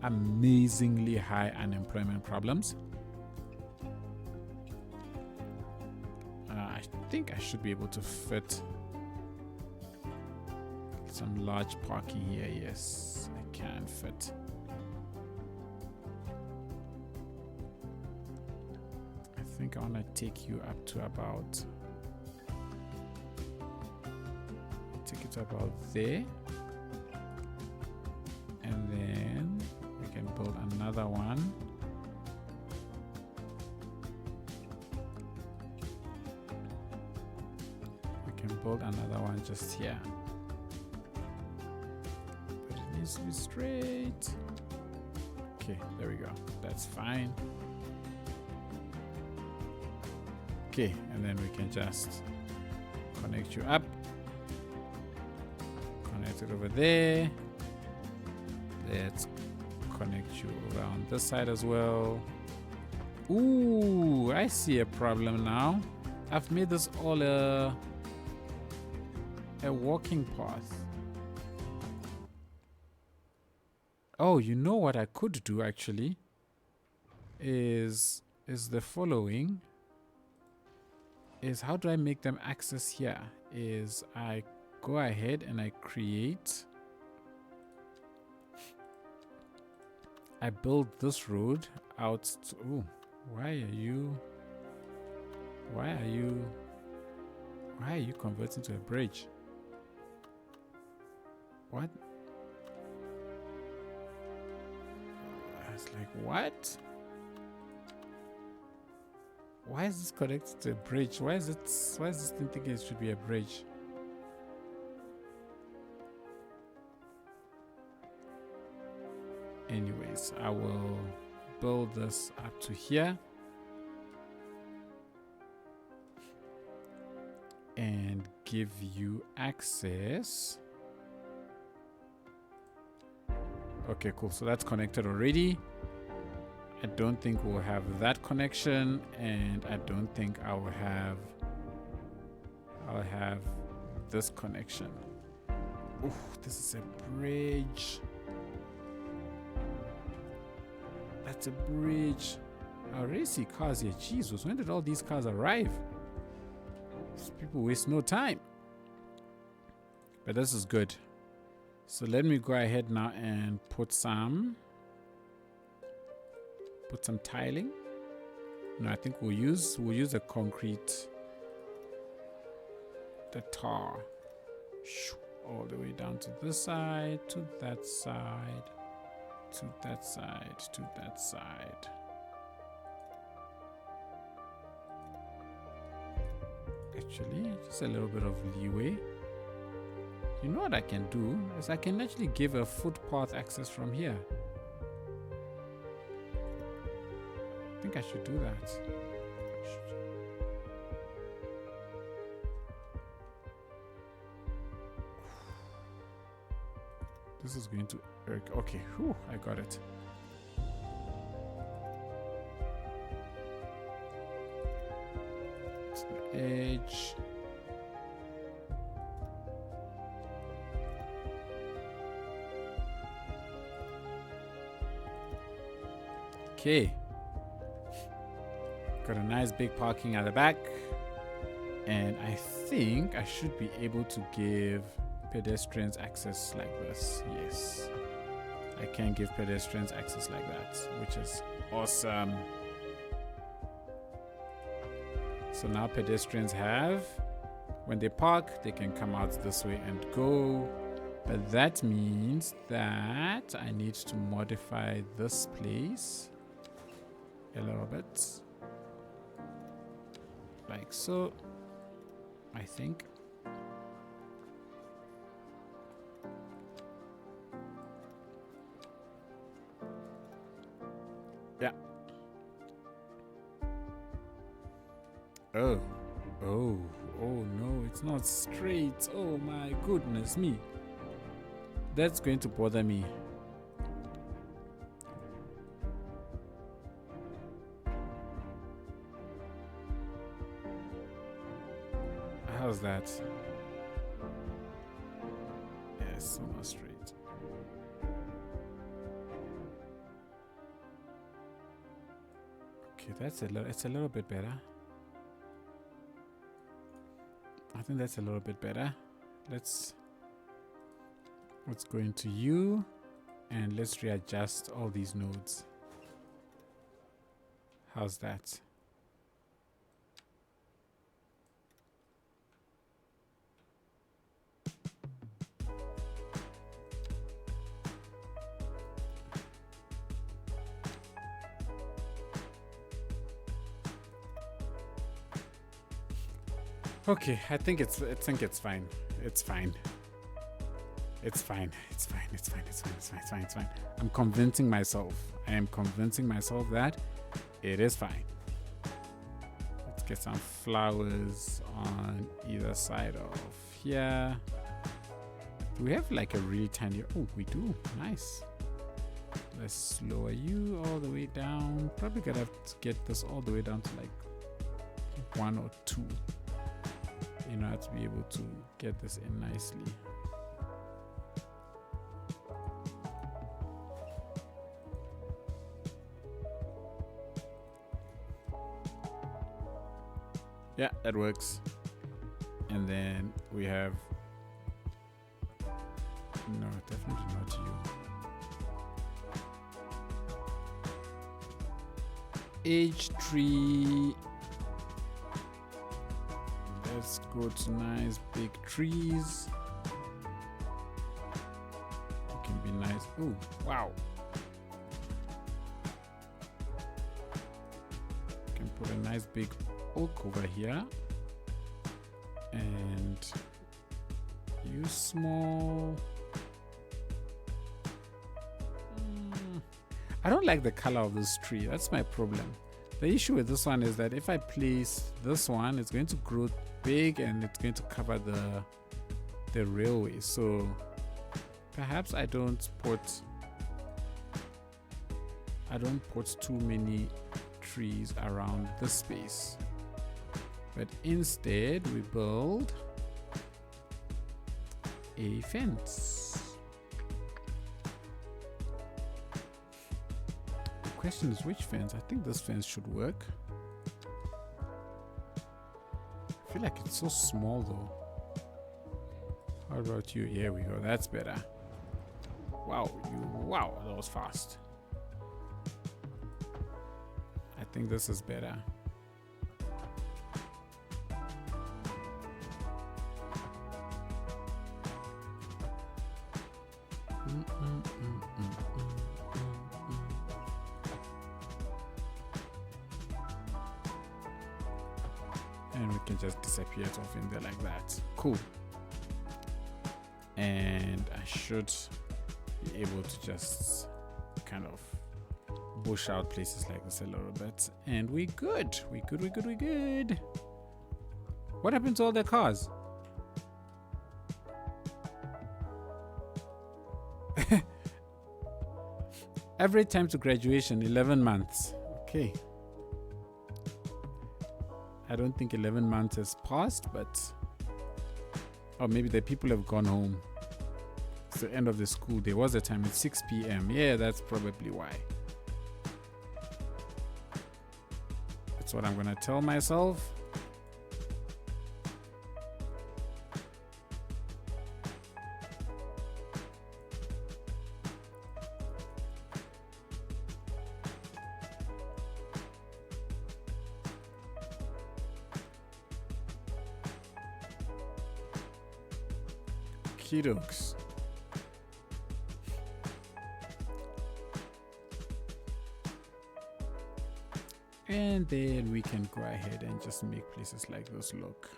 amazingly high unemployment problems. I think I should be able to fit some large parking here. Yes, I can fit. I think I want to take you up to about there, and then we can build another one. We can build another one just here, but it needs to be straight. Okay, there we go. That's fine. Okay, and then we can just connect you up. Connect it over there. Let's connect you around this side as well. Ooh, I see a problem now. I've made this all a walking path. Oh, you know what I could do actually is the following. Is how do I make them access here? Is I go ahead and I build this road out to, ooh, why are you converting to a bridge? What? I was like, what? Why is this connected to a bridge? Why is this thing thinking it should be a bridge? Anyways, I will build this up to here and give you access. Okay, cool. So that's connected already. I don't think we'll have that connection, and I don't think I'll have this connection. Ooh, this is a bridge. That's a bridge. I already see cars here. Jesus, when did all these cars arrive? These people waste no time. But this is good. So let me go ahead now and put some tiling. No, I think we'll use the concrete, the tar. all the way down to this side, to that side, to that side, to that side. Actually, just a little bit of leeway. You know what I can do is I can actually give a footpath access from here. I think I should do that. This is going to work. Okay, whew, I got it. To the edge. Okay. Got a nice big parking at the back. And I think I should be able to give pedestrians access like this. Yes. I can give pedestrians access like that, which is awesome. So now pedestrians have, when they park, they can come out this way and go. But that means that I need to modify this place a little bit. Like so, I think. Yeah. Oh no, it's not straight. Oh my goodness me. That's going to bother me. How's that? Yes, so not straight. Okay, it's a little bit better. I think that's a little bit better. Let's go into U and let's readjust all these nodes. How's that? Okay, I think it's fine. It's fine. It's fine. It's fine. I'm convincing myself. I am convincing myself that it is fine. Let's get some flowers on either side of here. Do we have like a really tiny? Oh, we do. Nice. Let's lower you all the way down. Probably gonna have to get this all the way down to like 1 or 2. In order to be able to get this in nicely. Yeah, that works. And then we have, no, definitely not you. H tree. Let's go to nice big trees. It can be nice. Oh, wow. Can put a nice big oak over here. And use small. I don't like the color of this tree. That's my problem. The issue with this one is that if I place this one, it's going to grow big and it's going to cover the railway. So perhaps I don't put too many trees around this space, but instead we build a fence. The question is which fence? I think this fence should work. I feel like it's so small though. How about you? Here we go. That's better. Wow, wow, that was fast. I think this is better. it can just disappear it off in there like that. Cool. And I should be able to just kind of bush out places like this a little bit, and we good. We good. What happened to all the cars? Average time to graduation 11 months. Okay. I don't think 11 months has passed, but or maybe the people have gone home. It's the end of the school. There was a time at 6 p.m. Yeah, that's probably why. That's what I'm gonna tell myself. Dokes. And then we can go ahead and just make places like this look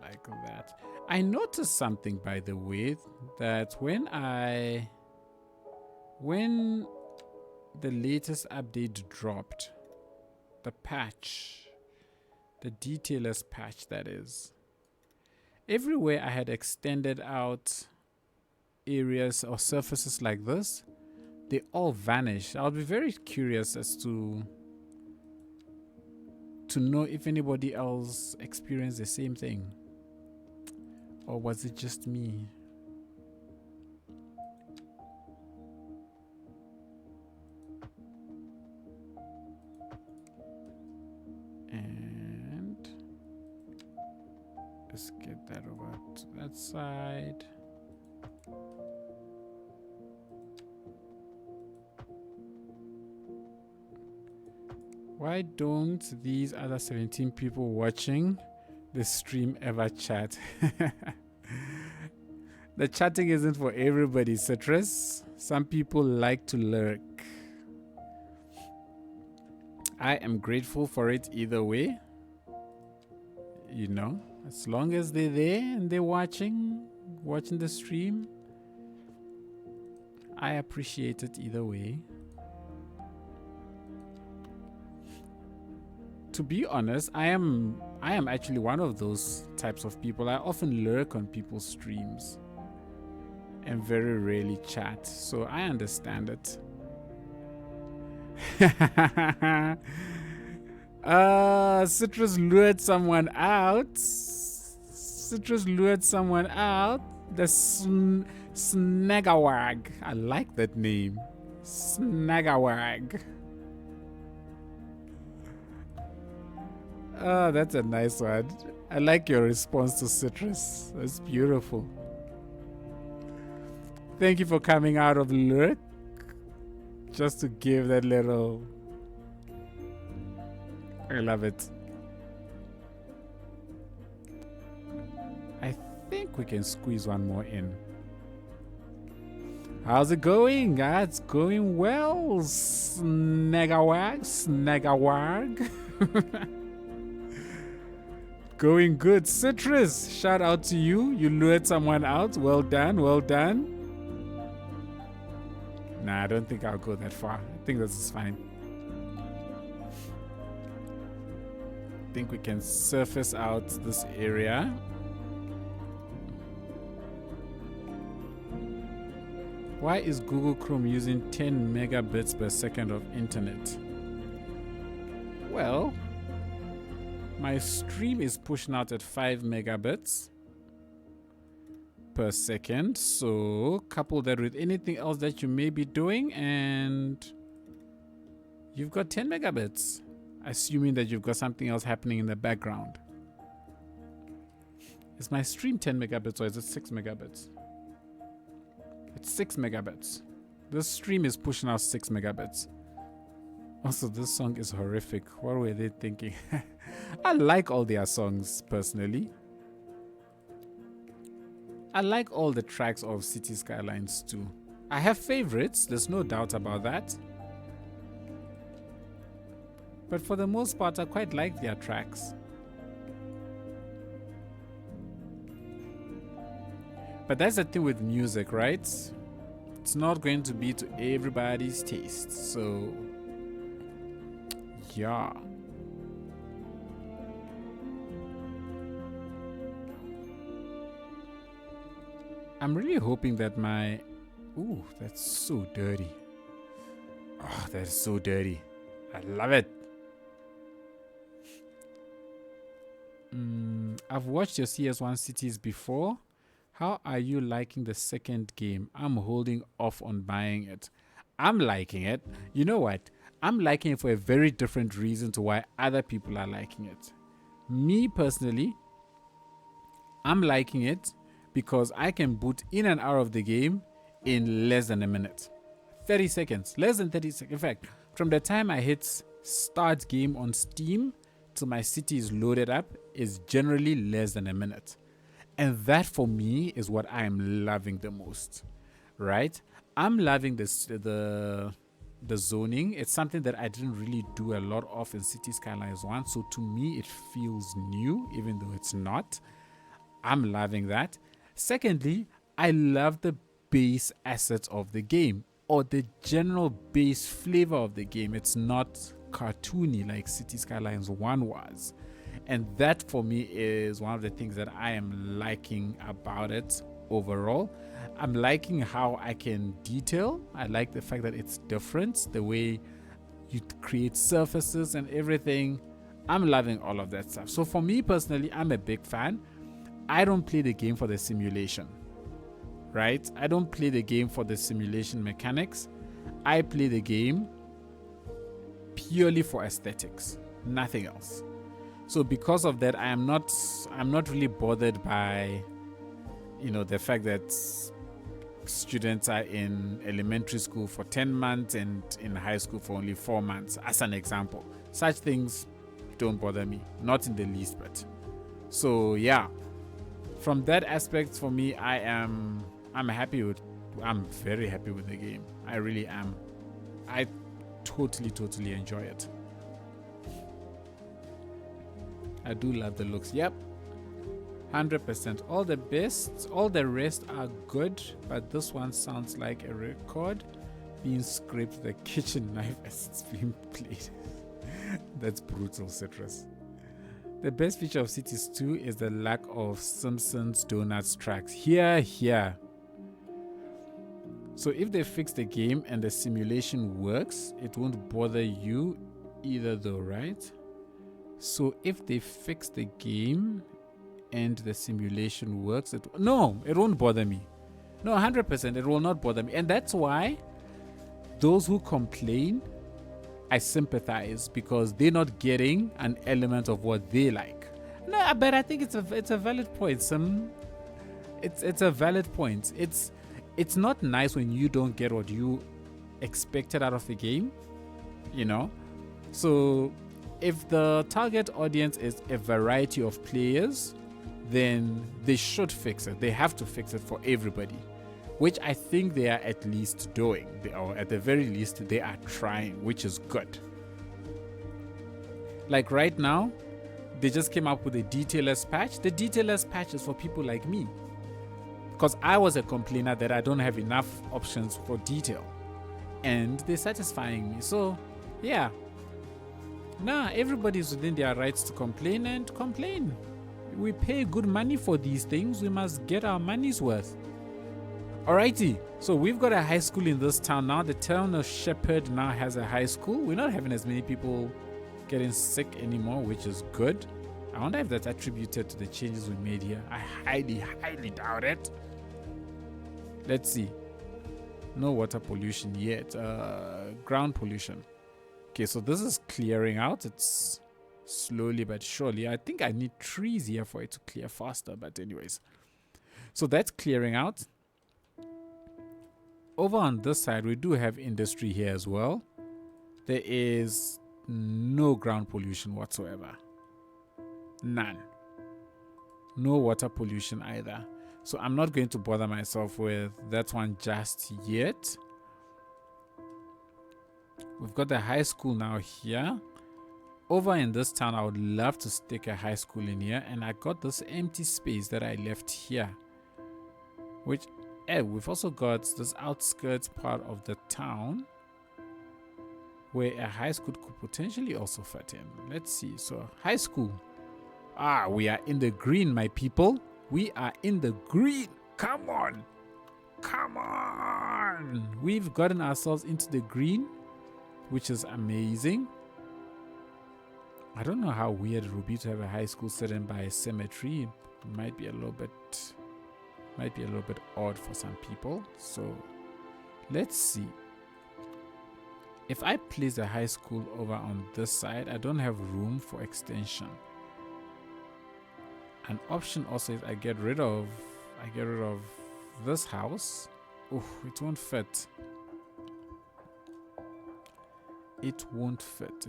like that. I noticed something, by the way, that when the latest update dropped, the patch, the detailers patch that is, everywhere I had extended out areas or surfaces like this, they all vanished. I'll be very curious as to know if anybody else experienced the same thing, or was it just me? And let's get that over to that side. Why don't these other 17 people watching the stream ever chat? The chatting isn't for everybody, Citrus. Some people like to lurk. I am grateful for it either way. You know, as long as they're there and they're watching the stream, I appreciate it either way. To be honest, I am actually one of those types of people. I often lurk on people's streams and very rarely chat, so I understand it. Citrus lured someone out. The Snagawag. I like that name. Snagawag. Oh, that's a nice one. I like your response to Citrus. That's beautiful. Thank you for coming out of lurk. Just to give that little... I love it. I think we can squeeze one more in. How's it going? It's going well. Snagawag. Going good. Citrus, shout out to you. You lured someone out. Well done. Nah, I don't think I'll go that far. I think this is fine. I think we can surface out this area. Why is Google Chrome using 10 megabits per second of internet? Well, my stream is pushing out at 5 megabits per second. So couple that with anything else that you may be doing and you've got 10 megabits. Assuming that you've got something else happening in the background. Is my stream 10 megabits or is it 6 megabits? It's 6 megabits. This stream is pushing out 6 megabits. Also, this song is horrific. What were they thinking? I like all their songs, personally. I like all the tracks of Cities Skylines II. I have favorites, there's no doubt about that. But for the most part, I quite like their tracks. But that's the thing with music, right? It's not going to be to everybody's taste. So, yeah. I'm really hoping that my... Ooh, that's so dirty. Oh, that's so dirty. I love it. I've watched your CS1 Cities before. How are you liking the second game? I'm holding off on buying it. I'm liking it. You know what? I'm liking it for a very different reason to why other people are liking it. Me personally, I'm liking it because I can boot in and out of the game in less than a minute. 30 seconds. Less than 30 seconds. In fact, from the time I hit start game on Steam till my city is loaded up is generally less than a minute. And that for me is what I'm loving the most, right? I'm loving this, the zoning. It's something that I didn't really do a lot of in Cities Skylines 1. So to me, it feels new, even though it's not. I'm loving that. Secondly, I love the base assets of the game, or the general base flavor of the game. It's not cartoony like Cities Skylines 1 was. And that for me is one of the things that I am liking about it overall. I'm liking how I can detail. I like the fact that it's different, the way you create surfaces and everything. I'm loving all of that stuff. So for me personally, I'm a big fan. I don't play the game for the simulation, right? I don't play the game for the simulation mechanics. I play the game purely for aesthetics, nothing else. So because of that, I'm not really bothered by, the fact that students are in elementary school for 10 months and in high school for only 4 months, as an example. Such things don't bother me, not in the least bit. So yeah, from that aspect, for me, I'm very happy with the game. I really am. I totally enjoy it. I do love the looks. Yep, 100%. All the best, all the rest are good, but this one sounds like a record being scraped with a kitchen knife as it's being played. That's brutal, Citrus. The best feature of Cities 2 is the lack of Simpsons Donuts tracks. Here. So if they fix the game and the simulation works, it won't bother you either though, right? So if they fix the game and the simulation works, it won't bother me. No, 100%, it will not bother me. And that's why those who complain, I sympathize, because they're not getting an element of what they like. No, but I think it's a valid point. It's a valid point. It's not nice when you don't get what you expected out of the game, So if the target audience is a variety of players, then they should fix it. They have to fix it for everybody, which I think they are at least doing, or at the very least they are trying, which is good. Like right now, they just came up with a detailers patch. The detailers patch is for people like me, because I was a complainer that I don't have enough options for detail, and they're satisfying me. So yeah, everybody's within their rights to complain and complain. We pay good money for these things. We must get our money's worth. Alrighty, so we've got a high school in this town now. The town of Shepherd now has a high school. We're not having as many people getting sick anymore, which is good. I wonder if that's attributed to the changes we made here. I highly doubt it. Let's see. No water pollution yet. Ground pollution. Okay, so this is clearing out. It's slowly but surely. I think I need trees here for it to clear faster. But anyways. So that's clearing out. Over on this side, we do have industry here as well. There is no ground pollution whatsoever. None. No water pollution either. So I'm not going to bother myself with that one just yet. We've got the high school now here. over in this town, I would love to stick a high school in here, and I got this empty space that I left here, which we've also got this outskirts part of the town where a high school could potentially also fit in. Let's see. So high school, we are in the green, my people. We are in the green. Come on, we've gotten ourselves into the green, which is amazing. I don't know how weird it would be to have a high school sitting by a cemetery. It might be a little bit odd for some people. So let's see. If I place a high school over on this side, I don't have room for extension. An option also is I get rid of this house. Oh, it won't fit. It won't fit.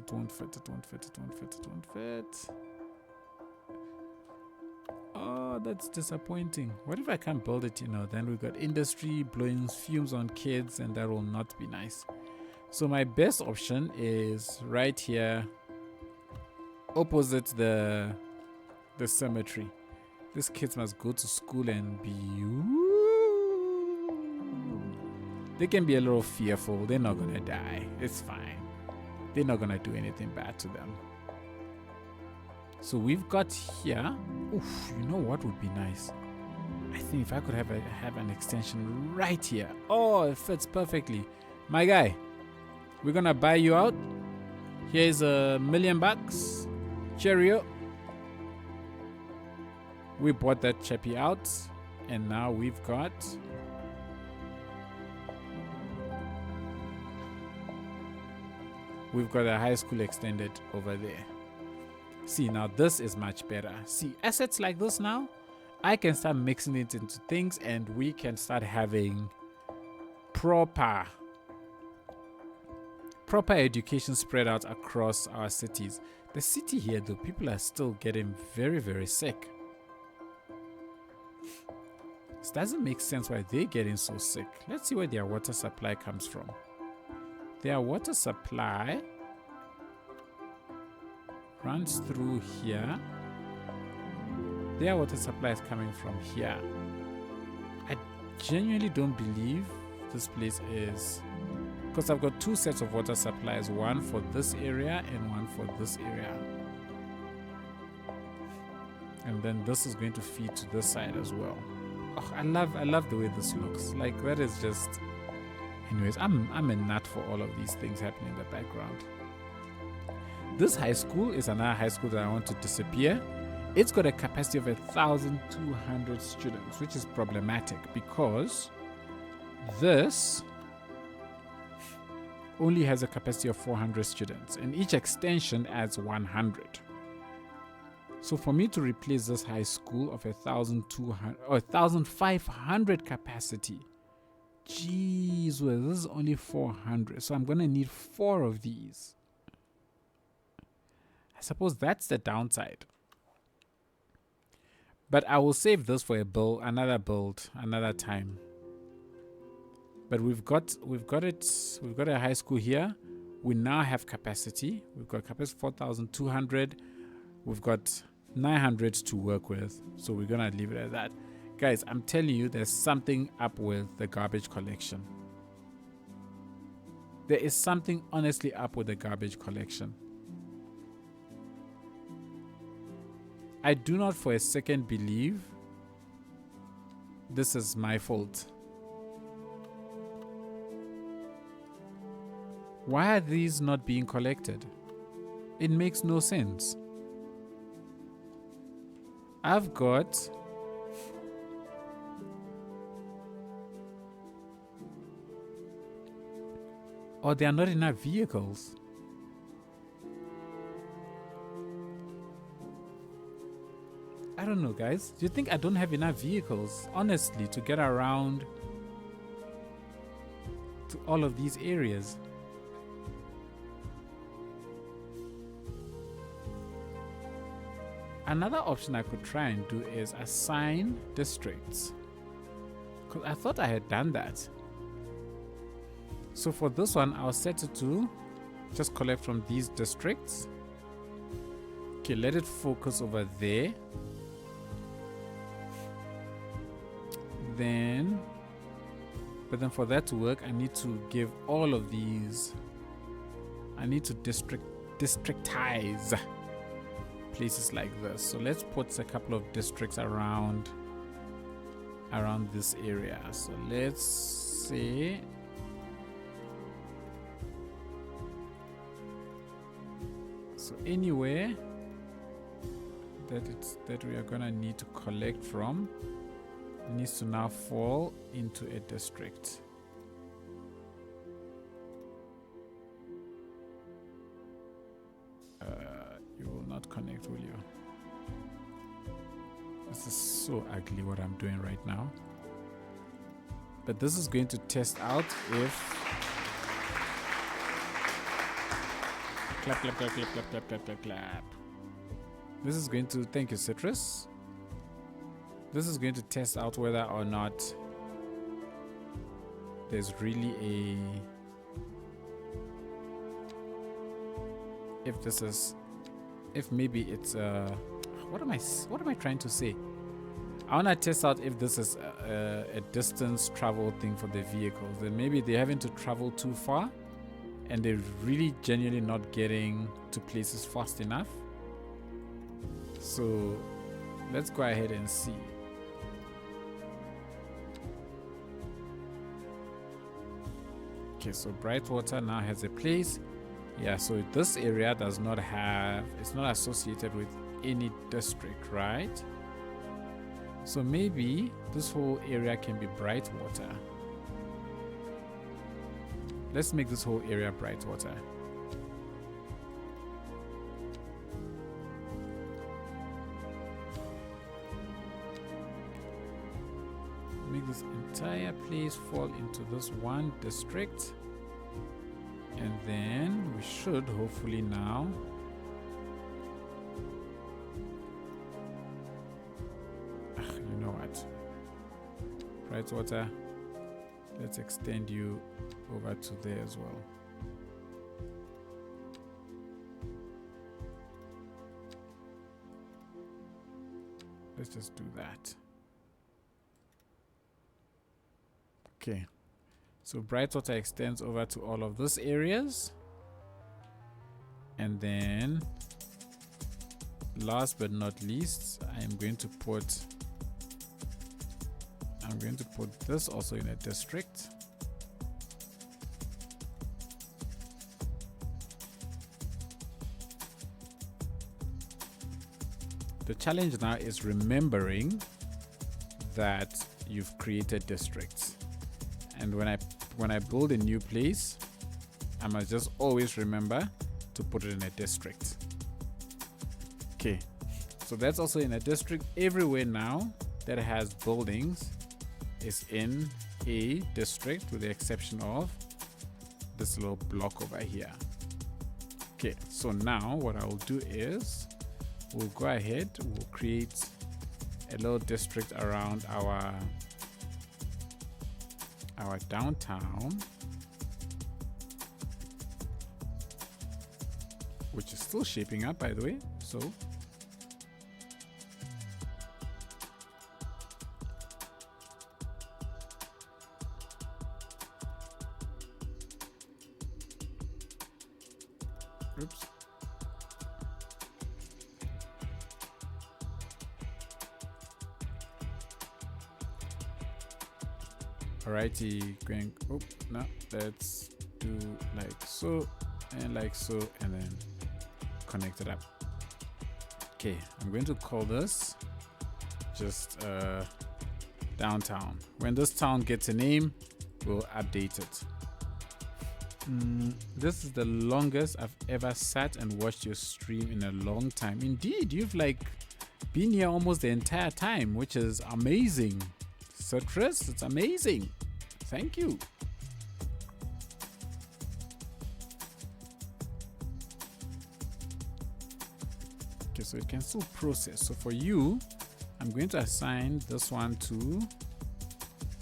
Oh, that's disappointing. What if I can't build it, then we got industry blowing fumes on kids, and that will not be nice. So my best option is right here, opposite the cemetery. These kids must go to school and be... They can be a little fearful. They're not gonna die. It's fine. They're not gonna do anything bad to them. So we've got here. Oof, you know what would be nice? I think if I could have an extension right here. Oh, it fits perfectly. My guy, we're gonna buy you out. Here's $1 million. Cheerio. We bought that chappy out, and now we've got a high school extended over there. See, now this is much better. See, assets like this now, I can start mixing it into things, and we can start having proper education spread out across our cities. The city here, though, people are still getting very, very sick. This doesn't make sense why they're getting so sick. Let's see where their water supply comes from. Their water supply runs through here. Their water supply is coming from here. I genuinely don't believe this place is... Because I've got two sets of water supplies, one for this area and one for this area. And then this is going to feed to this side as well. Oh, I love the way this looks. Like, that is just... Anyways, I'm a nut for all of these things happening in the background. This high school is another high school that I want to disappear. It's got a capacity of 1,200 students, which is problematic because this only has a capacity of 400 students, and each extension adds 100. So for me to replace this high school of 1,200 or 1,500 capacity, jeez, well, this is only 400, so I'm gonna need 4 of these. I suppose that's the downside. But I will save this for another build, another time. But we've got a high school here. We now have capacity. We've got capacity 4,200. We've got 900 to work with. So we're gonna leave it at that. Guys, I'm telling you, there's something up with the garbage collection. There is something honestly up with the garbage collection. I do not for a second believe this is my fault. Why are these not being collected? It makes no sense. I've got or there are not enough vehicles. I don't know, guys. Do you think I don't have enough vehicles, honestly, to get around to all of these areas? Another option I could try and do is assign districts, because I thought I had done that. So for this one, I'll set it to just collect from these districts. Okay, let it focus over there. But then for that to work, I need to give all of these, I need to districtize places like this. So let's put a couple of districts around this area. So let's say anywhere that we are gonna need to collect from needs to now fall into a district. You will not connect, will you? This is so ugly what I'm doing right now. But this is going to test out if clap, clap, clap, clap, clap, clap, clap, clap, clap. This is going to, thank you, Citrus. This is going to test out whether or not there's really if maybe it's what am I trying to say? I want to test out if this is a distance travel thing for the vehicles. Then maybe they're having to travel too far and they're really genuinely not getting to places fast enough. So let's go ahead and see. Okay, so Brightwater now has a place. Yeah, so this area does not have, it's not associated with any district, right? So maybe this whole area can be Brightwater. Let's make this whole area Brightwater. Make this entire place fall into this one district. And then we should hopefully now you know what, Brightwater, let's extend you over to there as well. Let's just do that. Okay. So Brightwater extends over to all of those areas. And then last but not least, I'm going to put this also in a district. The challenge now is remembering that you've created districts. And when I build a new place, I must just always remember to put it in a district. Okay, so that's also in a district. Everywhere now that has buildings is in a district, with the exception of this little block over here. Okay, so now what I will do is we'll go ahead, we'll create a little district around our downtown, which is still shaping up, by the way. So oops. Alrighty, going, oh, no, let's do like so, and then connect it up. Okay, I'm going to call this just downtown. When this town gets a name, we'll update it. This is the longest I've ever sat and watched your stream in a long time. Indeed, you've like been here almost the entire time, which is amazing. Citrus, it's amazing. Thank you. Okay, so it can still process. So for you, I'm going to assign this one to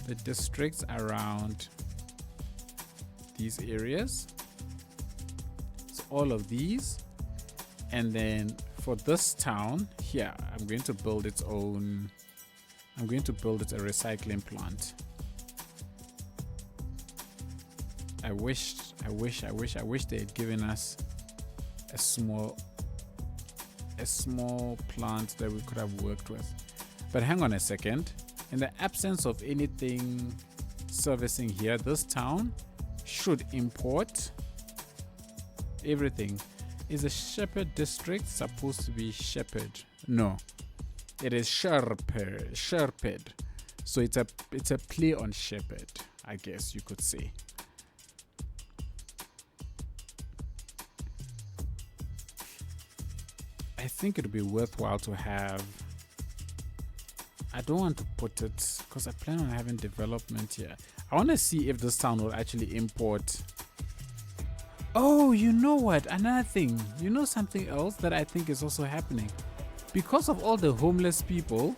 the districts around these areas. So all of these, and then for this town here, I'm going to build its own. I'm going to build it a recycling plant. I wish they had given us a small plant that we could have worked with. But hang on a second. In the absence of anything servicing here, this town should import everything. Is the Shepherd district supposed to be Shepherd? No, it is Sherped. So it's a play on Shepherd, I guess you could say. I think it would be worthwhile to have. I don't want to put it because I plan on having development here. I want to see if this town will actually import. Oh, you know what? Another thing. You know something else that I think is also happening? Because of all the homeless people,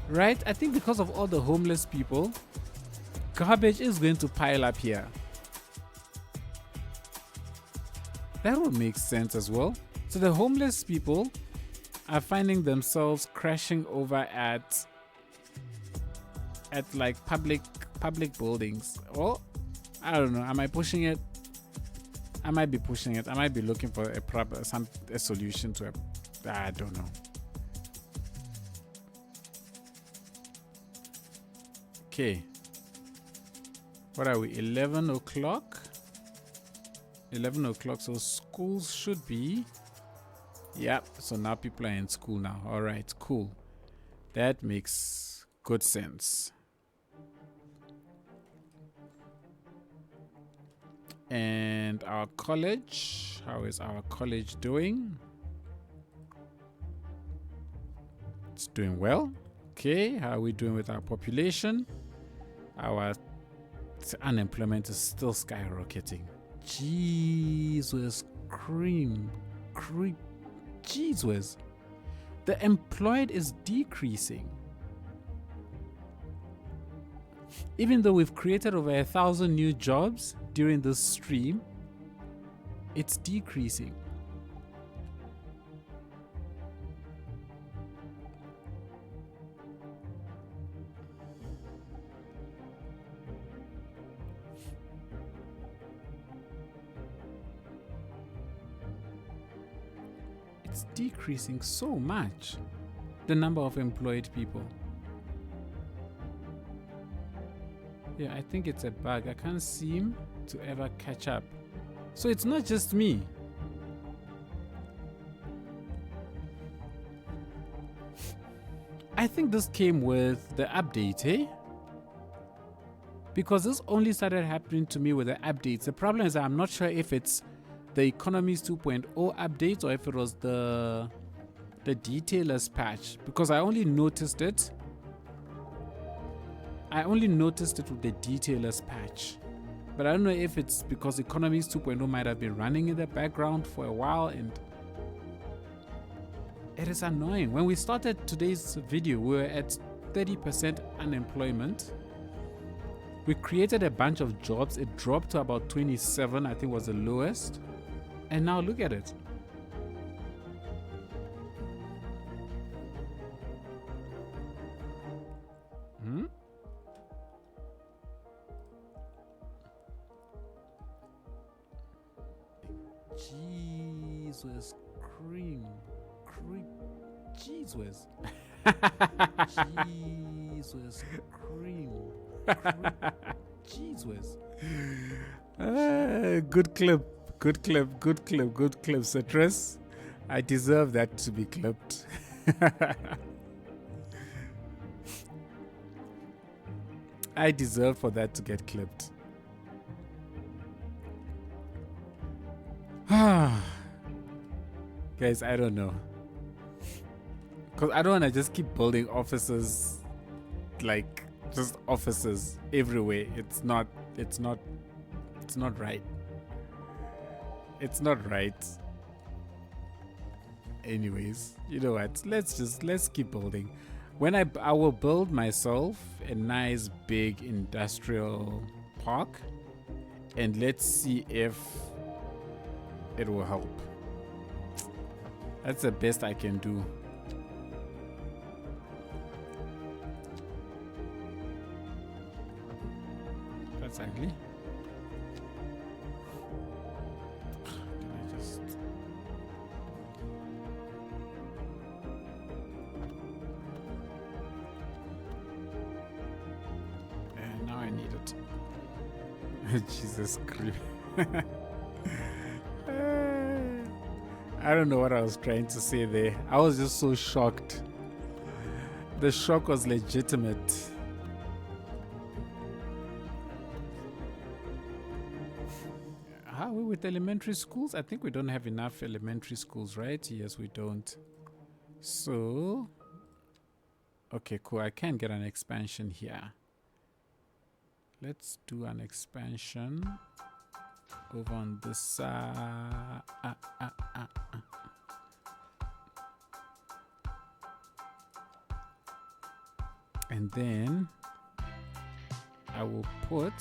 right? I think because of all the homeless people, garbage is going to pile up here. That would make sense as well. So the homeless people are finding themselves crashing over at like public buildings. Well, I don't know. Am I pushing it? I might be pushing it. I might be looking for a solution to it. I don't know. Okay. What are we? 11 o'clock? 11 o'clock. So schools should be. Yep. So now people are in school now. All right. Cool. That makes good sense. And our college, how is our college doing? It's doing well. Okay, how are we doing with our population? Our unemployment is still skyrocketing. Jesus cream. Jesus. The employed is decreasing. Even though we've created over 1,000 new jobs during this stream, it's decreasing. It's decreasing so much, the number of employed people. Yeah, I think it's a bug. I can't seem to ever catch up. So it's not just me. I think this came with the update, eh? Because this only started happening to me with the updates. The problem is I'm not sure if it's the Economies 2.0 updates or if it was the detailers patch, because I only noticed it with the detailers patch. But I don't know if it's because Economies 2.0 might have been running in the background for a while, and it is annoying. When we started today's video, we were at 30% unemployment. We created a bunch of jobs. It dropped to about 27, I think was the lowest. And now look at it. Jesus cream. Jesus. Jesus cream. Jesus. Good clip, Citrus. I deserve that to be clipped. I deserve for that to get clipped. Guys, I don't know. Because I don't want to just keep building offices, like just offices everywhere. It's not right. It's not right. Anyways, you know what? Let's keep building. When I will build myself a nice big industrial park, and let's see if it will help. That's the best I can do. That's ugly. Now I need it. Jesus Christ. I don't know what I was trying to say there. I was just so shocked. The shock was legitimate. How are we with elementary schools? I think we don't have enough elementary schools, right? Yes, we don't. So, okay, cool. I can get an expansion here. Let's do an expansion over on this side. And then I will put,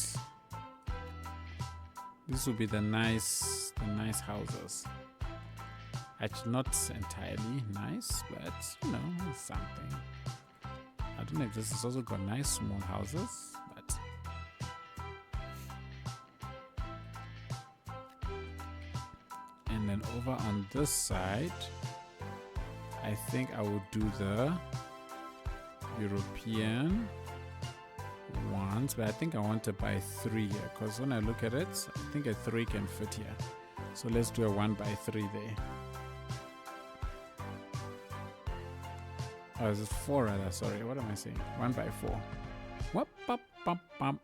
this will be the nice houses. Actually, not entirely nice, but you know, it's something. I don't know if this has also got nice small houses, but and then over on this side, I think I will do the European ones, but I think I want to buy 3 here because when I look at it, I think a 3 can fit here. So let's do a 1x3 there. Oh, is it 4 rather? Sorry, what am I saying? 1x4. Whoop, bop, bop, bop.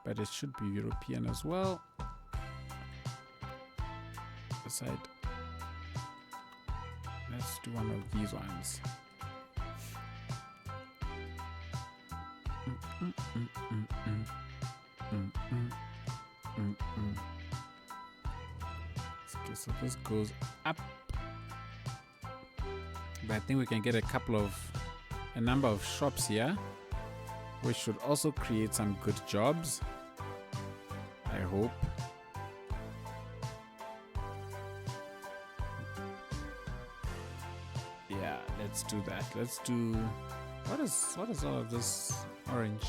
But it should be European as well. The side. Let's do one of these ones. Okay, so this goes up. But I think we can get a number of shops here, which should also create some good jobs. I hope. Yeah, let's do that. Let's do what is all of this orange?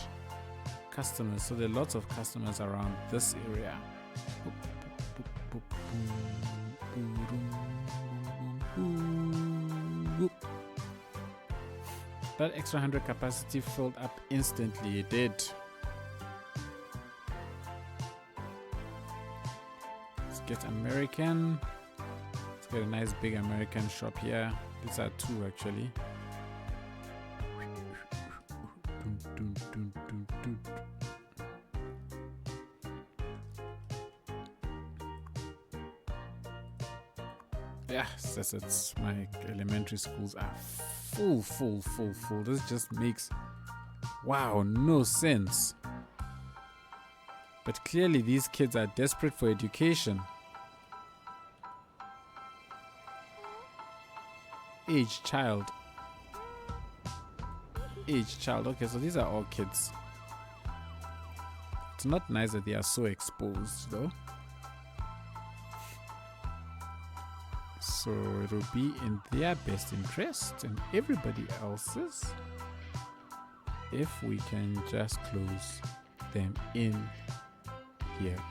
Customers. So there are lots of customers around this area. That extra 100 capacity filled up instantly. It did. Let's get American. Let's get a nice big American shop here. These are 2 actually. Yeah, it's my elementary schools are full. This just makes no sense. But clearly these kids are desperate for education. Age child. Okay, so these are all kids. It's not nice that they are so exposed though. So it'll be in their best interest and everybody else's if we can just close them in here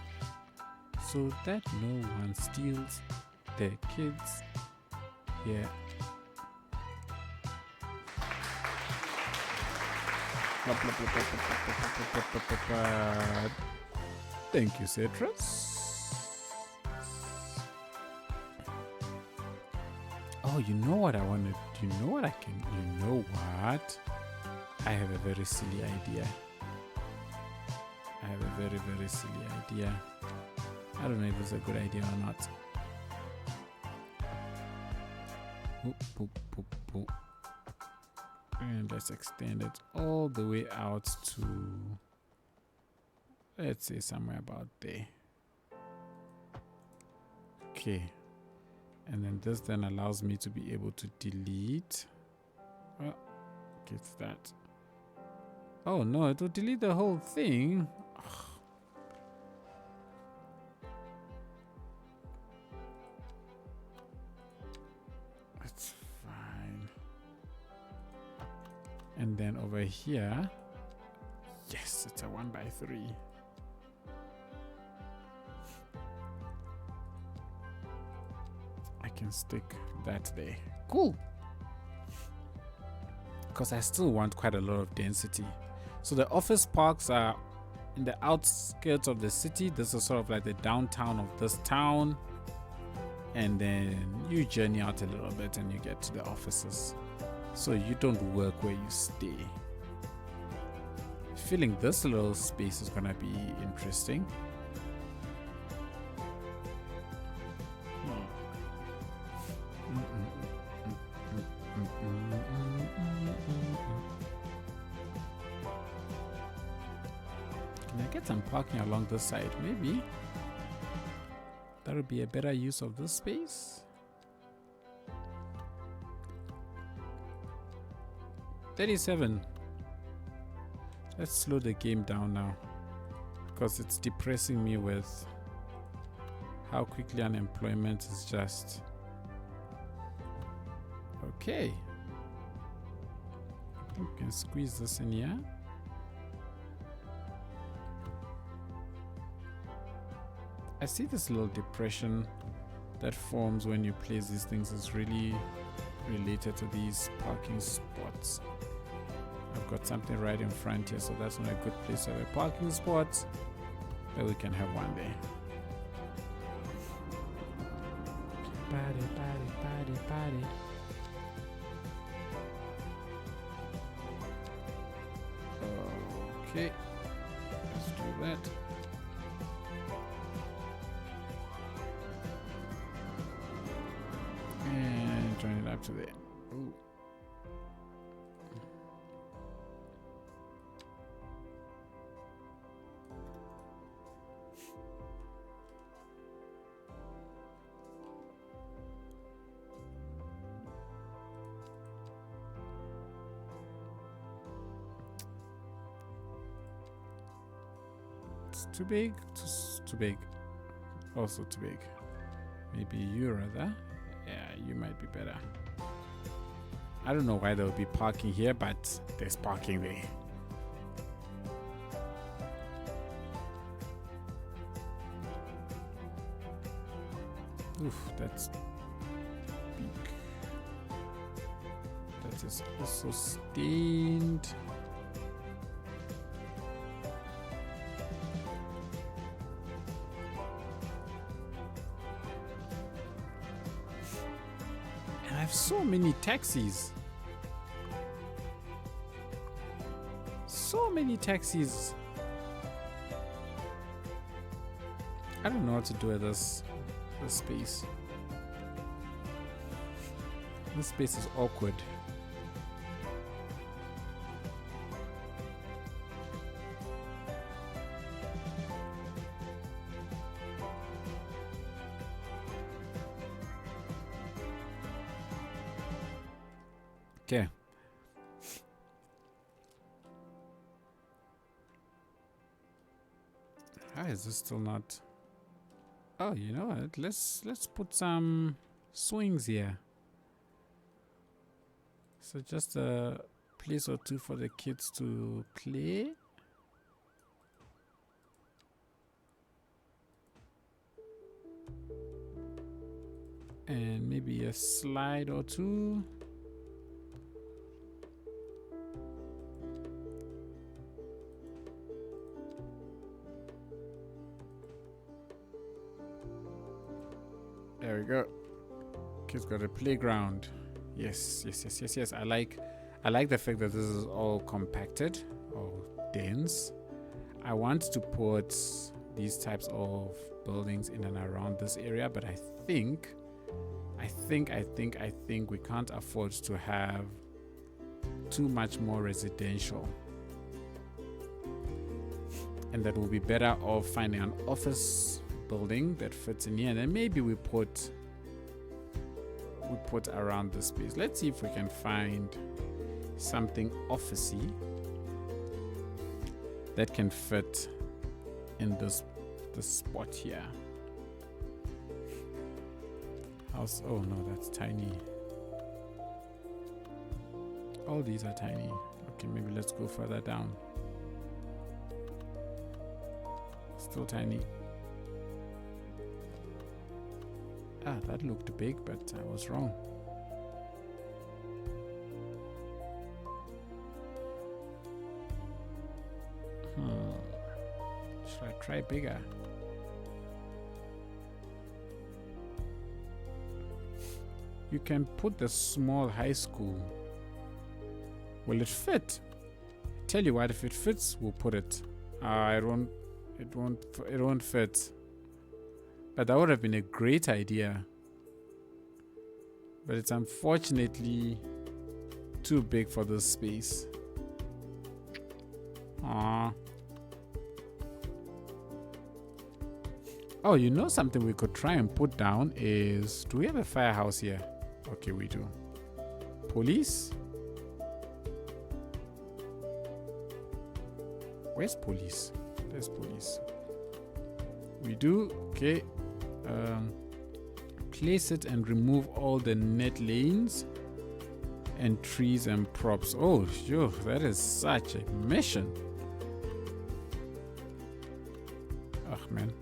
so that no one steals their kids here. Thank you, Citrus. Oh, you know what I wanted? You know what I can? You know what? I have a very silly idea. Very silly idea. I don't know if it's a good idea or not. And let's extend it all the way out to, let's say, somewhere about there. Okay. And then this then allows me to be able to delete. Well, gets that. Oh no, it will delete the whole thing. here. Yes, it's a 1x3. I can stick that there. Cool. Because I still want quite a lot of density. So the office parks are in the outskirts of the city. This is sort of like the downtown of this town. And then you journey out a little bit and you get to the offices. So you don't work where you stay. Feeling this little space is gonna be interesting. Can I get some parking along this side? Maybe that would be a better use of this space. 37. Let's slow the game down now, because it's depressing me with how quickly unemployment is just. Okay. I think we can squeeze this in here. I see this little depression that forms when you place these things is really related to these parking spots. I've got something right in front here, so that's not a good place to have a parking spot, but we can have one there. Party, party, party, party. Okay, let's do that. And join it up to there. Ooh. It's too big, too big, also too big. Maybe you rather. Yeah, you might be better. I don't know why there will be parking here, but there's parking there. Oof, that's big. That is also stained. I have so many taxis. So many taxis. I don't know what to do with this space. This space is awkward. Okay. How is this still not? Oh, you know what? Let's put some swings here. So just a place or two for the kids to play. And maybe a slide or two. There we go. Kids got a playground. Yes. I like the fact that this is all compacted or dense. I want to put these types of buildings in and around this area, but I think we can't afford to have too much more residential. And that will be better off finding an office building that fits in here, and then maybe we put around the space. Let's see if we can find something officey that can fit in this spot here. House. Oh no, that's tiny. All these are tiny. Okay, maybe let's go further down. Still tiny. Ah, that looked big, but I was wrong. Should I try bigger? You can put the small high school. Will it fit? Tell you what, if it fits, we'll put it. It won't fit. But that would have been a great idea. But it's unfortunately too big for this space. Aww. Oh, you know something we could try and put down is... Do we have a firehouse here? Okay, we do. Police? Where's police? There's police. We do. Okay. Place it and remove all the net lanes and trees and props. Oh, sure. That is such a mission. Oh, man.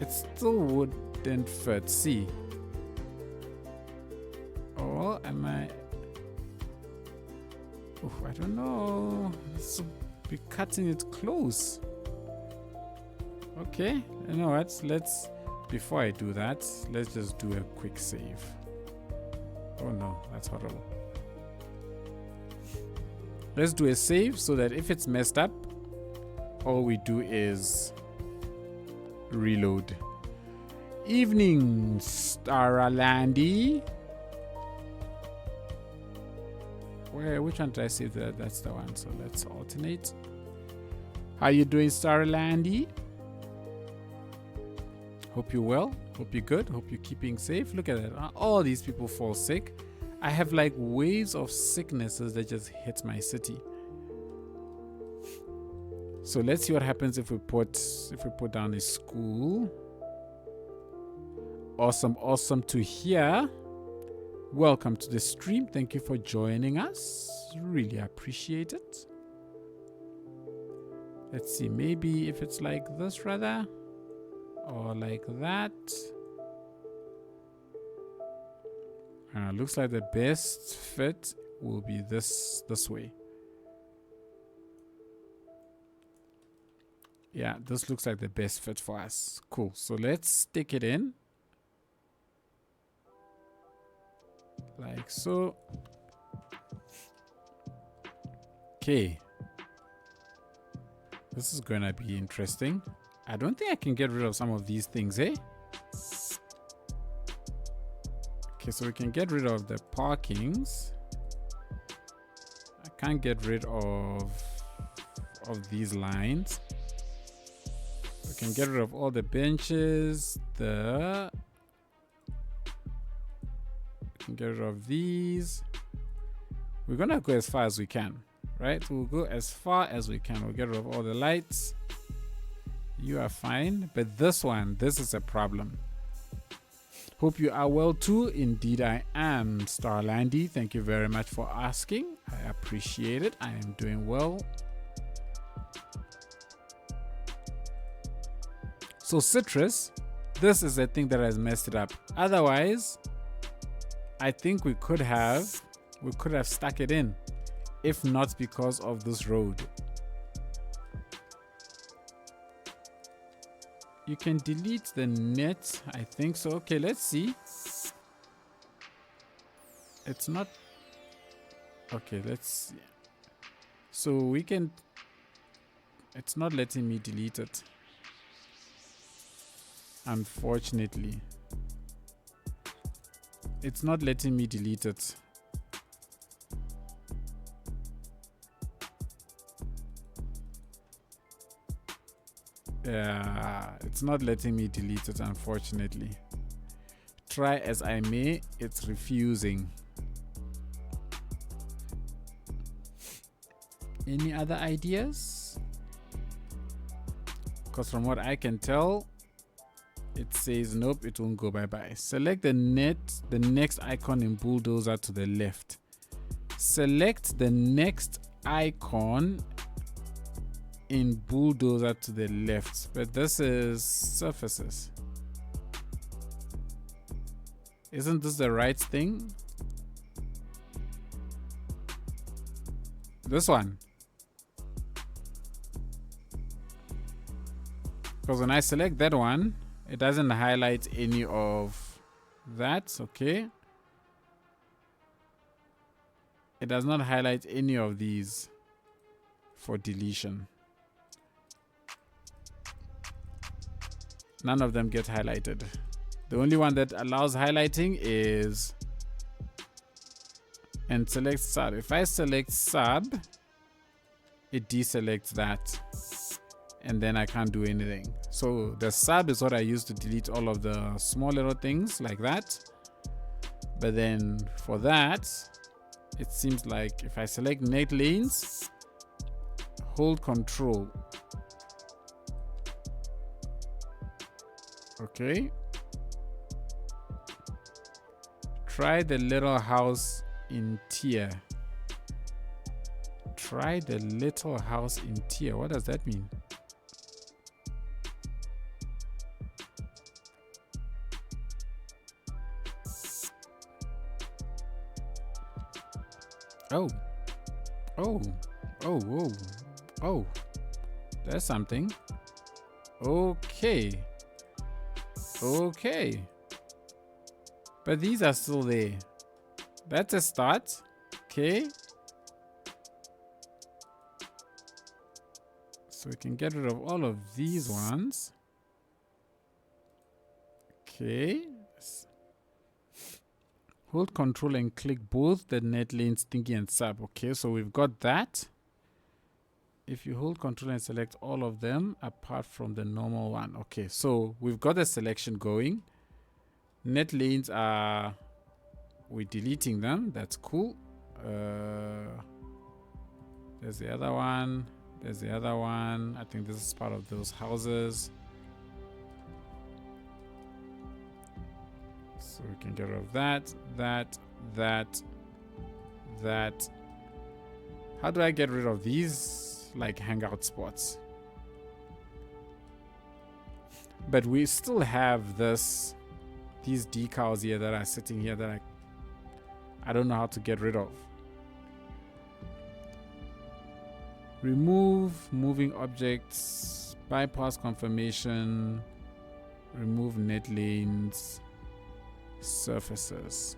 It still wouldn't fit. See. Or am I... Oh, I don't know. This will be cutting it close. Okay. You know what? Let's... Before I do that, let's just do a quick save. Oh no, that's horrible. Let's do a save so that if it's messed up, all we do is reload. Evening, Starlandy. Which one did I save? That's the one. So let's alternate. How you doing, Starlandy? Hope you're well. Hope you're good. Hope you're keeping safe. Look at that. All these people fall sick. I have like waves of sicknesses that just hit my city. So let's see what happens if we put down a school. Awesome, awesome to hear. Welcome to the stream. Thank you for joining us. Really appreciate it. Let's see, maybe if it's like this rather, or like that. Looks like the best fit will be this way. Yeah, this looks like the best fit for us. Cool. So let's stick it in. Like so. Okay. This is gonna be interesting. I don't think I can get rid of some of these things, eh? Okay, so we can get rid of the parkings. I can't get rid of these lines. We can get rid of all the benches. We can get rid of these. We're gonna go as far as we can, right? We'll go as far as we can. We'll get rid of all the lights. You are fine, but this is a problem. Hope you are well too. Indeed I am, Starlandy. Thank you very much for asking. I appreciate it. I am doing well. So Citrus, this is the thing that has messed it up. Otherwise, I think we could have stuck it in, if not because of this road. You can delete the net, I think so. Okay, let's see. It's not... Okay, let's see. So we can... It's not letting me delete it. Unfortunately. It's not letting me delete it. Yeah, it's not letting me delete it, unfortunately. Try as I may, it's refusing. Any other ideas? Because from what I can tell, It says nope, it won't go bye-bye. Select the next icon in Bulldozer to the left. Select the next icon in Bulldozer to the left, but this is surfaces. Isn't this the right thing? This one. Because when I select that one, it doesn't highlight any of that, okay? It does not highlight any of these for deletion. None of them get highlighted. The only one that allows highlighting is and select sub. If I select sub, it deselects that and then I can't do anything. So the sub is what I use to delete all of the small little things like that. But then for that, it seems like if I select net lanes, hold control. Okay. Try the little house in tier. Try the little house in tier. What does that mean? Oh. Oh. Oh, whoa. Oh. That's something. Okay. Okay. But these are still there. That's a start. Okay. So we can get rid of all of these ones. Okay. Hold control and click both the net lanes thingy and sub. Okay, so we've got that. If you hold control and select all of them apart from the normal one. Okay, so we've got a selection going. Net lanes are, we're deleting them. That's cool. There's the other one. There's the other one. I think this is part of those houses. So we can get rid of that. How do I get rid of these like hangout spots? But we still have these decals here that are sitting here that I don't know how to get rid of. Remove moving objects, bypass confirmation, remove net lanes, surfaces.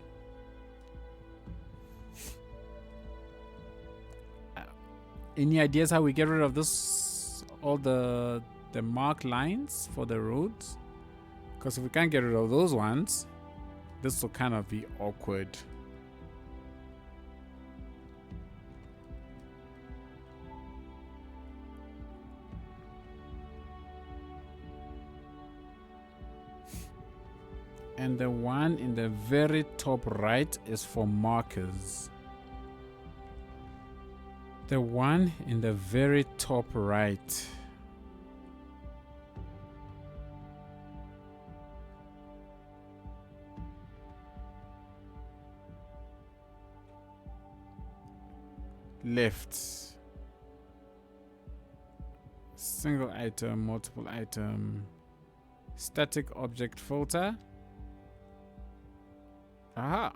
Any ideas how we get rid of this, all the marked lines for the roads? Because if we can't get rid of those ones, this will kind of be awkward. And the one in the very top right is for markers. The one in the very top right. Left. Single item, multiple item. Static object filter. Aha.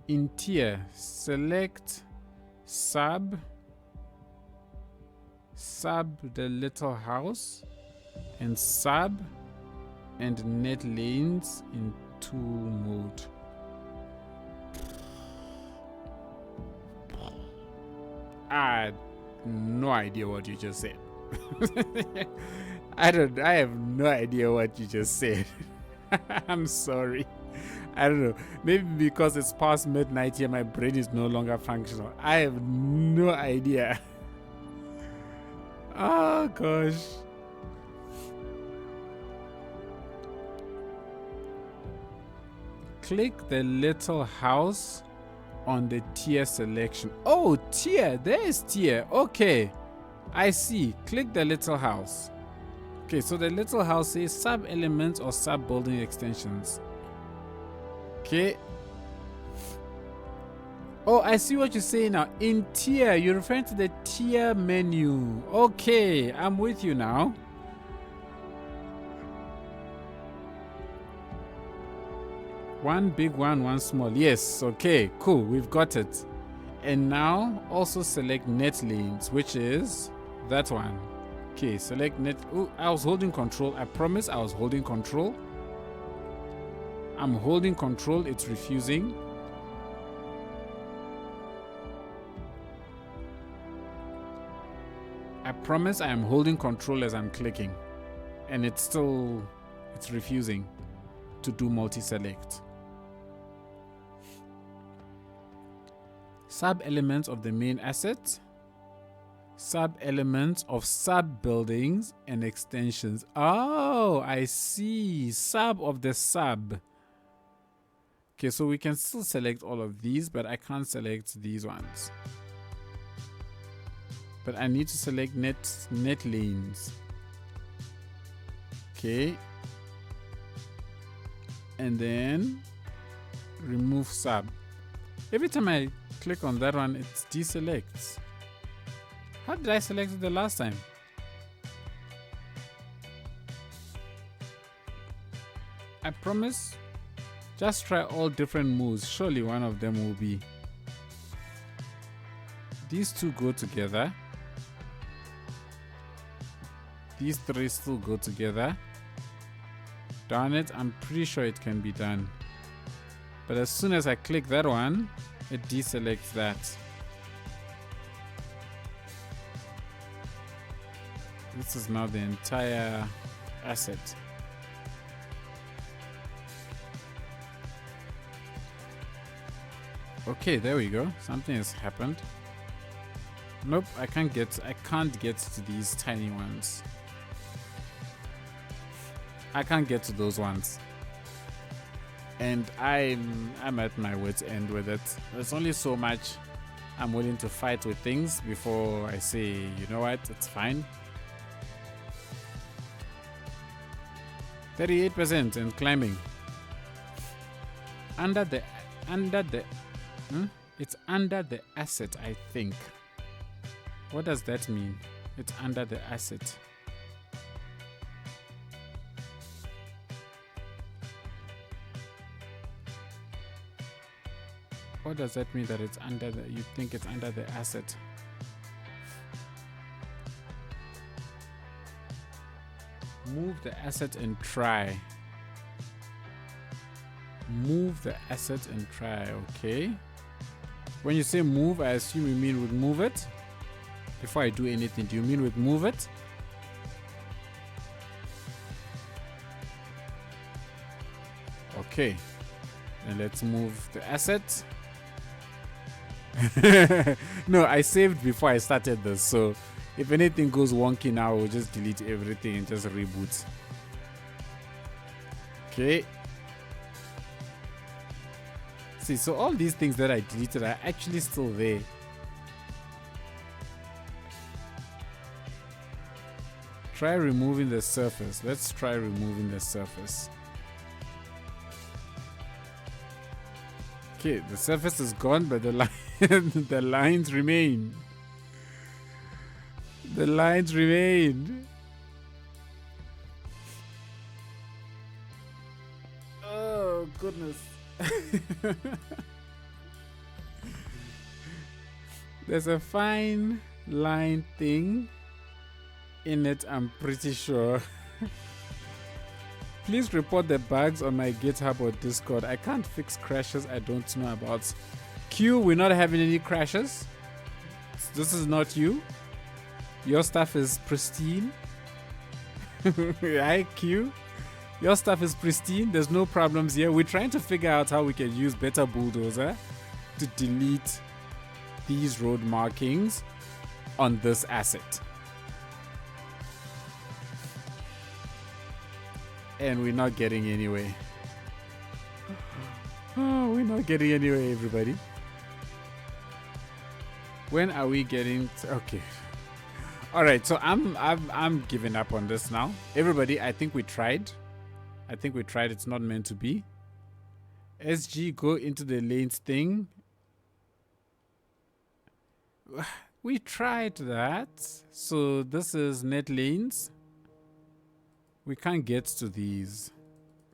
In tier, select sub the little house and sub and net lanes in 2 mode. I had no idea what you just said. I have no idea what you just said. I'm sorry. I don't know. Maybe because it's past midnight here, my brain is no longer functional. I have no idea. Oh gosh. Click the little house on the tier selection. Oh, tier. There is tier. Okay. I see. Click the little house. Okay, so the little house says sub-elements or sub-building extensions. Okay. Oh, I see what you're saying now. In tier, you're referring to the tier menu. Okay, I'm with you now. One big one, one small. Yes, okay, cool, we've got it. And now also select net lanes, which is that one. Okay, select net. Oh, I was holding control. I promise I was holding control. I'm holding control. It's refusing. I promise I am holding control as I'm clicking. And it's refusing to do multi-select. Sub-elements of the main asset. Sub-elements of sub-buildings and extensions. Oh, I see. Sub of the sub. Okay, so we can still select all of these, but I can't select these ones. But I need to select net lanes. Okay. And then remove sub. Every time I click on that one, it deselects. How did I select it the last time? I promise, just try all different moves. Surely one of them will be. These two go together. These three still go together. Darn it, I'm pretty sure it can be done. But as soon as I click that one, it deselects that. This is now the entire asset. Okay, there we go. Something has happened. Nope, I can't get to these tiny ones. I can't get to those ones. And I'm at my wit's end with it. There's only so much I'm willing to fight with things before I say, you know what, it's fine. 38% and climbing. It's under the asset, I think. What does that mean? It's under the asset. What does that mean that it's under the, you think it's under the asset? Move the asset and try. Move the asset and try, okay. When you say move, I assume you mean with move it. Before I do anything, do you mean with move it? Okay, and let's move the asset. No, I saved before I started this, so if anything goes wonky now, we'll just delete everything and just reboot. Okay. See, so all these things that I deleted are actually still there. Try removing the surface. Let's try removing the surface. Okay, the surface is gone, but the the lines remain. The lines remain. Oh, goodness. There's a fine line thing in it, I'm pretty sure. Please report the bugs on my GitHub or Discord. I can't fix crashes I don't know about. Q, we're not having any crashes. This is not you. Your stuff is pristine. Hi, Q. Your stuff is pristine. There's no problems here. We're trying to figure out how we can use Better Bulldozer to delete these road markings on this asset. And we're not getting anywhere. Oh, we're not getting anywhere, everybody. When are we getting to, okay. All right, so I'm giving up on this now. Everybody, I think we tried. It's not meant to be. SG, go into the lanes thing. We tried that. So this is net lanes. We can't get to these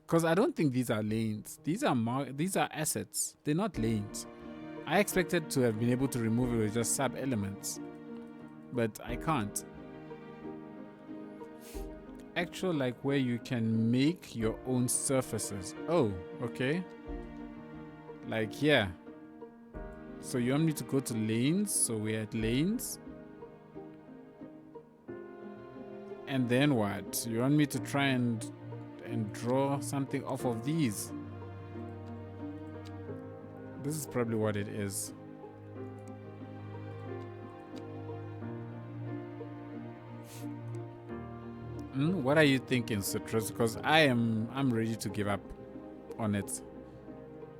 because I don't think these are lanes. These are assets. They're not lanes. I expected to have been able to remove it with just sub elements, but I can't. Actual, like where you can make your own surfaces. Oh, okay. Like here. So you want me to go to lanes? So we're at lanes. And then what? You want me to try and draw something off of these? This is probably what it is. What are you thinking, Citrus? Because I'm ready to give up on it.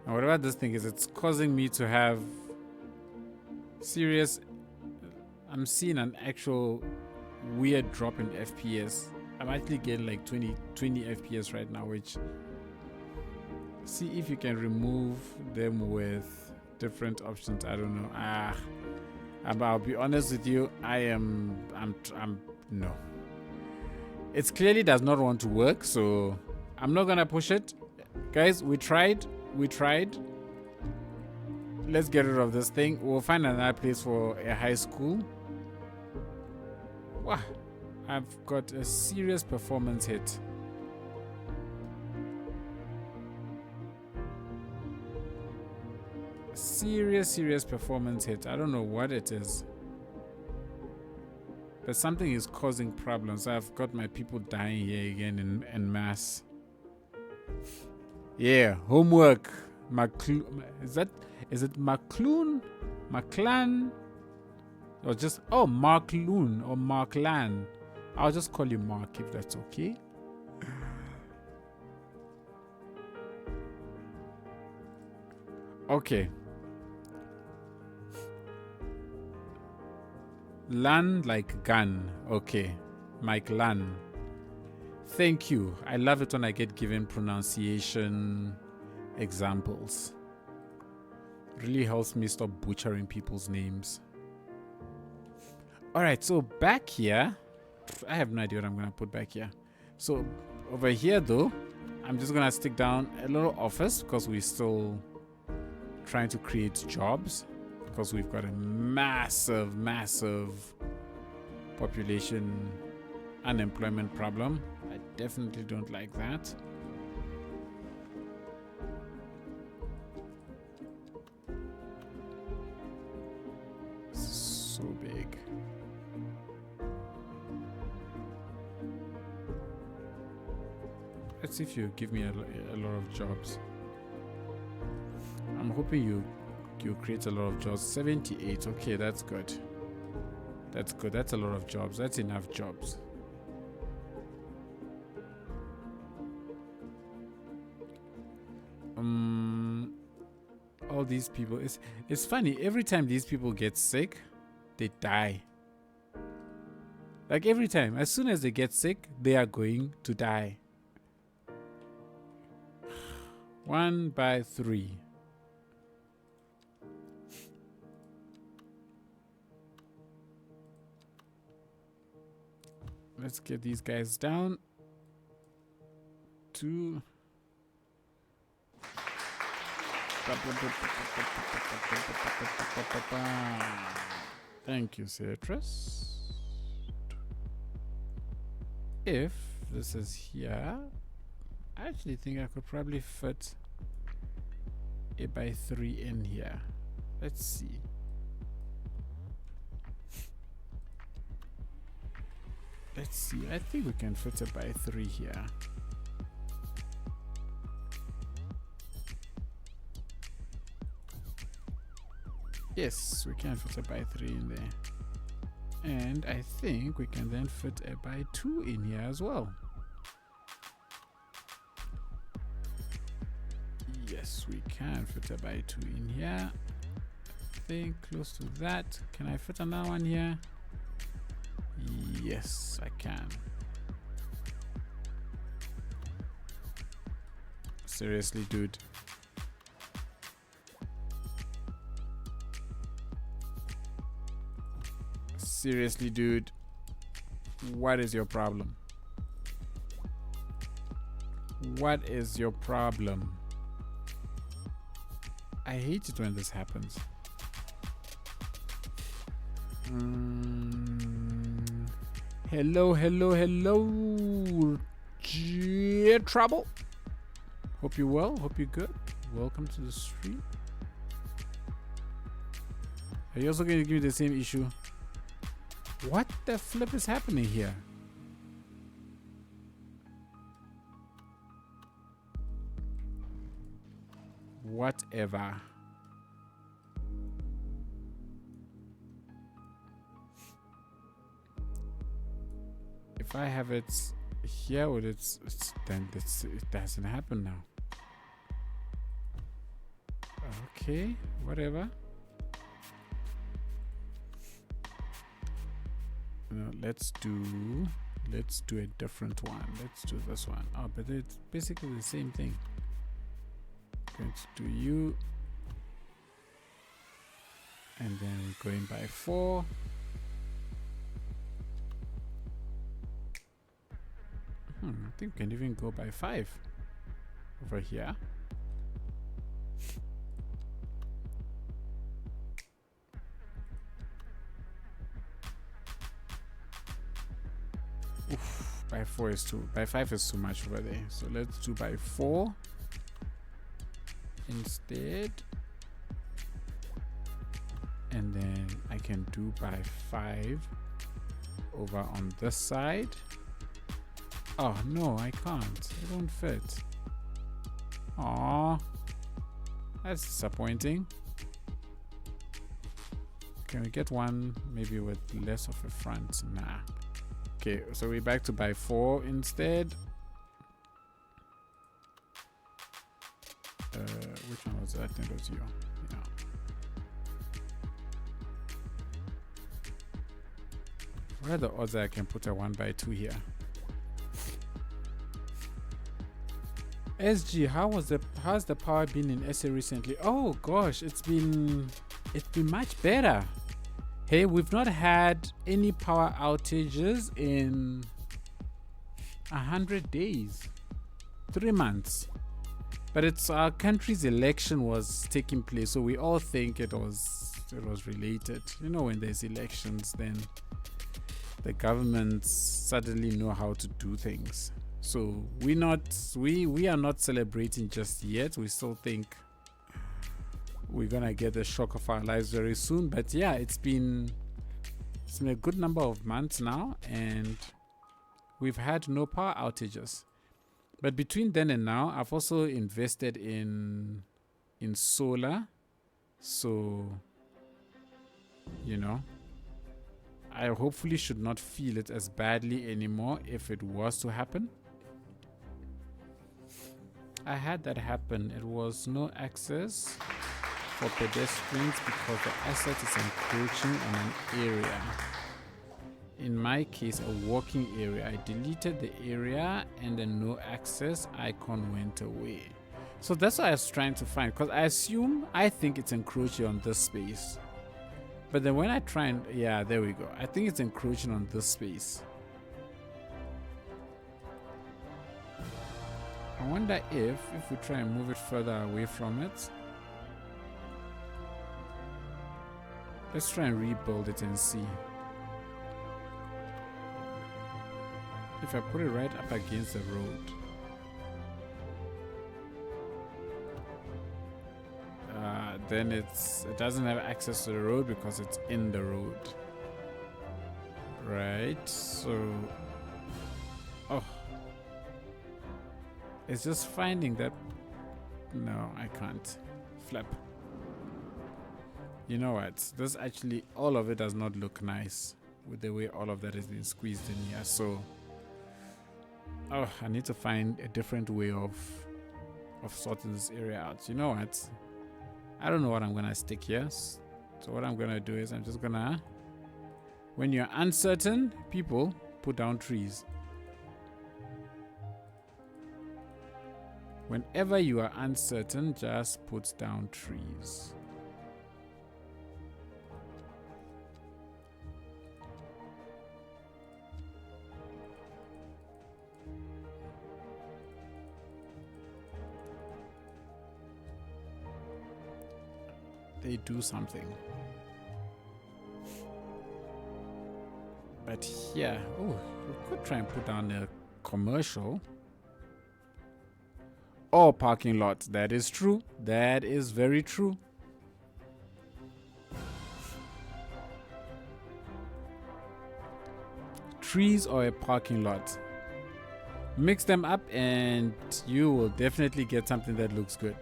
And whatever this thing is, it's causing me to have serious. I'm seeing an actual weird drop in FPS. I'm actually getting like 20 FPS right now, which, see if you can remove them with different options. I don't know. I'll be honest with you, I'm no. It clearly does not want to work, so I'm not gonna push it. Guys, we tried. Let's get rid of this thing. We'll find another place for a high school. Wow, I've got a serious performance hit. Serious performance hit. I don't know what it is, but something is causing problems. I've got my people dying here again in mass. Yeah, homework. Is it McClune? McClan? Or just, oh, Markloon or Marklan. I'll just call you Mark if that's okay. Okay. Lan like gun. Okay. Mike Lan. Thank you. I love it when I get given pronunciation examples. Really helps me stop butchering people's names. Alright, so back here, I have no idea what I'm going to put back here. So over here though, I'm just going to stick down a little office because we're still trying to create jobs, because we've got a massive population unemployment problem. I definitely don't like that. So big. Let's see if you give me a lot of jobs. I'm hoping you create a lot of jobs. 78. Okay, that's good. That's good. That's a lot of jobs. That's enough jobs. All these people, it's funny, every time these people get sick, they die. Like every time, as soon as they get sick, they are going to die. 1 by 3. Let's get these guys down to thank you, Citrus. If this is here, I actually think I could probably fit a by 3 in here. Let's see. Let's see. I think we can fit a by 3 here. Yes, we can fit a by 3 in there. And I think we can then fit a by 2 in here as well. Yes, we can fit a by 2 in here. I think close to that. Can I fit another one here? Yes, I can. Seriously, dude. Seriously, dude. What is your problem? What is your problem? I hate it when this happens. Hello, hello, hello. Trouble. Hope you're well. Hope you're good. Welcome to the stream. Are you also going to give me the same issue? What the flip is happening here? Whatever. If I have it here, well, then it doesn't happen now. Okay, whatever. No, let's do a different one. Let's do this one. Oh, but it's basically the same thing. Going to do you, and then we're going by 4. I think we can even go by 5 over here. Oof, by 4 is too, by 5 is too much over there. So let's do by 4 instead. And then I can do by 5 over on this side. Oh no, I can't. It won't fit. Aww, that's disappointing. Can we get one maybe with less of a front? Nah. Okay, so we're back to by 4 instead. Which one was that? I think it was you. Yeah. What are the odds that I can put a 1x2 here? SG, how's the power been in SA recently? Oh gosh, it's been much better. Hey, we've not had any power outages in 100 days, 3 months. But it's our country's election was taking place, so we all think it was related. You know, when there's elections, then the governments suddenly know how to do things. So we are not celebrating just yet. We still think we're gonna get the shock of our lives very soon. But yeah, it's been a good number of months now, and we've had no power outages. But between then and now, I've also invested in solar. So, you know, I hopefully should not feel it as badly anymore if it was to happen. I had that happen. It was no access for pedestrians because the asset is encroaching on an area. In my case, a walking area. I deleted the area and the no access icon went away. So that's what I was trying to find, because I think it's encroaching on this space. But then when I try and, yeah, there we go. I think it's encroaching on this space. I wonder if we try and move it further away from it. Let's try and rebuild it and see. If I put it right up against the road. Then it doesn't have access to the road because it's in the road. Right, so... Oh. It's just finding that... No, I can't. Flip. You know what? This actually, all of it does not look nice with the way all of that has been squeezed in here. So... Oh, I need to find a different way of sorting this area out. You know what? I don't know what I'm gonna stick here. So what I'm gonna do is I'm just gonna When you're uncertain, people put down trees. Whenever you are uncertain, just put down trees. They do something. But here, oh, we could try and put down a commercial or parking lot. That is true. That is very true. Trees or a parking lot. Mix them up and you will definitely get something that looks good.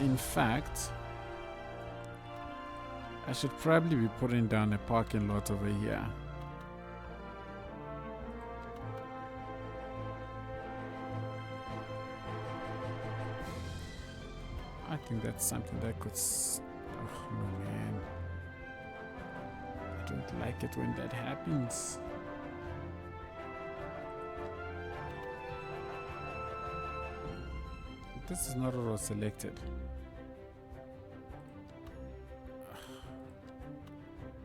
In fact, I should probably be putting down a parking lot over here. I think that's something that could... oh no, man. I don't like it when that happens. This is not what was selected.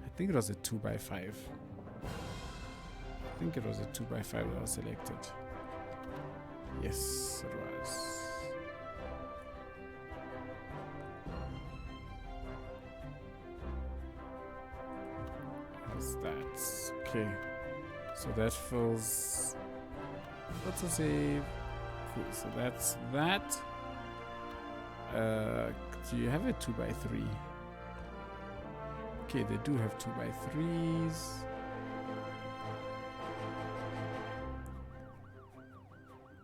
I think it was a 2x5. I think it was a 2x5 that was selected. Yes, it was. What's that? Okay. So that fills... what's a save? Cool. So that's that. Do you have a 2x3? Okay, they do have 2x3s.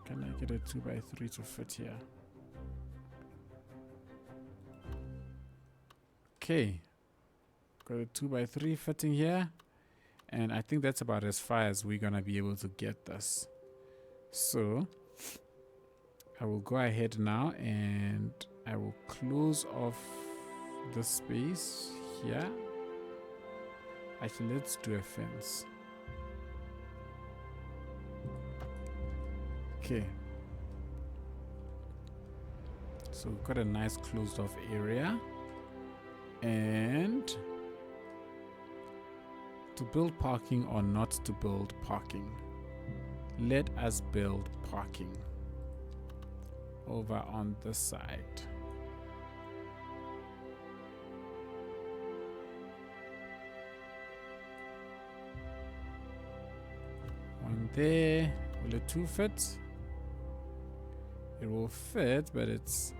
Can I get a 2x3 to fit here? Okay, got a 2x3 fitting here, and I think that's about as far as we're gonna be able to get this. So I will go ahead now and I will close off the space here. Actually, let's do a fence. Okay. So we've got a nice closed off area. And to build parking or not to build parking, let us build parking over on this side. One there. Will it 2 fit? It will fit, but it's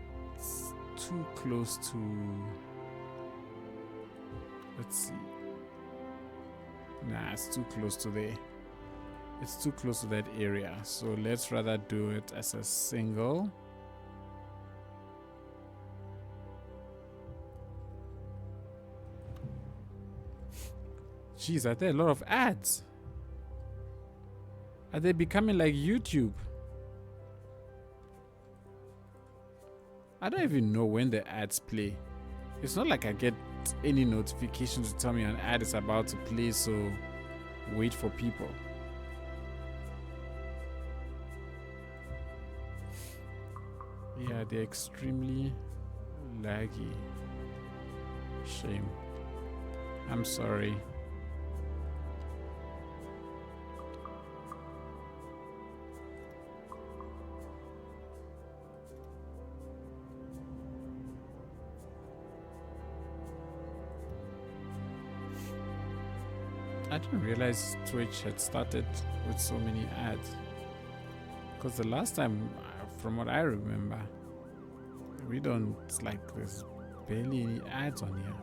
too close to... let's see. Nah, it's too close to there. It's too close to that area. So let's rather do it as a single. Jeez, are there a lot of ads? Are they becoming like YouTube? I don't even know when the ads play. It's not like I get any notification to tell me an ad is about to play, so wait for people. Yeah, they're extremely laggy. Shame. I'm sorry. I didn't realize Twitch had started with so many ads. Because the last time, from what I remember, we don't, like, there's barely any ads on here.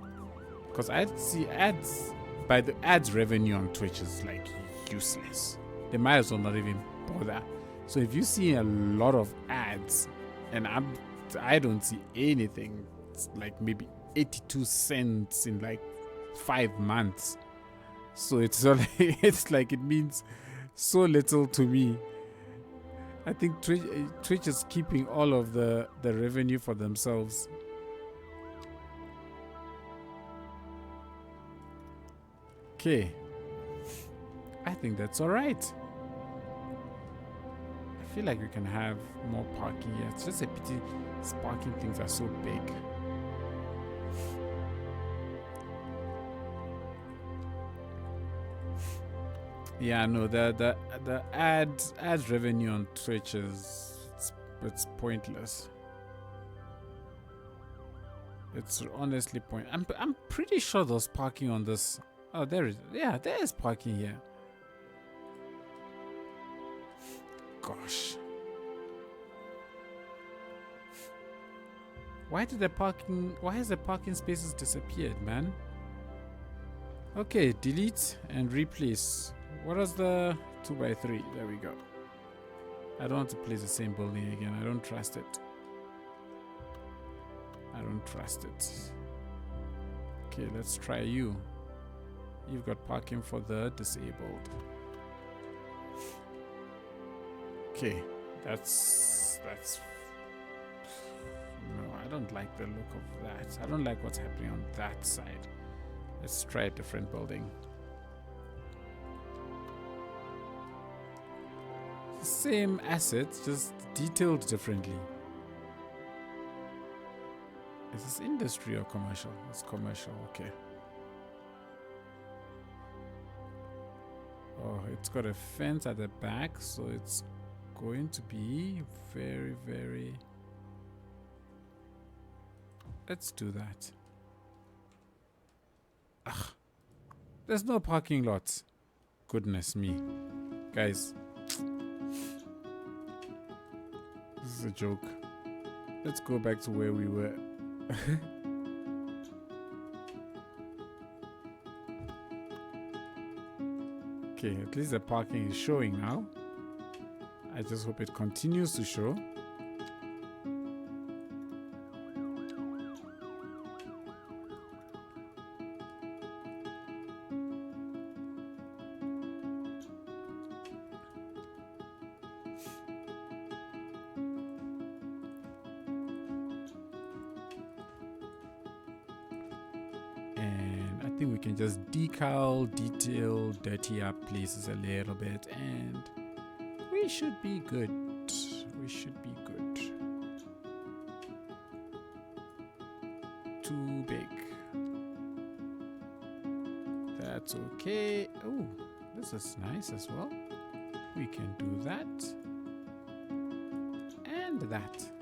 Because I see ads, by the ads revenue on Twitch is like useless. They might as well not even bother. So if you see a lot of ads, and I don't see anything, it's like maybe 82 cents in like 5 months. So it's like it means so little to me. I think Twitch is keeping all of the revenue for themselves. Okay. I think that's all right. I feel like we can have more parking here. It's just a pity these parking things are so big. Yeah, no, the ads revenue on Twitch is it's pointless. It's honestly pointless. I'm pretty sure there's parking on this. Oh, there is. Yeah, there is parking here. Gosh. Why has the parking spaces disappeared, man? Okay, delete and replace. What is the 2x3? There we go. I don't want to place the same building again. I don't trust it. I don't trust it. Okay, let's try you. You've got parking for the disabled. Okay, that's no, I don't like the look of that. I don't like what's happening on that side. Let's try a different building. Same assets, just detailed differently. Is this industry or commercial? It's commercial, okay. Oh, it's got a fence at the back, so it's going to be very, very... Let's do that. Ugh. There's no parking lots. Goodness me. Guys. This is a joke. Let's go back to where we were. Okay, at least the parking is showing now. I just hope it continues to show. Just decal, detail, dirty up places a little bit, and we should be good. We should be good. Too big. That's okay. Oh, this is nice as well. We can do that. And that.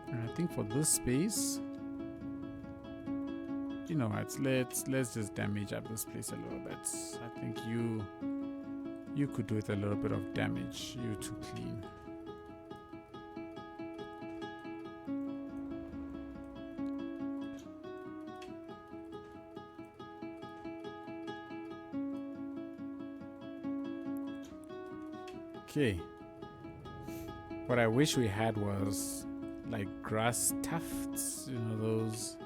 And I think for this space, you know what, let's just damage up this place a little bit. I think you could do it a little bit of damage. You're too clean. Okay. What I wish we had was like grass tufts, you know, those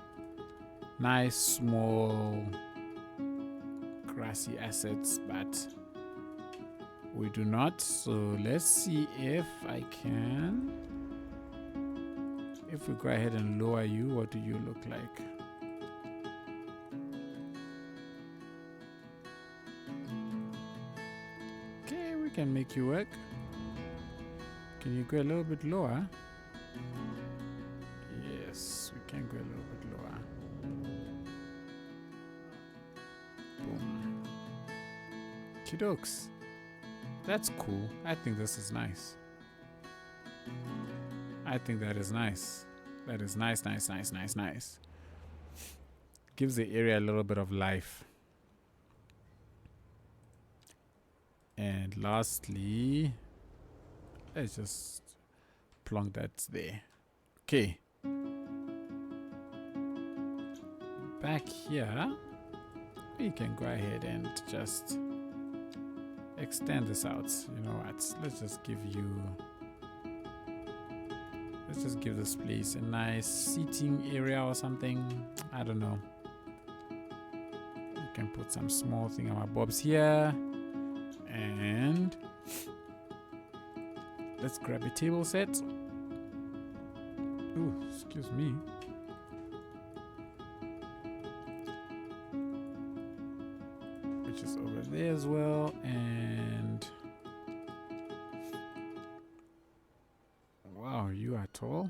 nice small grassy assets, but we do not. So let's see if I can. If we go ahead and lower you, what do you look like? Okay, we can make you work. Can you go a little bit lower? Yes, we can go a little bit lower. Boom. Kidokes. That's cool. I think this is nice. I think that is nice. That is nice, nice, nice, nice, nice. Gives the area a little bit of life. And lastly, let's just plonk that there. Okay. Back here, we can go ahead and just extend this out. You know what? Let's just give this place a nice seating area or something. I don't know. We can put some small thingamabobs here, and Let's grab a table set. Ooh, excuse me. Which is over there as well. And wow, you are tall.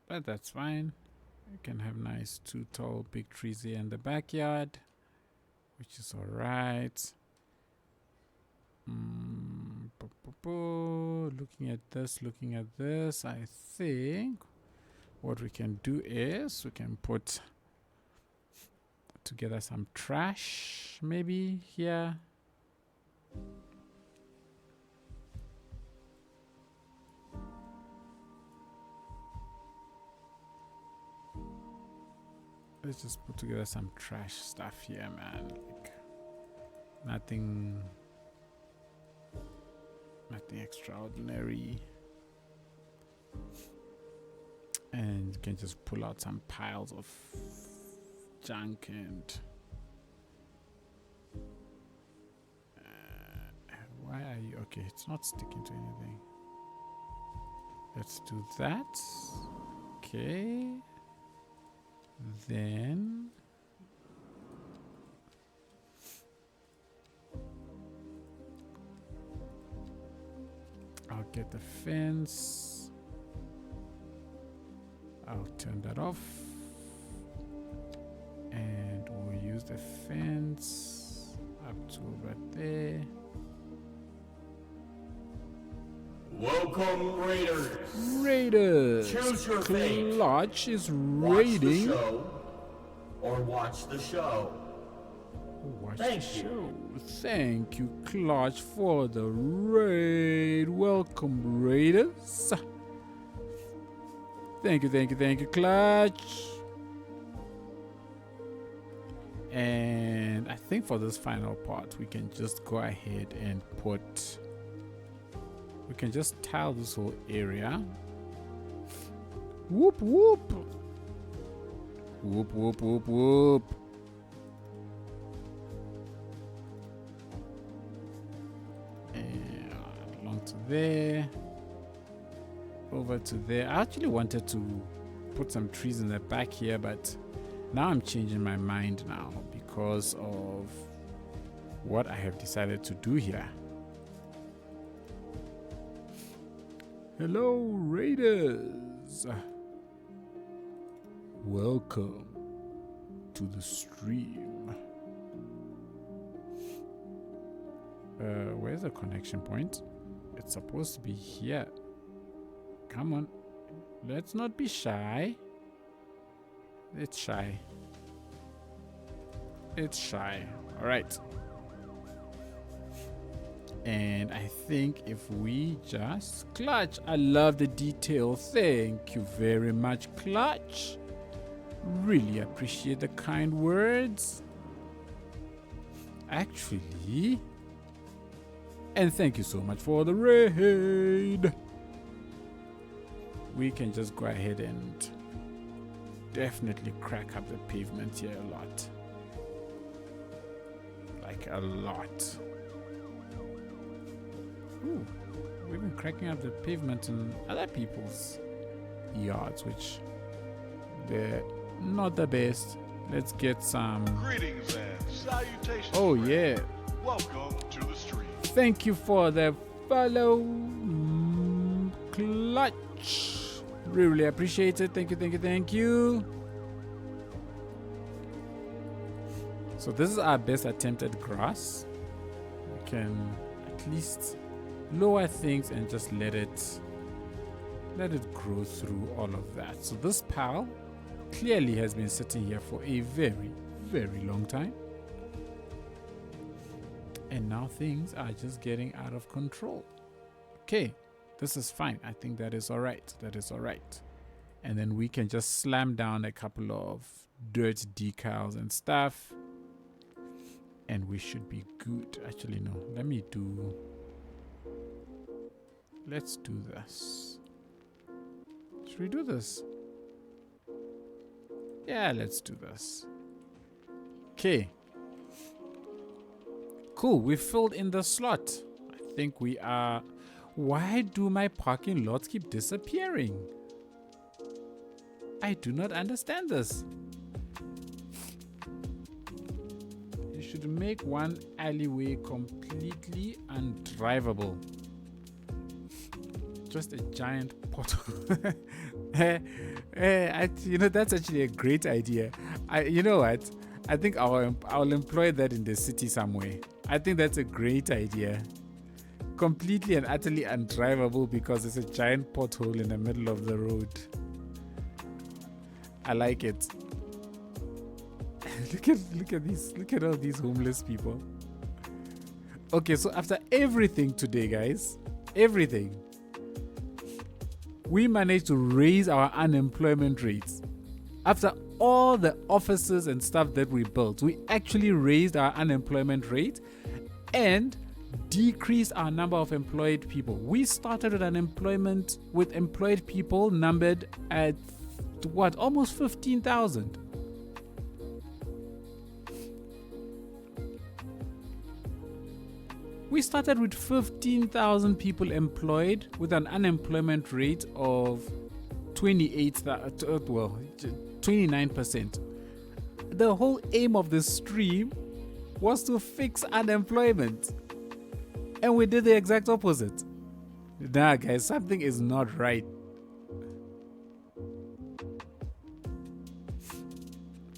But that's fine. You can have nice 2 tall big trees here in the backyard, which is alright. Looking at this, I think what we can do is we can put together some trash maybe here. Let's just put together some trash stuff here, man. Like nothing extraordinary. And you can just pull out some piles of junk and why are you okay? It's not sticking to anything. Let's do that. Okay. Then I'll get the fence. I'll turn that off. And we'll use the fence up to over there. Welcome, Raiders. Raiders. Choose your fate. Clutch is Watch the raiding. show or watch the show. Watch Thank the you. show. Thank you, Clutch, for the raid. Welcome, Raiders. Thank you, Clutch. And I think for this final part, we can just go ahead and put... We can just tile this whole area. Whoop, whoop. Whoop, whoop, whoop, whoop. And along to there. Over to there. I actually wanted to put some trees in the back here, but now I'm changing my mind now because of what I have decided to do here. Hello, Raiders. Welcome to the stream. Where's the connection point? It's supposed to be here. Come on. Let's not be shy. It's shy. It's shy. All right. And I think if we just Clutch, I love the detail. Thank you very much, Clutch. Really appreciate the kind words. Actually, and thank you so much for the raid. We can just go ahead and definitely crack up the pavement here a lot. Like a lot. Ooh, we've been cracking up the pavement in other people's yards, which they're not the best. Let's get some. Greetings and salutations. Oh yeah. Welcome to the stream. Thank you for the follow, Clutch. Really appreciate it. Thank you. So this is our best attempt at grass. We can at least lower things and just let it grow through all of that. So this pile clearly has been sitting here for a very, very long time. And now things are just getting out of control. Okay, this is fine. I think that is all right. And then we can just slam down a couple of dirt decals and stuff. And we should be good. Actually, no. Let's do this. Should we do this? Yeah, let's do this. Okay. Cool. We filled in the slot. I think we are... Why do my parking lots keep disappearing? I do not understand this. You should make one alleyway completely undrivable. Just a giant pothole. That's actually a great idea. You know what? I think I'll employ that in the city somewhere. I think that's a great idea. Completely and utterly undrivable because it's a giant pothole in the middle of the road. I like it. Look at all these homeless people. Okay, so after everything today, guys, everything, we managed to raise our unemployment rates. After all the offices and stuff that we built, we actually raised our unemployment rate and decreased our number of employed people. We started with employed people numbered at what, almost 15,000. We started with 15,000 people employed with an unemployment rate of 29%. The whole aim of the stream was to fix unemployment. And we did the exact opposite. Nah, guys, something is not right.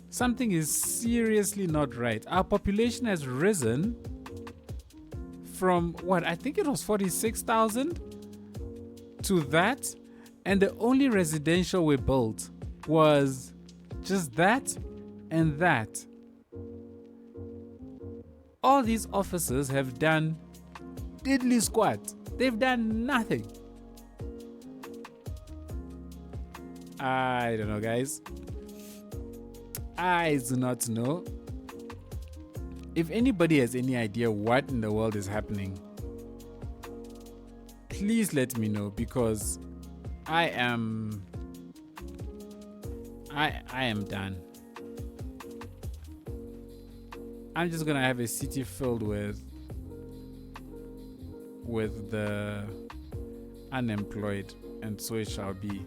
Something is seriously not right. Our population has risen from what, I think it was 46,000 to that, and the only residential we built was just that and that. All these officers have done diddly squat. They've done nothing. I don't know, guys. I do not know. If anybody has any idea what in the world is happening, please let me know, because I am done. I'm just gonna have a city filled with the unemployed, and so it shall be.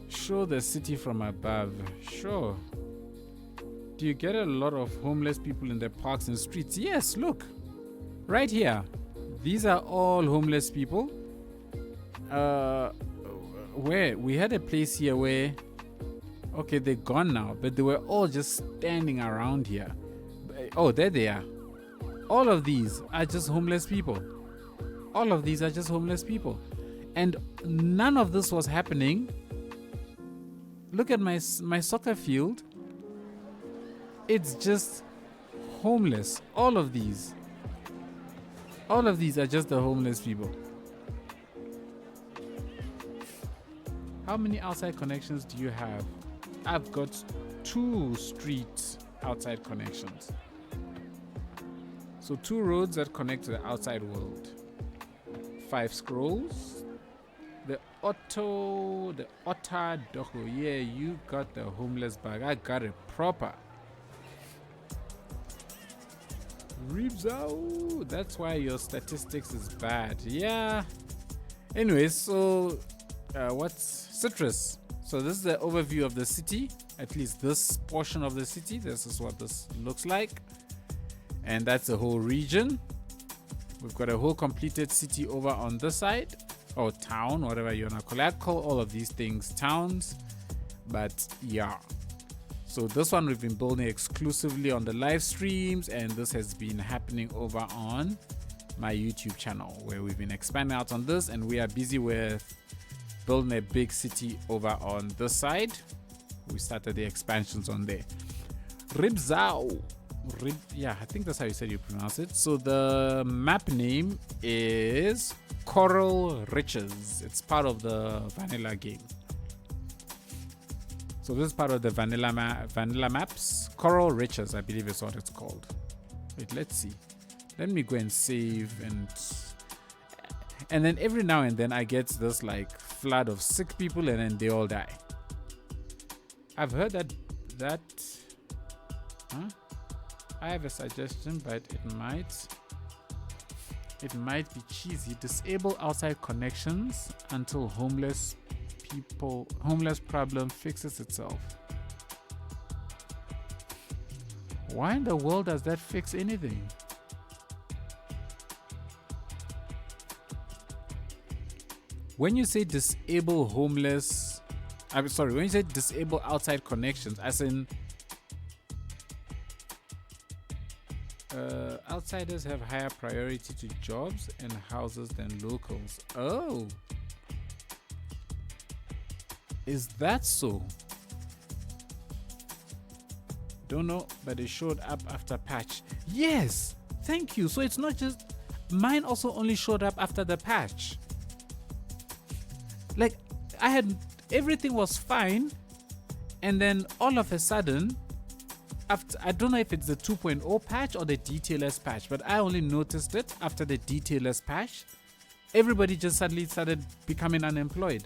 Show the city from above. Sure. Do you get a lot of homeless people in the parks and streets? Yes, look. Right here. These are all homeless people. Where we had a place here where, okay, they're gone now, but they were all just standing around here. Oh, there they are. All of these are just homeless people. All of these are just homeless people. And none of this was happening. Look at my soccer field. It's just homeless. All of these are just the homeless people. How many outside connections do you have? I've got 2 street outside connections. So 2 roads that connect to the outside world. 5 scrolls. The Otter Doho. Yeah, you got the homeless bag. I got it proper. Ribs out. That's why your statistics is bad. Yeah. Anyways, so what's Citrus? So this is the overview of the city. At least this portion of the city. This is what this looks like. And that's the whole region. We've got a whole completed city over on this side. Or town, whatever you want to call it. I call all of these things towns. But yeah. So this one we've been building exclusively on the live streams, and this has been happening over on my YouTube channel, where we've been expanding out on this, and we are busy with building a big city over on this side. We started the expansions on there. Ribzao. Yeah, I think that's how you said you pronounce it. So the map name is Coral Riches. It's part of the vanilla game. So this is part of the vanilla maps. Coral Riches, I believe is what it's called. Wait, let's see. Let me go and save, and then every now and then I get this like flood of sick people, and then they all die. I've heard that I have a suggestion, but it might It might be cheesy. Disable outside connections until homeless problem fixes itself. Why in the world does that fix anything? When you say disable homeless, I'm sorry, when you say disable outside connections, as in outsiders have higher priority to jobs and houses than locals. Oh, is that so? Don't know, but it showed up after patch. Yes, thank you. So it's not just mine, also only showed up after the patch. Like, I had everything was fine, and then all of a sudden, after, I don't know if it's the 2.0 patch or the detailers patch, but I only noticed it after the detailers patch. Everybody just suddenly started becoming unemployed.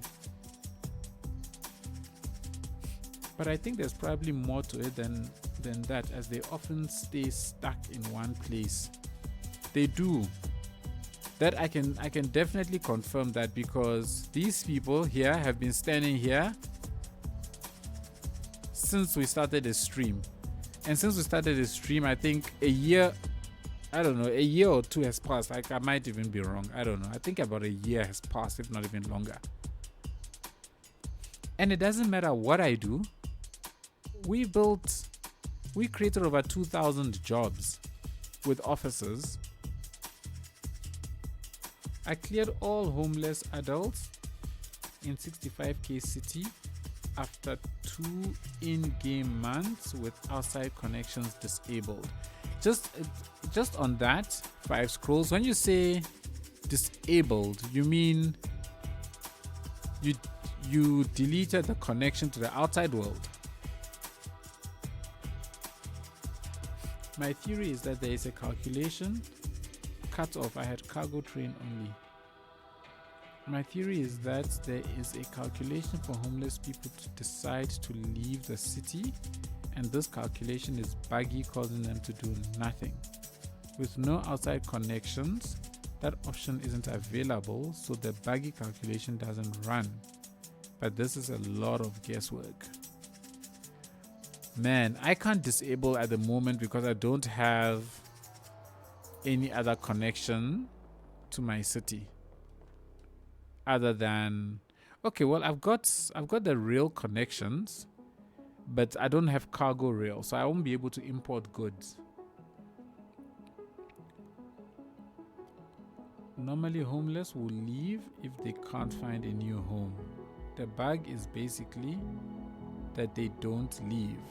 But I think there's probably more to it than that, as they often stay stuck in one place. They do. That I can definitely confirm that, because these people here have been standing here since we started the stream. And since we started the stream, I think a year or two has passed. Like, I might even be wrong. I don't know. I think about a year has passed, if not even longer. And it doesn't matter what I do. We created over 2,000 jobs with offices. I cleared all homeless adults in 65K city after 2 in-game months with outside connections disabled. Just on that 5 scrolls, when you say disabled, you mean you deleted the connection to the outside world. My theory is that there is a calculation cut off. I had cargo train only. My theory is that there is a calculation for homeless people to decide to leave the city, and this calculation is buggy, causing them to do nothing. With no outside connections, that option isn't available, so the buggy calculation doesn't run. But this is a lot of guesswork. Man, I can't disable at the moment because I don't have any other connection to my city other than, okay, well, I've got the rail connections, but I don't have cargo rail, so I won't be able to import goods. Normally homeless will leave if they can't find a new home. The bug is basically that they don't leave.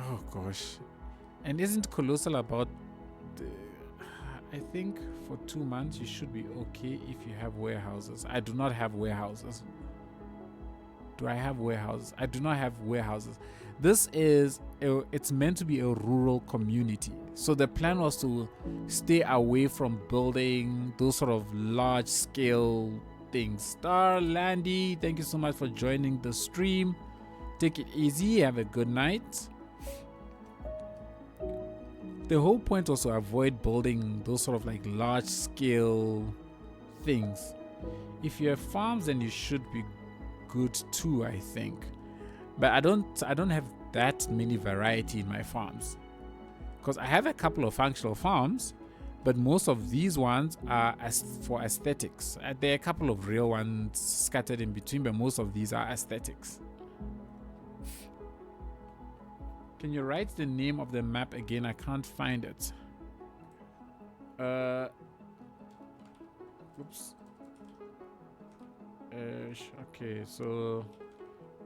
Oh gosh. And isn't Colossal about I think for 2 months you should be okay if you have warehouses. I do not have warehouses. Do I have warehouses? I do not have warehouses. This is it's meant to be a rural community. So the plan was to stay away from building those sort of large scale things. Star Landy, thank you so much for joining the stream. Take it easy. Have a good night. The whole point was to avoid building those sort of like large scale things. If you have farms, then you should be good too, I think. But I don't have that many variety in my farms, because I have a couple of functional farms, but most of these ones are for aesthetics. There are a couple of real ones scattered in between, but most of these are aesthetics. Can you write the name of the map again? I can't find it. Oops. Okay, so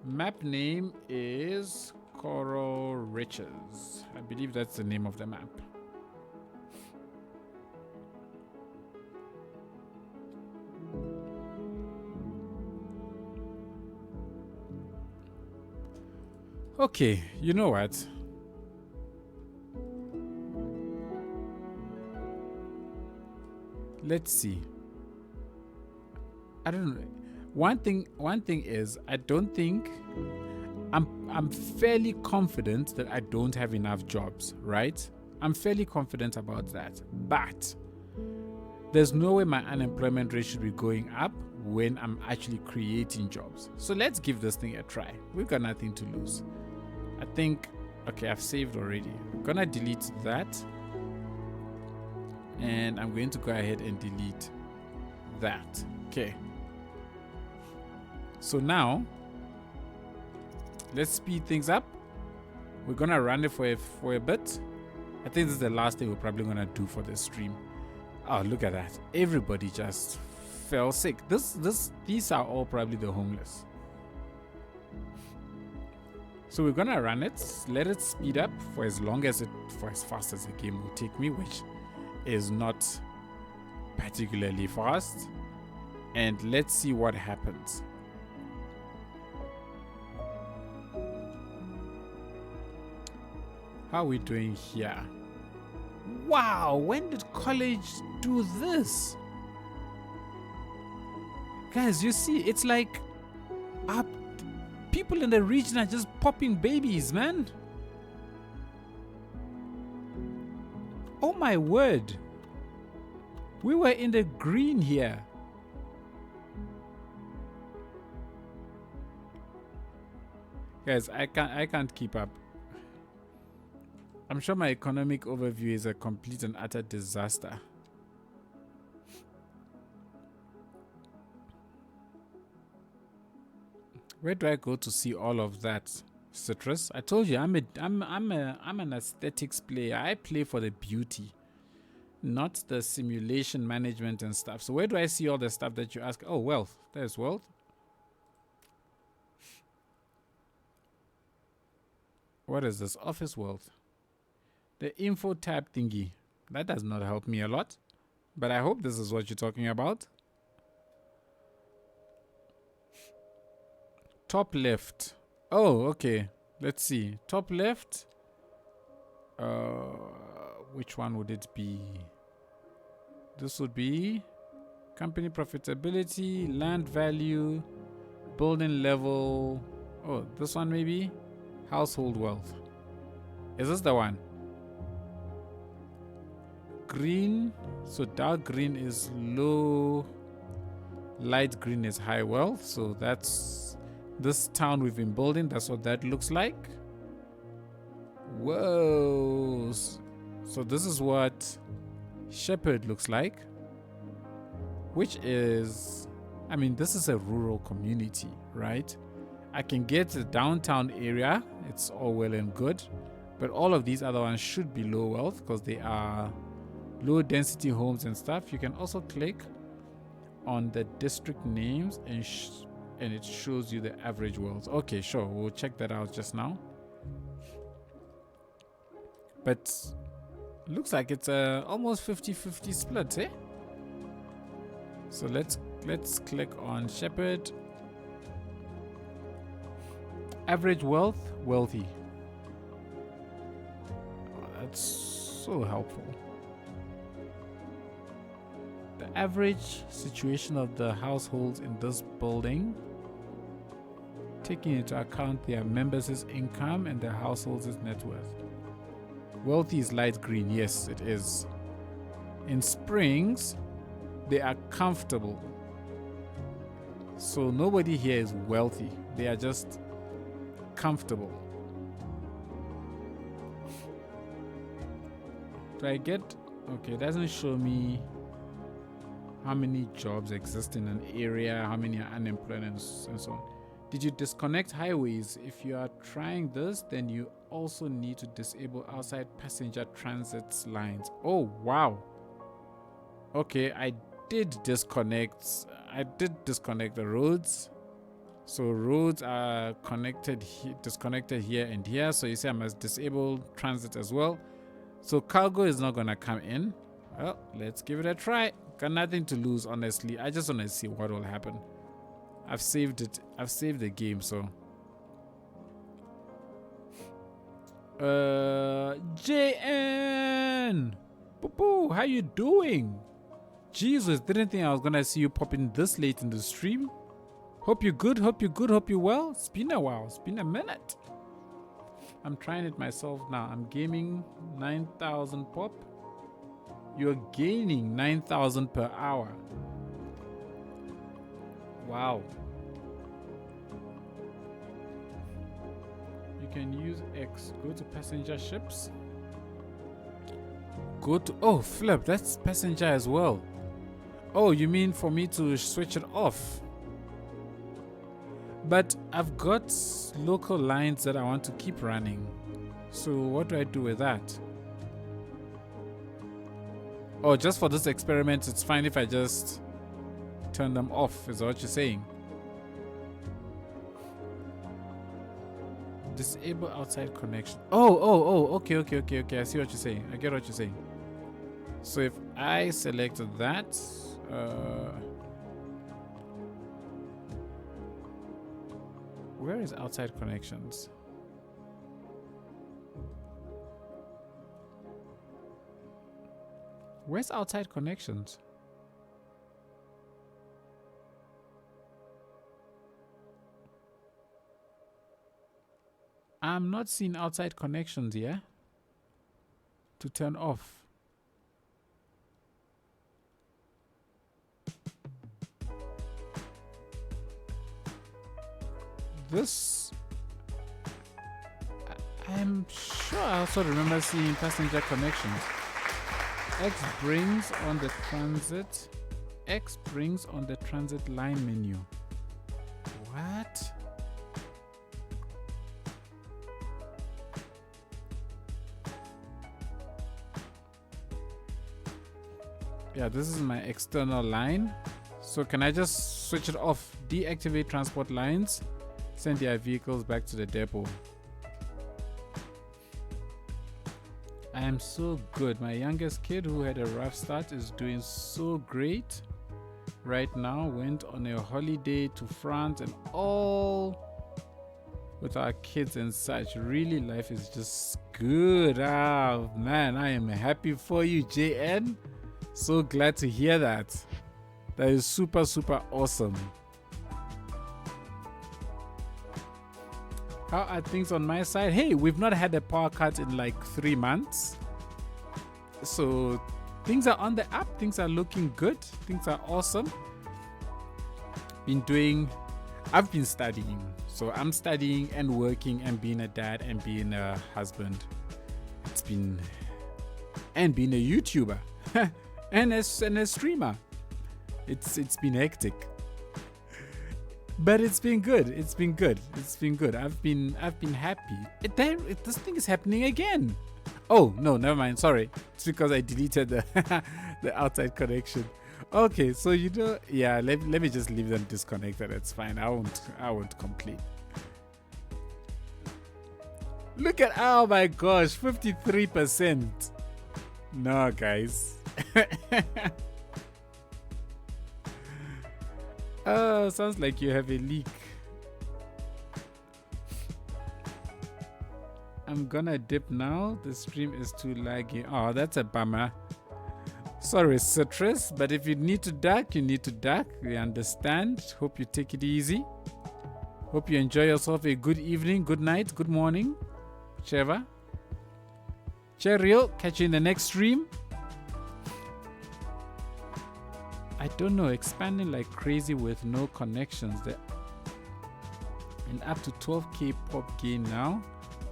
map name is Coral Riches. I believe that's the name of the map. Okay, you know what? Let's see. I don't know. One thing is, I don't think I'm fairly confident that I don't have enough jobs, right? I'm fairly confident about that. But there's no way my unemployment rate should be going up when I'm actually creating jobs. So let's give this thing a try. We've got nothing to lose. I think, okay, I've saved already. I'm gonna delete that. And I'm going to go ahead and delete that. Okay. So now, let's speed things up. We're gonna run it for a bit. I think this is the last thing we're probably gonna do for the stream. Oh, look at that. Everybody just fell sick. These are all probably the homeless. So we're gonna run it, let it speed up for as fast as the game will take me, which is not particularly fast. And let's see what happens. How are we doing here? Wow, when did college do this? Guys, you see, it's like people in the region are just popping babies, man. Oh my word. We were in the green here. Guys, I can't keep up. I'm sure my economic overview is a complete and utter disaster. Where do I go to see all of that? Citrus? I told you I'm an aesthetics player. I play for the beauty, not the simulation management and stuff. So where do I see all the stuff that you ask? Oh, wealth. There's wealth. What is this? Office wealth. The info tab thingy. That does not help me a lot. But I hope this is what you're talking about. Top left. Oh, okay. Let's see. Top left. Which one would it be? This would be company profitability, land value, building level. Oh, this one maybe? Household wealth. Is this the one? Green. So dark green is low. Light green is high wealth. So that's this town we've been building. That's what that looks like. Whoa. So this is what Shepherd looks like. Which is, I mean, this is a rural community, right? I can get the downtown area. It's all well and good. But all of these other ones should be low wealth because they are low density homes and stuff. You can also click on the district names and it shows you the average wealth. Okay, sure. We'll check that out just now. But looks like it's a almost 50-50 split, eh? So let's click on Shepherd. Average wealth, wealthy. Oh, that's so helpful. The average situation of the households in this building, taking into account their members' income and their households' net worth. Wealthy is light green. Yes, it is. In Springs, they are comfortable. So nobody here is wealthy. They are just comfortable. Do I get... Okay, it doesn't show me how many jobs exist in an area, how many are unemployed and so on. Did you disconnect highways? If you are trying this, then you also need to disable outside passenger transit lines. Oh, wow. Okay, I did disconnect the roads. So roads are disconnected here and here. So you see I must disable transit as well. So cargo is not gonna come in. Well, let's give it a try. Got nothing to lose, honestly. I just want to see what will happen. I've saved it. I've saved the game, so. JN! Boo-boo, how you doing? Jesus, didn't think I was gonna see you popping this late in the stream. Hope you're good, hope you're good, hope you're well. It's been a while, it's been a minute. I'm trying it myself now. I'm gaming 9,000 pop. You're gaining 9,000 per hour. Wow. You can use X. Go to passenger ships. Go to, oh, flip, that's passenger as well. Oh, you mean for me to switch it off? But I've got local lines that I want to keep running. So what do I do with that? Oh, just for this experiment, it's fine if I just turn them off, is that what you're saying? Disable outside connection. Oh, okay. I see what you're saying. I get what you're saying. So if I select that, where is outside connections? Where's outside connections? I'm not seeing outside connections here to turn off. This, I'm sure I also remember seeing passenger connections. X brings on the transit line menu. What? Yeah, this is my external line. So can I just switch it off? Deactivate transport lines. Send their vehicles back to the depot. I am so good. My youngest kid, who had a rough start, is doing so great right now. Went on a holiday to France and all with our kids and such. Really, life is just good. Ah, man, I am happy for you, JN. So glad to hear that. That is super, super awesome. How are things on my side? Hey, we've not had a power cut in like 3 months. So things are on the up. Things are looking good. Things are awesome. I've been studying. So I'm studying and working and being a dad and being a husband. And being a YouTuber and a streamer. It's been hectic. But it's been good. It's been good. I've been happy. This thing is happening again. Oh no, never mind. Sorry, it's because I deleted the outside connection. Okay, so yeah. Let me just leave them disconnected. It's fine. I won't complain. Look at, oh my gosh, 53%. No, guys. Oh, sounds like you have a leak. I'm gonna dip now. The stream is too laggy. Oh, that's a bummer. Sorry, Citrus, but if you need to duck, you need to duck. We understand. Hope you take it easy. Hope you enjoy yourself a good evening, good night, good morning, whichever. Cheerio. Catch you in the next stream. I don't know, expanding like crazy with no connections there. And up to 12k pop gain now,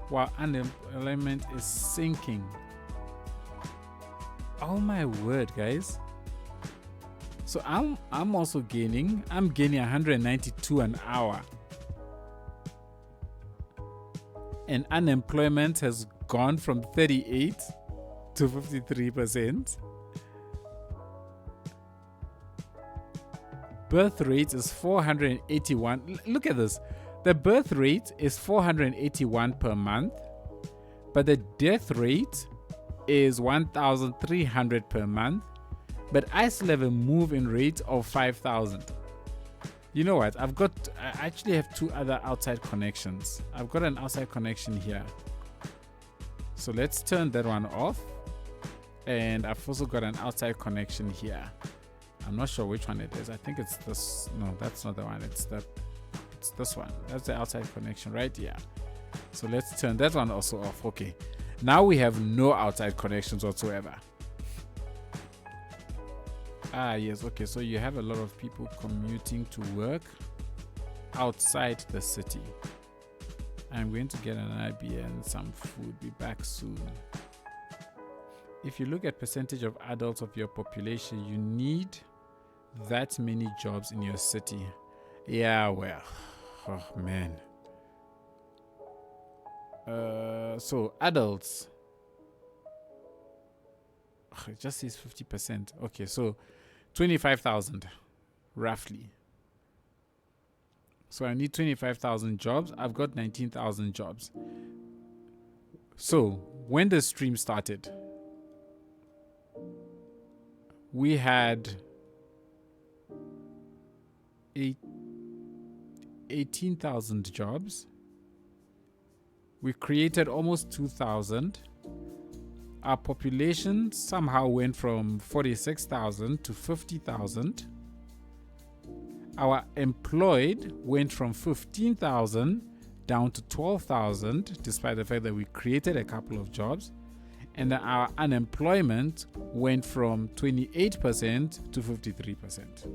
while unemployment is sinking. Oh my word, guys. So I'm also gaining. I'm gaining 192 an hour. And unemployment has gone from 38 to 53%. Birth rate is 481. Look at this. The birth rate is 481 per month, but the death rate is 1,300 per month. But I still have a move-in rate of 5,000. You know what? I actually have 2 other outside connections. I've got an outside connection here. So let's turn that one off. And I've also got an outside connection here. I'm not sure which one it is. I think it's this. No, that's not the one. It's this one. That's the outside connection, right? Yeah. So let's turn that one also off. Okay. Now we have no outside connections whatsoever. Yes, okay, so you have a lot of people commuting to work outside the city. I'm going to get an IBA and some food. Be back soon. If you look at percentage of adults of your population, you need that many jobs in your city. Yeah, well, oh man. So adults, it just says 50%. Okay, so 25,000 roughly. So I need 25,000 jobs. I've got 19,000 jobs. So when the stream started, we had 18,000 jobs. We created almost 2,000. Our population somehow went from 46,000 to 50,000. Our employed went from 15,000 down to 12,000, despite the fact that we created a couple of jobs. And our unemployment went from 28% to 53%.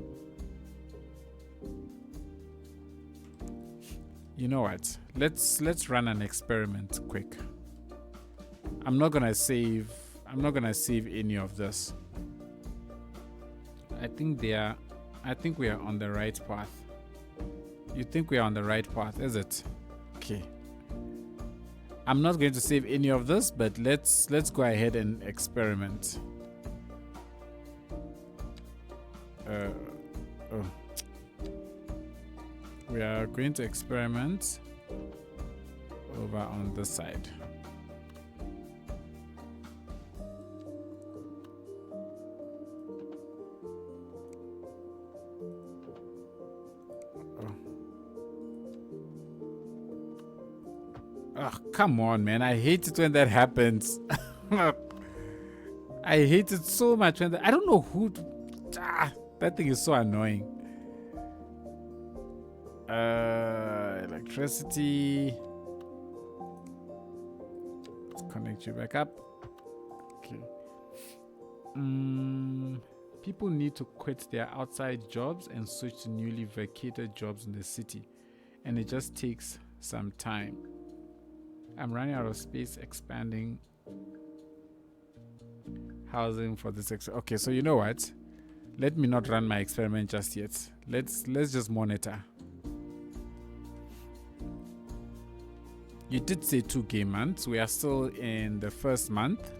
You know what? Let's run an experiment quick. I'm not gonna save any of this. I think we are on the right path. You think we are on the right path, is it? Okay. I'm not going to save any of this, but let's go ahead and experiment. We are going to experiment over on this side. Oh, come on, man. I hate it when that happens. I hate it so much when I don't know who. That thing is so annoying. Electricity. Let's connect you back up. Okay. People need to quit their outside jobs and switch to newly vacated jobs in the city, and it just takes some time. I'm running out of space expanding housing for this. Okay, so you know what? Let me not run my experiment just yet. Let's just monitor. You did say 2 game months. We are still in the first month.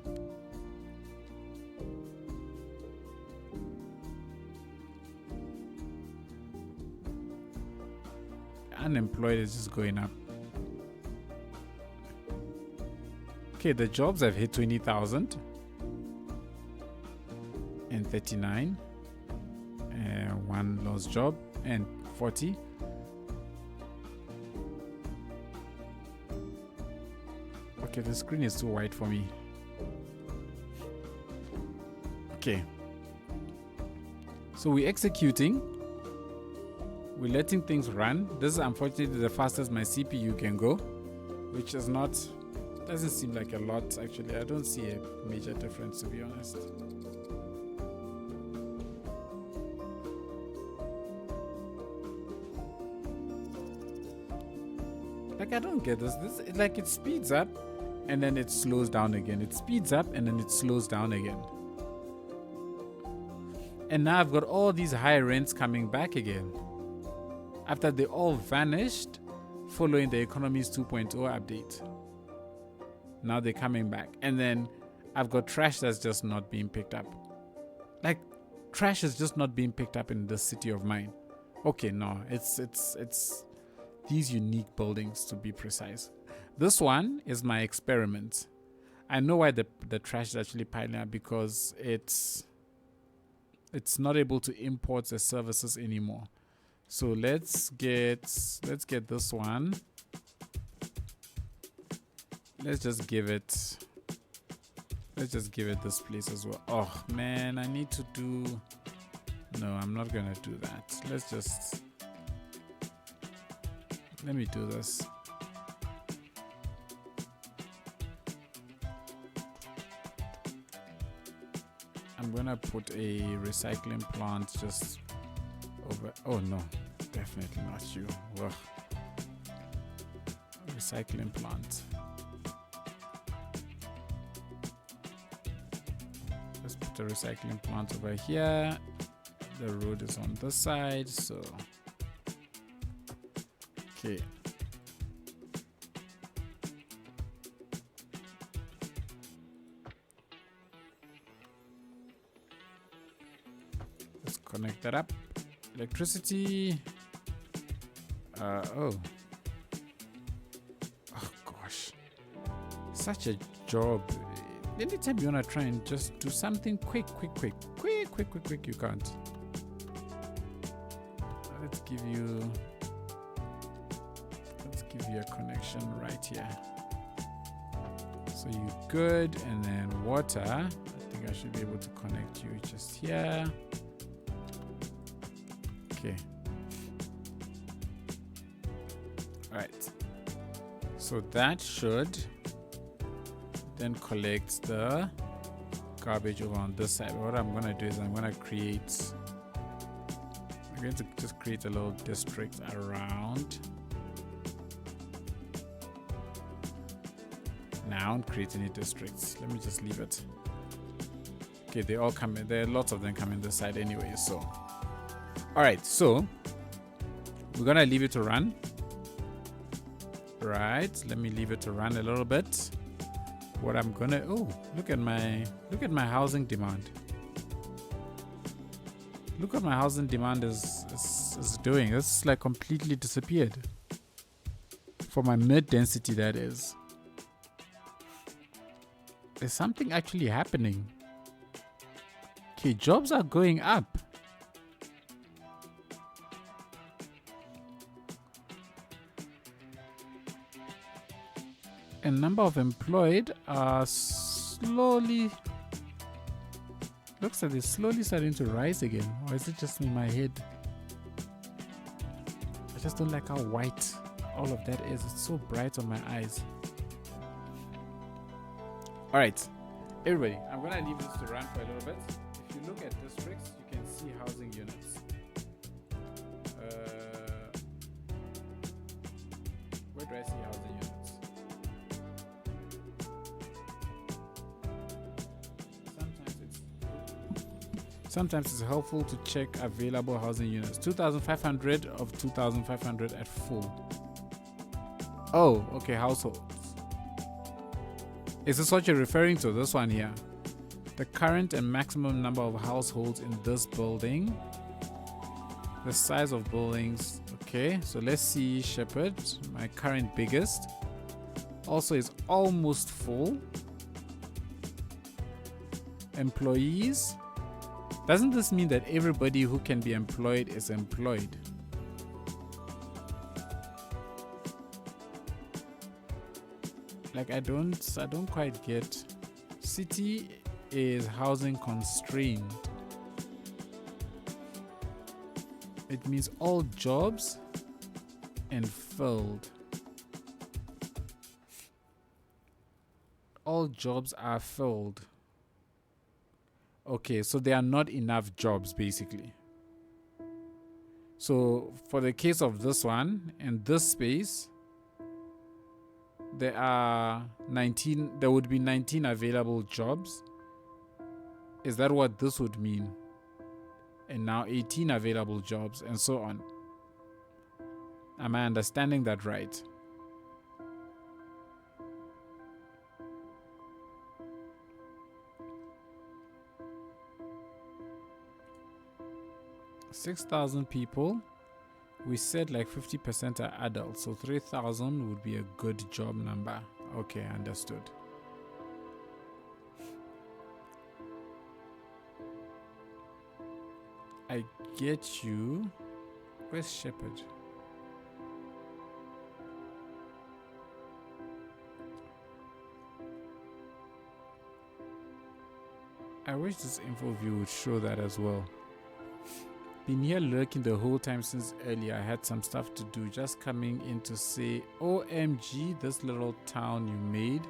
Unemployed is just going up. Okay, the jobs have hit 20,000 and 39. One lost job and 40. Okay, the screen is too wide for me. Okay. So we're executing. We're letting things run. This is unfortunately the fastest my CPU can go, which is not, doesn't seem like a lot actually. I don't see a major difference, to be honest. Like, I don't get this. Like, it speeds up and then it slows down again. It speeds up and then it slows down again. And now I've got all these high rents coming back again, after they all vanished following the Economy's 2.0 update. Now they're coming back. And then I've got trash that's just not being picked up. Like, trash is just not being picked up in this city of mine. Okay, no, it's these unique buildings, to be precise. This one is my experiment. I know why the trash is actually piling up, because it's not able to import the services anymore. So let's get this one. Let's just give it this place as well. Oh man, I need to do, no, I'm not gonna do that. Let me do this. I'm gonna put a recycling plant just over. Oh no, definitely not you. Ugh. Recycling plant. Let's put a recycling plant over here. The road is on this side, so okay. Let's connect that up. Electricity. Oh gosh, such a job. Anytime you wanna try and just do something quick, you can't. Let's give you a connection right here. So you good, and then water. I think I should be able to connect you just here. Okay. All right. So that should then collect the garbage over on this side. What I'm gonna do is I'm going to just create a little district around. Now, don't create any districts. Let me just leave it. Okay, they all come in. There are lots of them coming this side anyway. So, all right. So we're gonna leave it to run. Right. Let me leave it to run a little bit. What I'm gonna look at my housing demand. Look what my housing demand is doing. It's like completely disappeared. For my mid density, that is. There's something actually happening. Okay, jobs are going up. And number of employed are slowly, looks like they're slowly starting to rise again. Or is it just in my head? I just don't like how white all of that is. It's so bright on my eyes. All right, everybody, I'm gonna leave this to run for a little bit. If you look at districts, you can see housing units. Where do I see housing units? Sometimes it's helpful to check available housing units. 2,500 of 2,500 at full. Oh, okay, households. Is this what you're referring to? This one here. The current and maximum number of households in this building. The size of buildings. Okay, so let's see Shepherd, my current biggest. Also is almost full. Employees. Doesn't this mean that everybody who can be employed is employed? Like I don't quite get. City is housing constrained. It means all jobs and filled. All jobs are filled. Okay, so there are not enough jobs basically. So for the case of this one, in this space, there would be 19 available jobs. Is that what this would mean? And now 18 available jobs and so on. Am I understanding that right? $6,000 people. We said like 50% are adults, so 3,000 would be a good job number. Okay, understood. I get you. Where's Shepherd? I wish this info view would show that as well. Been here lurking the whole time since earlier. I had some stuff to do. Just coming in to say, OMG, this little town you made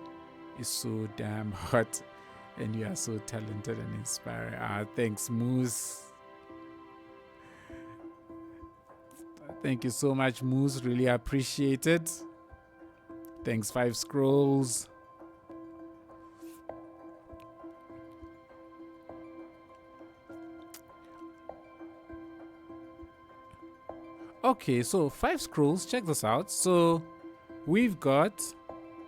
is so damn hot. And you are so talented and inspiring. Thanks, Moose. Thank you so much, Moose. Really appreciate it. Thanks, 5 Scrolls. Okay, so 5 Scrolls, check this out. So we've got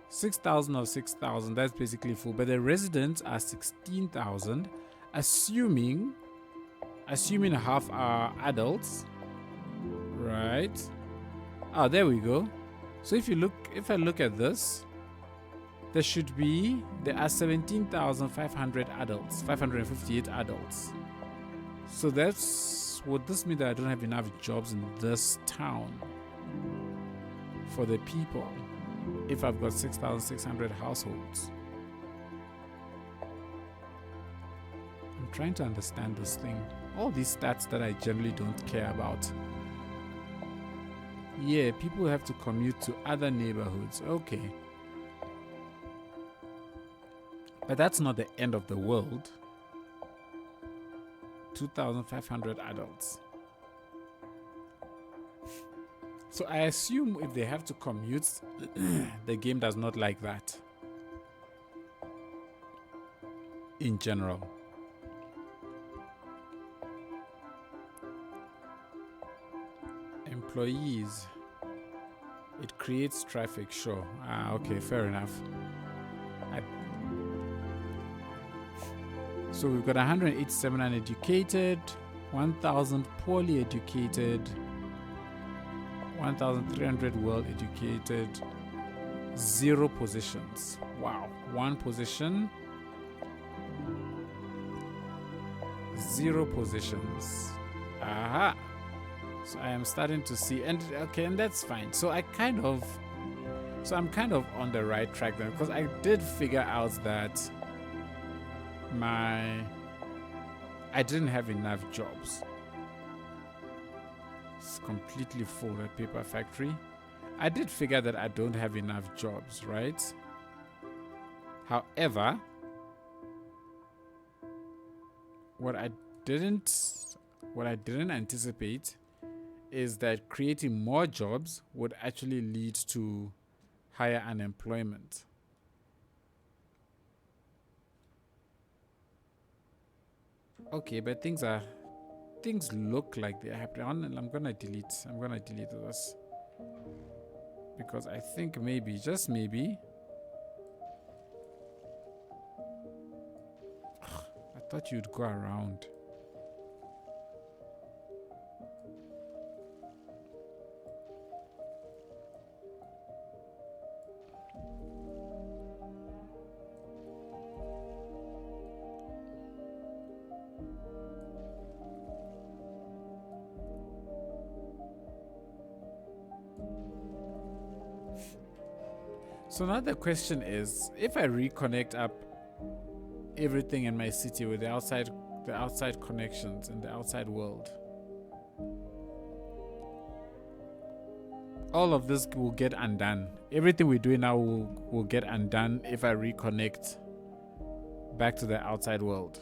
6,000 of 6,000. That's basically full. But the residents are 16,000, assuming half are adults. Right. Oh, there we go. So if I look at this, there are 17,500 adults, 558 adults. So would this mean that I don't have enough jobs in this town for the people if I've got 6,600 households? I'm trying to understand this thing. All these stats that I generally don't care about. Yeah, people have to commute to other neighborhoods. Okay. But that's not the end of the world. 2,500 adults. So I assume if they have to commute, the game does not like that. In general. Employees. It creates traffic, sure. Okay, fair enough. So we've got 187 uneducated, 1,000 poorly educated, 1,300 well educated, 0 positions. Wow, 1 position, 0 positions. Aha. So I am starting to see, and that's fine. So I'm kind of on the right track then, because I did figure out that I didn't have enough jobs. It's completely full, that paper factory. I did figure that I don't have enough jobs, right? However, what I didn't anticipate is that creating more jobs would actually lead to higher unemployment. Okay, but things look like they're happening. I'm gonna delete this because I think maybe, just maybe, I thought you'd go around. So now the question is, if I reconnect up everything in my city with the outside connections in the outside world, all of this will get undone. Everything we're doing now will get undone if I reconnect back to the outside world.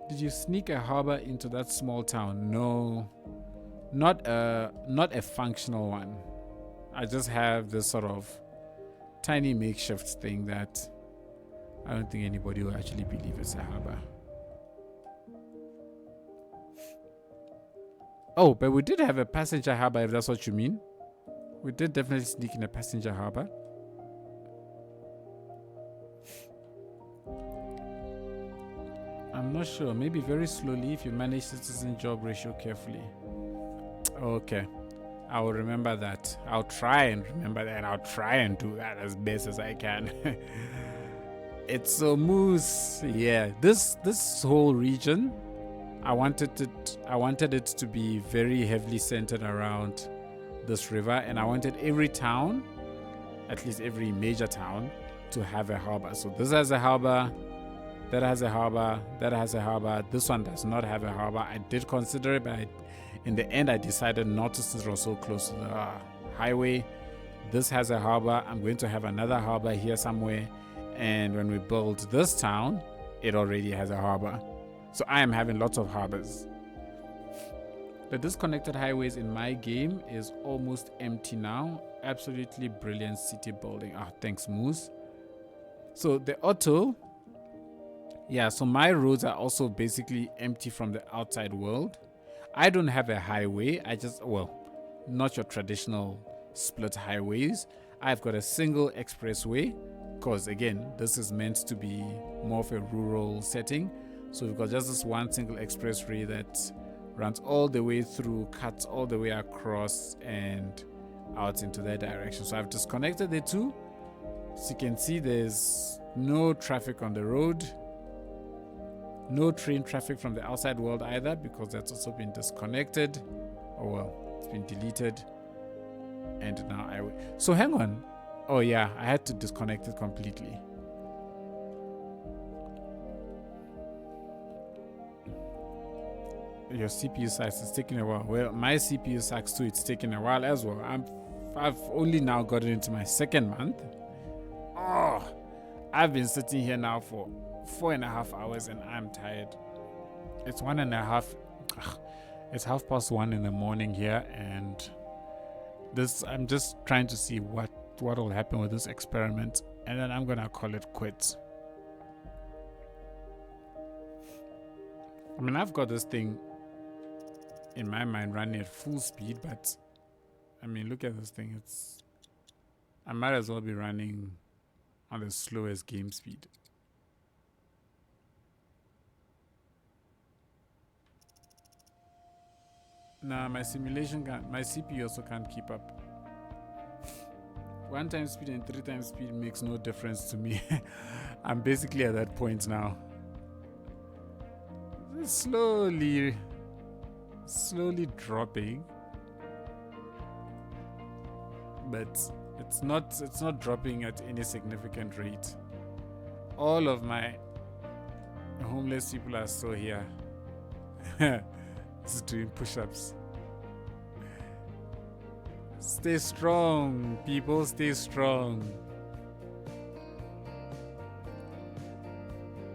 Did you sneak a harbor into that small town? No, not a functional one. I just have this sort of tiny makeshift thing that I don't think anybody will actually believe it's a harbor. Oh, but we did have a passenger harbor, if that's what you mean. We did definitely sneak in a passenger harbor. I'm not sure. Maybe very slowly if you manage citizen job ratio carefully. Okay. I will remember that. I'll try and remember that, and I'll try and do that as best as I can. It's so Moose. Yeah. This whole region, I wanted it to be very heavily centered around this river, and I wanted every town, at least every major town, to have a harbor. So this has a harbor. That has a harbor, that has a harbor. This one does not have a harbor. I did consider it, but In the end, I decided not to, since it was so close to the highway. This has a harbor. I'm going to have another harbor here somewhere. And when we build this town, it already has a harbor. So I am having lots of harbors. The disconnected highways in my game is almost empty now. Absolutely brilliant city building. Thanks, Moose. So the auto, yeah, so my roads are also basically empty from the outside world. I don't have a highway. Not your traditional split highways. I've got a single expressway because, again, this is meant to be more of a rural setting. So we've got just this one single expressway that runs all the way through, cuts all the way across and out into that direction. So I've disconnected the two. So you can see there's no traffic on the road. No train traffic from the outside world either, because that's also been disconnected. It's been deleted. And now so hang on. Oh yeah, I had to disconnect it completely. Your CPU sucks. It's taking a while. Well, my CPU sucks too. It's taking a while as well. I've only now gotten into my second month. I've been sitting here now for 4.5 hours and I'm tired. It's 1.5. It's 1:30 in the morning here, and I'm just trying to see what will happen with this experiment, and then I'm gonna call it quits. I mean, I've got this thing in my mind running at full speed, but I mean, look at this thing. I might as well be running on the slowest game speed. Nah, my CPU also can't keep up. 1 time speed and 3 times speed makes no difference to me. I'm basically at that point now. Slowly dropping, but it's not dropping at any significant rate. All of my homeless people are still here. Just doing push-ups. Stay strong, people, stay strong.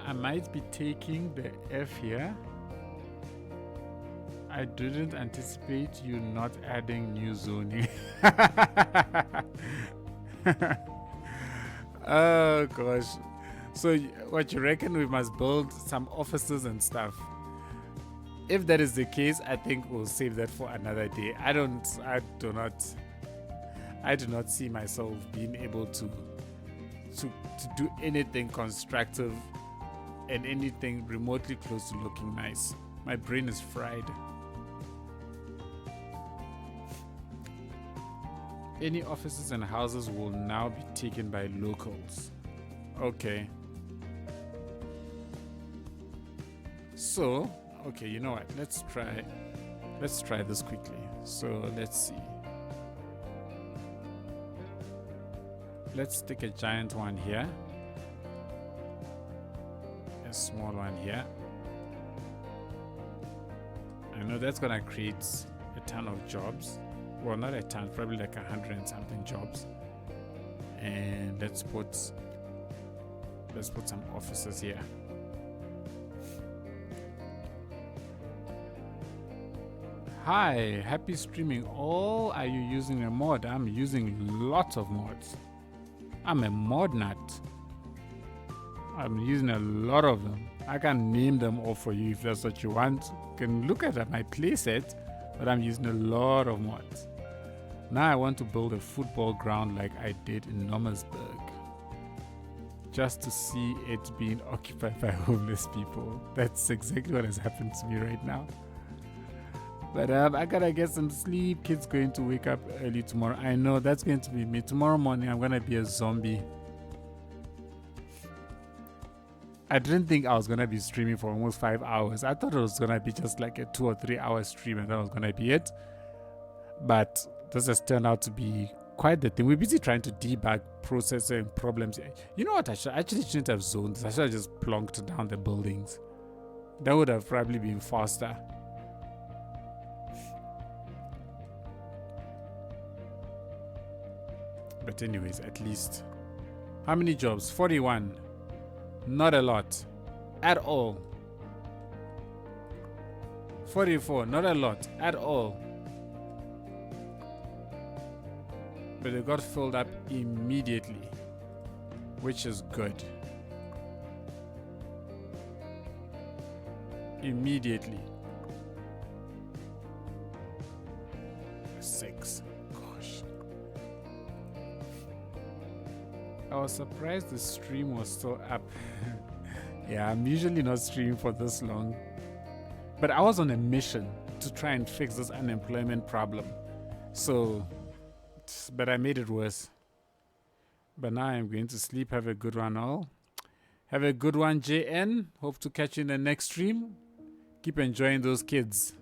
I might be taking the F here. I didn't anticipate you not adding new zoning. Oh gosh. So what you reckon, we must build some offices and stuff? If that is the case, I think we'll save that for another day. I do not see myself being able to do anything constructive and anything remotely close to looking nice. My brain is fried. Any offices and houses will now be taken by locals. Okay. So, okay, you know what? Let's try this quickly. So, let's see. Let's stick a giant one here. A small one here. I know that's gonna create a ton of jobs. Well, not a ton, probably like 100 and something jobs. And let's put some offices here. Hi, happy streaming. All, are you using a mod? I'm using lots of mods. I'm a mod nut. I'm using a lot of them. I can name them all for you if that's what you want. You can look at my playset, but I'm using a lot of mods. Now I want to build a football ground like I did in Nommersburg, just to see it being occupied by homeless people. That's exactly what has happened to me right now. But I gotta get some sleep. Kids going to wake up early tomorrow. I know that's going to be me. Tomorrow morning I'm gonna be a zombie. I didn't think I was gonna be streaming for almost 5 hours. I thought it was gonna be just like a 2 or 3 hour stream and that was gonna be it. But this has turned out to be quite the thing. We're busy trying to debug processing problems. You know what? I actually shouldn't have zoned this. I should have just plonked down the buildings. That would have probably been faster. But anyways, at least. How many jobs? 41. Not a lot. At all. 44. Not a lot. At all. But it got filled up immediately. Which is good. Immediately. 6. Gosh. I was surprised the stream was still up. Yeah, I'm usually not streaming for this long. But I was on a mission to try and fix this unemployment problem. So, but I made it worse. But now I'm going to sleep. Have a good one all. Have a good one, JN. Hope to catch you in the next stream. Keep enjoying those kids.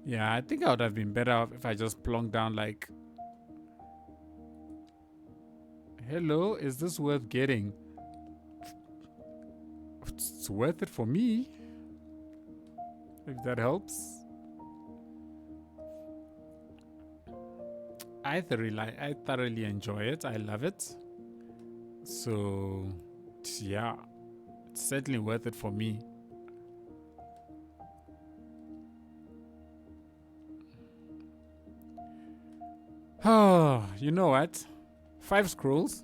Yeah, I think I would have been better off if I just plonked down like, hello, is this worth getting? It's worth it for me. If that helps. I thoroughly enjoy it. I love it. So, yeah, it's certainly worth it for me. Oh, you know what? 5 scrolls.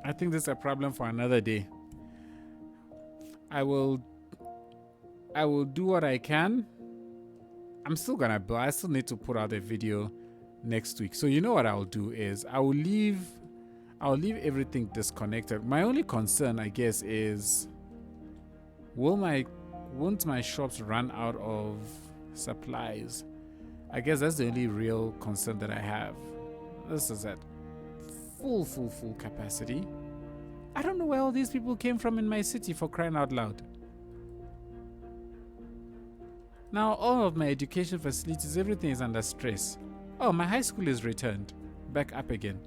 I think this is a problem for another day. I will do what I can. I'm still gonna build. I still need to put out a video next week. So you know what I'll do is I'll leave everything disconnected. My only concern, I guess, is won't my shops run out of supplies? I guess that's the only real concern that I have. This is at full capacity. I don't know where all these people came from in my city, for crying out loud. Now all of my education facilities, everything is under stress. Oh, my high school is returned. Back up again.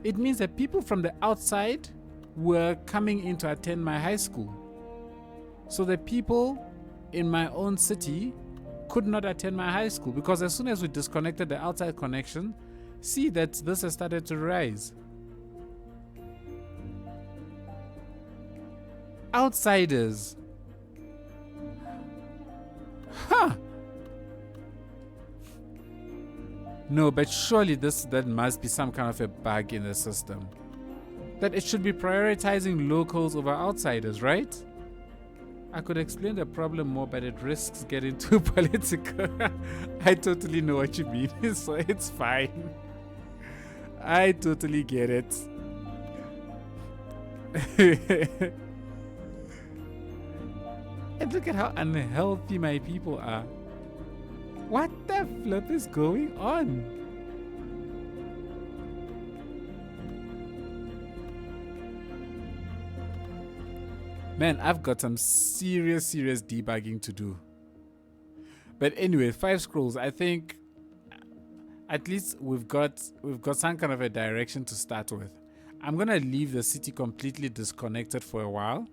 It means that people from the outside were coming in to attend my high school. So the people in my own city could not attend my high school because as soon as we disconnected the outside connection, see that this has started to rise. Outsiders. Huh. No, but surely that must be some kind of a bug in the system. That it should be prioritizing locals over outsiders, right? I could explain the problem more, but it risks getting too political. I totally know what you mean, so it's fine. I totally get it. And look at how unhealthy my people are. What the flip is going on? Man, I've got some serious debugging to do. But anyway, 5 scrolls. I think at least we've got some kind of a direction to start with. I'm gonna leave the city completely disconnected for a while.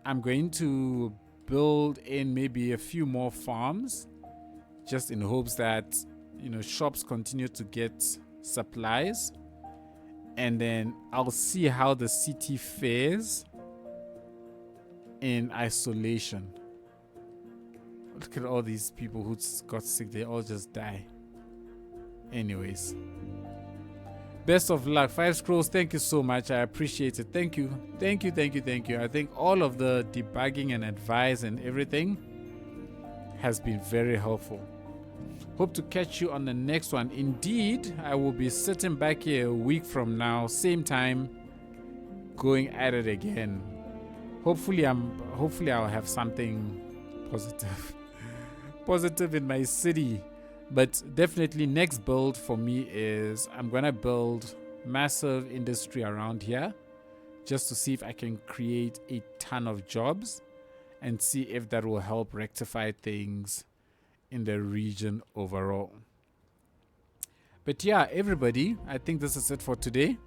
I'm going to build in maybe a few more farms, just in hopes that, you know, shops continue to get supplies, and then I'll see how the city fares in isolation. Look at all these people who got sick. They all just die. Anyways, best of luck. 5 scrolls, thank you so much. I appreciate it. Thank you. I think all of the debugging and advice and everything has been very helpful. Hope to catch you on the next one. Indeed, I will be sitting back here a week from now, same time, going at it again. Hopefully I'll have something positive in my city. But definitely next build for me is I'm gonna build massive industry around here just to see if I can create a ton of jobs and see if that will help rectify things in the region overall. But yeah, everybody, I think this is it for today.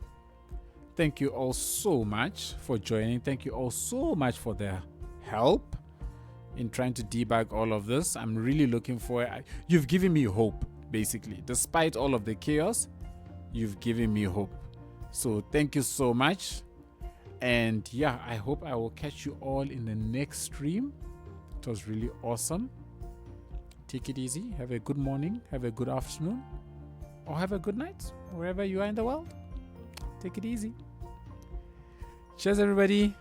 Thank you all so much for joining. Thank you all so much for the help in trying to debug all of this. I'm really looking forward. You've given me hope, basically. Despite all of the chaos, you've given me hope. So thank you so much. And yeah, I hope I will catch you all in the next stream. It was really awesome. Take it easy. Have a good morning. Have a good afternoon. Or have a good night, wherever you are in the world. Take it easy. Cheers, everybody.